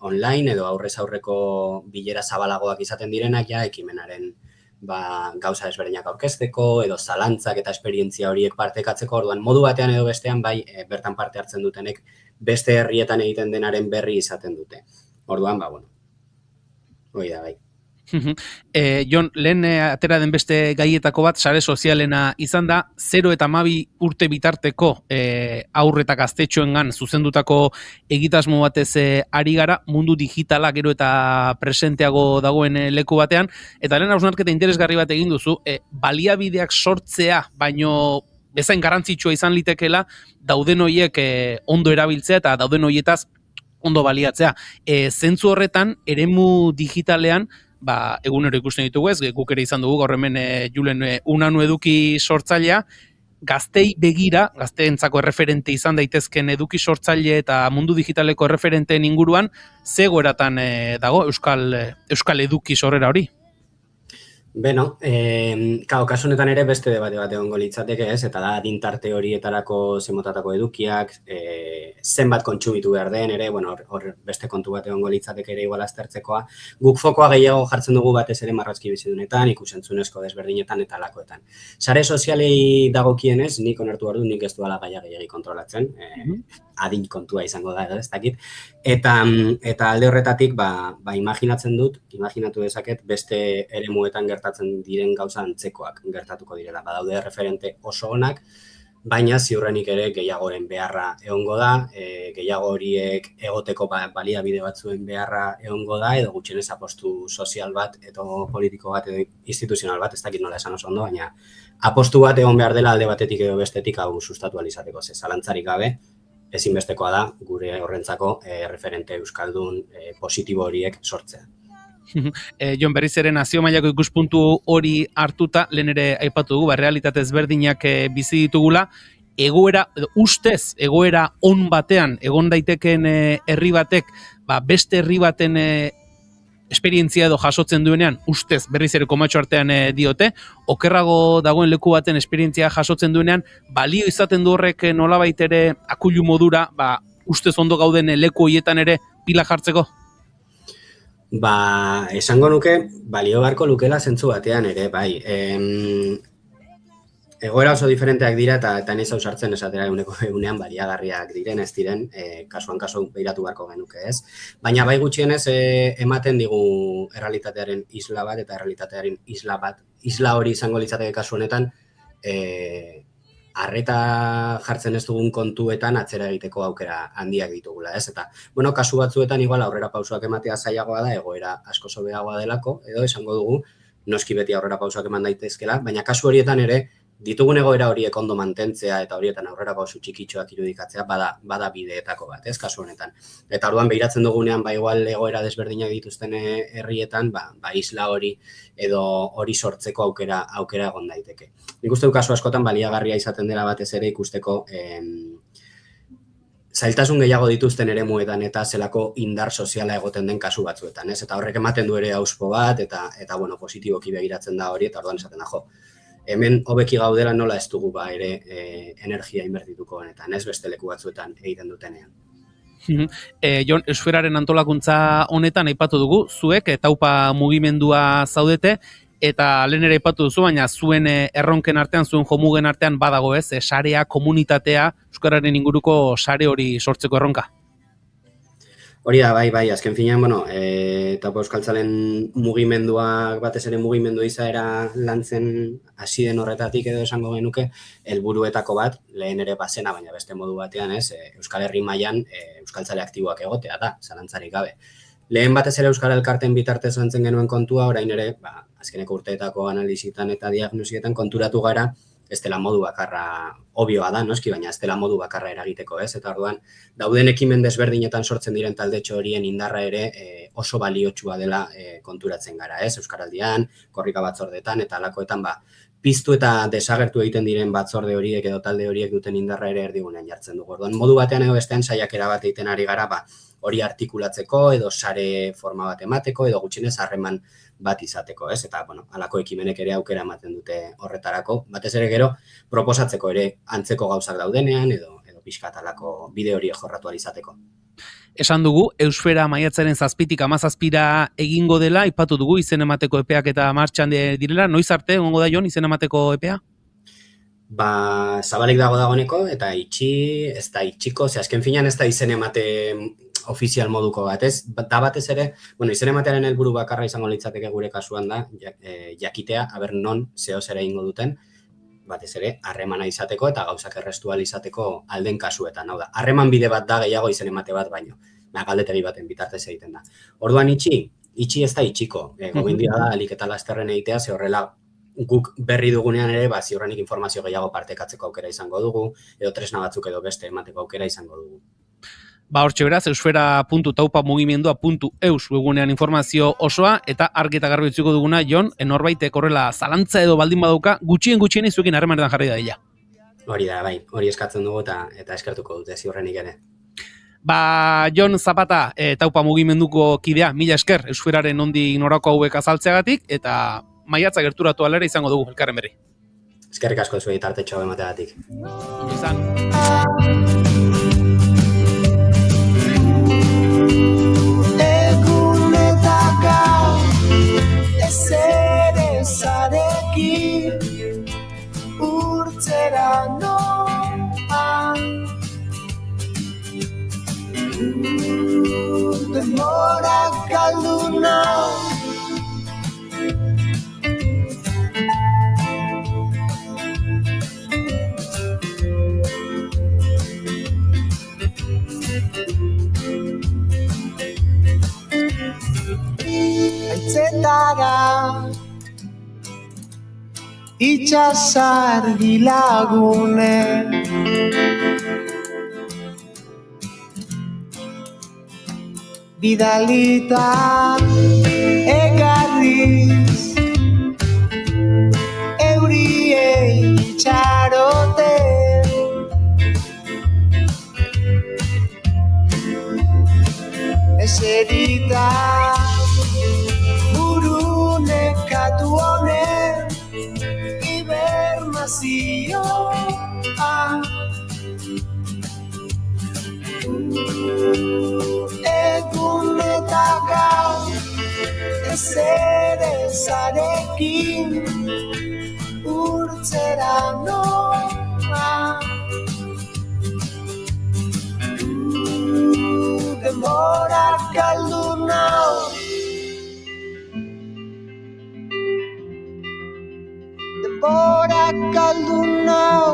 online edo aurrez aurreko bilera zabalagoak izaten direnak ekimenaren gauza desberdinak aurkezteko edo zalantzak eta esperientzia horiek partekatzeko, orduan modu batean edo bestean bai bertan parte hartzen dutenek beste herrietan egiten denaren berri izaten dute. Orduan, hori da bai. Jon, lehen atera den beste gaietako bat, sare sozialena izan da, 0 eta 12 urte bitarteko haur eta gaztetxoengan zuzendutako egitasmo batez ari gara, mundu digitala gero eta presenteago dagoen leku batean, eta lehen hausnarketa interesgarri bat egin duzu, baliabideak sortzea, baino bezain garrantzitsua izan litekeela dauden horiek ondo erabiltzea eta dauden horietaz ondo baliatzea. Zentzu horretan, eremu digitalean, egunero ikusten ditugu ez, guk ere izan dugu, gaur hemen Julen Unanu eduki sortzailea, gaztei begira, gazteentzako erreferente izan daitezken eduki sortzaile eta mundu digitaleko erreferenteen inguruan, ze egoeratan dago Euskal eduki sorrera hori? Beno, kasu honetan ere beste debate bat egongo litzateke ez, eta da adintarte horietarako zemotatako edukiak, zenbat kontsumitu behar den ere, hor beste kontu bat egongo litzateke ere igual aztertzekoa. Guk fokoa gehiago jartzen dugu batez ere marrazki bizidunetan, ikusentzunezko desberdinetan eta alakoetan. Sare sozialei dagokienez, nik onertu behar du, nik ez duela gaia gehiagi kontrolatzen, adin kontua izango da, ez dakit. Eta alde horretatik, imaginatu dezaket beste eremuetan gertatzen diren gauza antzekoak gertatuko direla. Badaude referente oso onak, baina ziurrenik ere gehiagoren beharra egongo da, gehiago horiek egoteko baliabide batzuen beharra egongo da, edo gutxienez apostu sozial bat, edo politiko bat, edo instituzional bat, ez dakit nola esan oso ondo, baina apostu bat egon behar dela alde batetik edo bestetik hau sustatu alizateko, zalantzarik gabe, ezinbestekoa da gure horrentzako referente euskaldun positibo horiek sortzea. Jon, berriz ere nazio mailako ikuspuntu hori hartuta, lehen ere aipatu dugu, realitate ezberdinak bizi ditugula, ustez egoera on batean egon daiteken herri batek, beste herri baten esperientzia edo jasotzen duenean, ustez berriz ere komatxo artean diote, okerrago dagoen leku baten esperientzia jasotzen duenean, balio izaten du horrek nolabait ere akulu modura, ustez ondo gauden leku horietan ere pila jartzeko? Esango nuke, balio beharko lukela zentzu batean ere, bai. Egoera oso diferenteak dira eta nez hau sartzen esatera egunean baliagarriak diren, ez diren, kasuan behiratu beharko genuke, ez? Baina bai gutxienez ematen digu errealitatearen isla bat eta errealitatearen isla hori izango litzateke kasu honetan, arreta jartzen ez dugun kontuetan atzera egiteko aukera handiak ditugula, ez? Eta, kasu batzuetan igual aurrera pausoak ematea zailagoa da, egoera asko sobeagoa delako, edo esango dugu, noski beti aurrera pausoak eman daitezkela, baina kasu horietan ere, ditugun egoera horiek ondo mantentzea eta horietan aurrera pausu txikitxoak irudikatzea bada bideetako bat, ez, kasu honetan. Eta orduan behiratzen dugunean, igual egoera desberdinak dituzten herrietan, isla hori edo hori sortzeko aukera egon daiteke. Nik uste du kasu askotan baliagarria izaten dela batez ere ikusteko zailtasun gehiago dituzten eremuetan eta zelako indar soziala egoten den kasu batzuetan, ez? Eta horrek ematen du ere auspo bat eta positiboki begiratzen da hori eta orduan esaten da jo. Hemen hobeki gaudela nola ez dugu ere energia inbertituko honetan, ez beste leku batzuetan egiten dutenean. Jon, Eusferaren antolakuntza honetan aipatu dugu, zuek taupa mugimendua zaudete, eta lehen ere aipatu duzu, baina zuen erronken artean, zuen jomugen artean badago ez, sarea, komunitatea, euskararen inguruko sare hori sortzeko erronka. Hori da, bai, azken finean, taupa euskaltzalen mugimenduak batez ere mugimendu izaera lantzen hasi den horretatik edo esango genuke, helburuetako bat, lehen ere bazena, baina beste modu batean, ez, Euskal Herri mailan euskaltzale aktiboak egotea da, zalantzarik gabe. Lehen batez ere Euskal Elkarten bitartez lantzen genuen kontua, orain ere, azkeneko urteetako analizitan eta diagnosietan konturatu gara, ez dela modu bakarra, obioa da, noski, baina ez dela modu bakarra eragiteko, ez? Eta orduan, dauden ekimen desberdinetan sortzen diren taldetxo horien indarra ere oso baliotsua dela konturatzen gara, ez? Euskaraldian, korrika batzordetan, eta alakoetan, piztu eta desagertu egiten diren batzorde horiek edo talde horiek duten indarra ere erdigunean jartzen dugu. Orduan, modu batean edo bestean saiakera bat egiten ari gara, hori artikulatzeko edo sare forma bat emateko edo gutxienez harreman bat izateko, ez? Eta, halako ekimenek ere aukera ematen dute horretarako, batez ere gero proposatzeko ere antzeko gauzak daudenean edo pixkat halako bide hori jorratu izateko. Esan dugu, Eusfera maiatzaren 7tik 17ra egingo dela, aipatu dugu izen emateko epeak eta martxan direla, noiz arte egongo da Jon izen emateko epea? Zabalik dagoeneko eta ez da itxiko, azken finean ez da izen emate ofizial moduko bat, ez? Da batez ere, izen ematearen helburu bakarra izango litzateke gure kasuan da, jakitea, aber non zehoz ere ingo duten, batez ere, harremana izateko eta gauzak errestual izateko alden kasuetan. Hau da, harreman bide bat da gehiago izen emate bat baino, galdetegi baten bitartez egiten da. Orduan itxi ez da itxiko, gobindia da, alik eta lasterren egitea, ze horrela guk berri dugunean ere, ziurrenik informazio gehiago partekatzeko aukera izango dugu, edo tresna batzuk edo beste emateko aukera izango dugu. Hortxe beraz, eusfera.taupamugimendua.eus webgunean informazio osoa, eta argi eta garbi utziko duguna, Jon, norbaitek horrela zalantza edo baldin badauka, gutxien izuekin harremanetan jarri da dela. Hori da, bai, hori eskatzen dugu eta eskertuko dute ziurrenik ere. Jon Zapata, Taupa mugimenduko kidea, mila esker, eusferaren nondik norako hauek azaltzeagatik, eta maiatza gerturatu alera izango dugu elkarren berri. Eskerrik asko zuei tartetxo emateagatik. Egun eta gau ezerezarekin urtzera noan denbora galdu nau Aitzetara itxasargi lagune bidalita egarriz euriei itxarote eserita nekatu honen hibernazioa egun eta gau ezerezarekin urtzera noa denbora galdu nau denbora galdu nau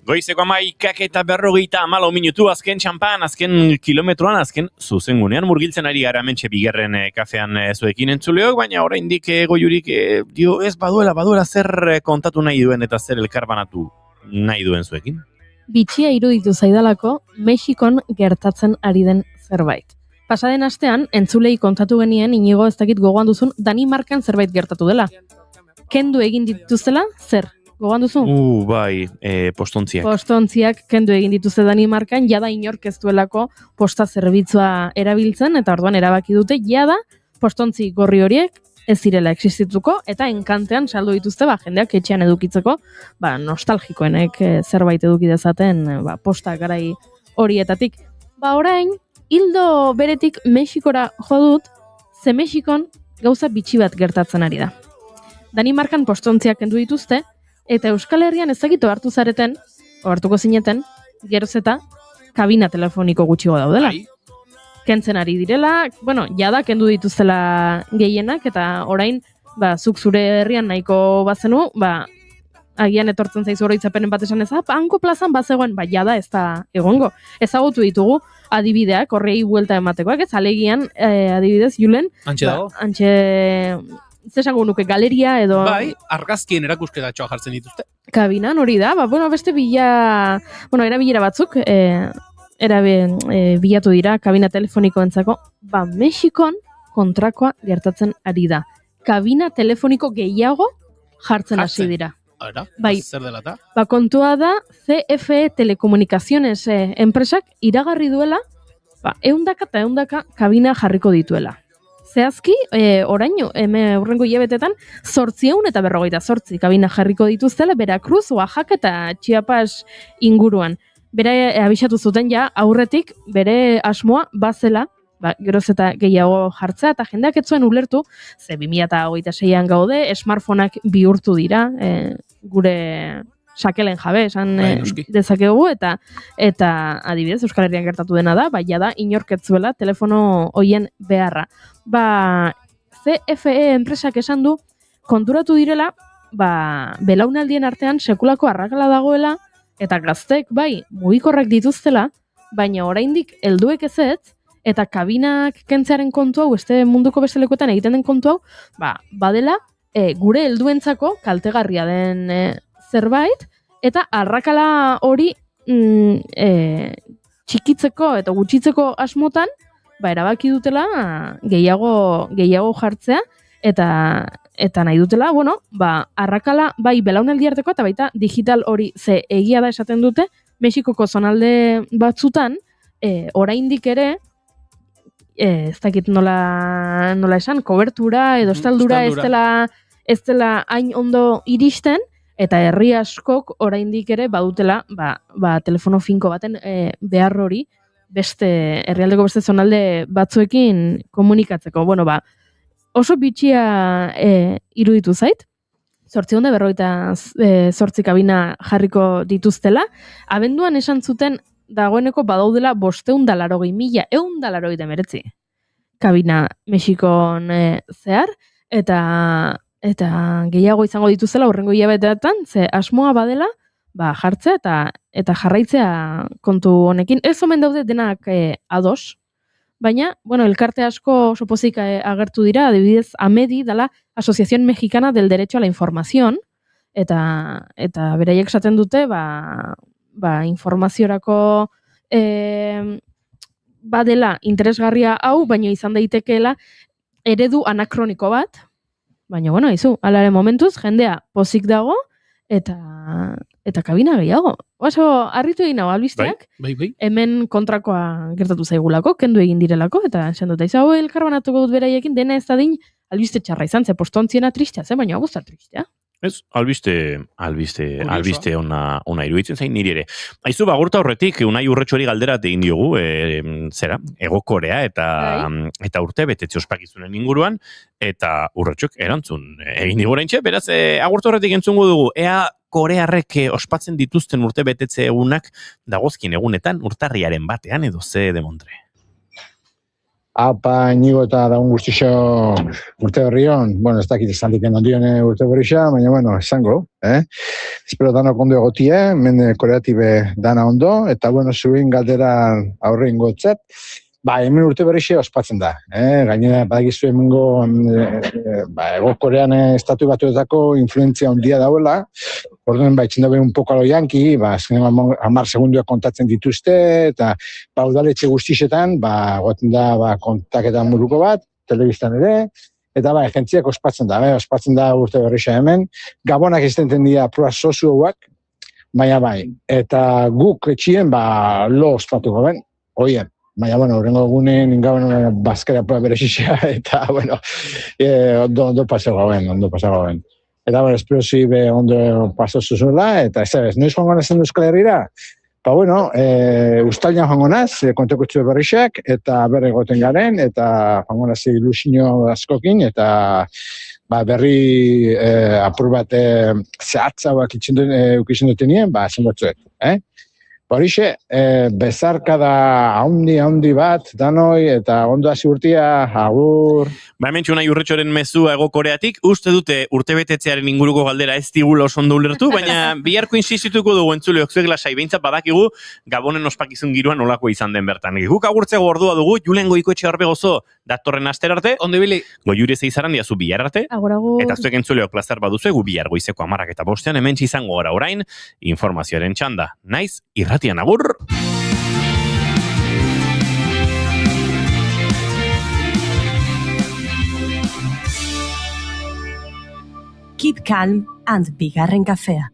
Goizeko 11:40 minutu, azken txampan, azken kilometroan, azken zuzengunean murgiltzen ari gara mentxe bigarren kafean zuekin entzuleok, baina oraindik Goiurik dio ez baduela zer kontatu nahi duen eta zer elkarbanatu nahi duen zuekin. Bitxia iruditu zaidalako Mexikon gertatzen ari den zerbait. Pasaden astean, entzulei kontatu genien, Inigo ez dakit gogoan duzun, Danimarkan zerbait gertatu dela. Kendu egin dituzela, zer? Gogoan duzu? Bai, postontziak. Postontziak kendu egin dituzte Danimarkan, jada inork ez duelako posta zerbitzua erabiltzen, eta orduan erabaki dute, jada postontzi gorri horiek ez zirela existituko, eta enkantean saldu dituzte, jendeak etxean edukitzeko, nostalgikoenek zerbait eduki dezaten, posta garai horietatik. Orain, hildo beretik Mexikora jo dut, ze Mexikon gauza bitxi bat gertatzen ari da. Danimarkan postontziak kendu dituzte, eta Euskal Herrian ezagitu hartu zareten, hartuko zineten, geroz eta kabina telefoniko gutxigo daudela. Kentzen ari direla, jada kendu dituztela gehienak, eta orain, zuk zure herrian nahiko bazenu, agian etortzen zaizu oroitzapenen bat esan ez, hanko plazan bazegoen, jada ez da egongo. Ezagutu ditugu adibideak, horrei buelta ematekoak, ez alegian, adibidez, Julen, antxe zesango nuke galeria edo... Argazkien erakusketatxoa jartzen dituzte. Kabinan hori da, beste erabilera batzuk bilatu dira kabina telefonikoentzako, Mexikon kontrakoa gertatzen ari da. Kabina telefoniko gehiago jartzen hasi dira. Zer dela eta? Kontua da, CFE Telekomunikaziones enpresak iragarri duela, eundaka eta eundaka kabina jarriko dituela. Zehazki, oraino, urrengo hilabetetan, 848 kabina jarriko dituztela, Veracruz, Oaxaca eta Chiapas inguruan. Bere abisatu zuten aurretik, bere asmoa bazela, geroz eta gehiago jartzea, eta jendeak ez zuen ulertu, ze 2026an gaude, smartphoneak bihurtu dira, gure sakelen jabe, esan dezakegu, eta adibidez, Euskal Herrian gertatu dena da, da inorketzuela telefono hoien beharra. CFE enpresak esan du, konturatu direla, belaunaldien artean sekulako arrakala dagoela, eta gaztek, mugikorrak dituztela, baina oraindik helduek ezetz, eta kabinak kentzearen kontu hau, munduko beste lekuetan egiten den kontu hau, badela, gure helduentzako kaltegarria den zerbait, eta arrakala hori txikitzeko eta gutxitzeko asmotan, erabaki dutela gehiago jartzea, eta nahi dutela, arrakala belaunaldi arteko, eta baita digital hori ze egia da esaten dute, Mexikoko zonalde batzutan, oraindik ere, ez dakit nola esan, kobertura edo estaldura ez dela hain ondo iristen, eta herri askok oraindik ere badutela telefono finko baten behar hori herrialdeko beste zonalde batzuekin komunikatzeko. Oso bitxia iruditu zait, 848 kabina jarriko dituztela, abenduan esan zuten dagoeneko badaudela 580.000 kabina Mexikon zehar, eta gehiago izango dituzela urrengo hilabeteetan, ze asmoa badela, jartzea eta jarraitzea kontu honekin. Ez omen daude denak ados, baina, elkarte asko oso pozik agertu dira, adibidez, AMEDI dela Asociación Mexicana del Derecho a la Información, eta beraiek esaten dute, informaziorako badela interesgarria hau, baina izan daitekeela eredu anakroniko bat, baina, alare momentuz, jendea pozik dago, eta kabina gehiago. Oso, harritu egin hau albisteak, hemen kontrakoa gertatu zaigulako, kendu egin direlako, eta esan dut, hau elkarbanatuko dut beraiekin, dena ez dadin albiste txarra izan, ze postontziena tristea, baina hau guztar tristea. Ez, albiste ona iruditzen zain niri ere. Aizu, bagurta horretik, Unai Urretxori galderat egin diogu, Hego Korea eta urte betetze ospakizunen inguruan, eta Urretxok erantzun egin diguraintxe, beraz, agurta horretik entzungo dugu, ea Korearrek ospatzen dituzten urte betetze egunak dagozkin egunetan urtarriaren batean edo ze demontre. Apa, Inigo eta daun guztixo urte berrion, ez dakit esantik enondion urte berrixa, baina, esango, espero dano ondo egotie, men Koreatibe dana ondo, eta, zuin galdera aurre ingotzet, hemen urte berrixe ospatzen da, gainera, badakizu hemengo, Ego Korean estatu batuetako influentzia ondia dauela, orduan, itxen dabe un poco alo yanki, azkenean 10 segunduak kontatzen dituzte, eta udaletxe guztixetan, goten da kontaketan muruko bat, telebistan ere, eta jentziak ospatzen da urte berrixa hemen, gabonak iztenten dira proa sozuoak, baina eta guk etxien lo ospatuko ben, oien. Baina, horrengo egunen, ingaben, bazkera proa berexixea, eta, ondo pasago ben. Eta, espero zi ondo paso zuzula, eta ez noiz joango nazen Euskal Herrira? Uztailan joango naz, kontekutzu berrixak, eta berre goten garen, eta joango nazi ilusio askokin, eta berri apur bat zehatzauak ukitzen dutenien, zen batzuet. Horixe, bezarkada haundi bat, danoi, eta ondo hasi urtia, agur. Hementxu Unai Urretxoren mezua Hego Koreatik, uste dute urtebetetzearen inguruko galdera ez digula oso ondo ulertu, baina biharko insistituko dugu entzuleok zuek lasai, behintzat badakigu Gabonen ospakizun giroan nolako izan den bertan. Guk agurtzeko ordua dugu, Julen Goikoetxe Arbegozo datorren aster arte, ondo ibili, Goiuri Zeizaran diazu bihar arte, eta zuek entzuleok plazer baduzu, gu bihar goizeko 10:05 hementsi izango gara orain, informazioaren txanda. Naiz, irratian agur! Keep calm and bigarren kafea.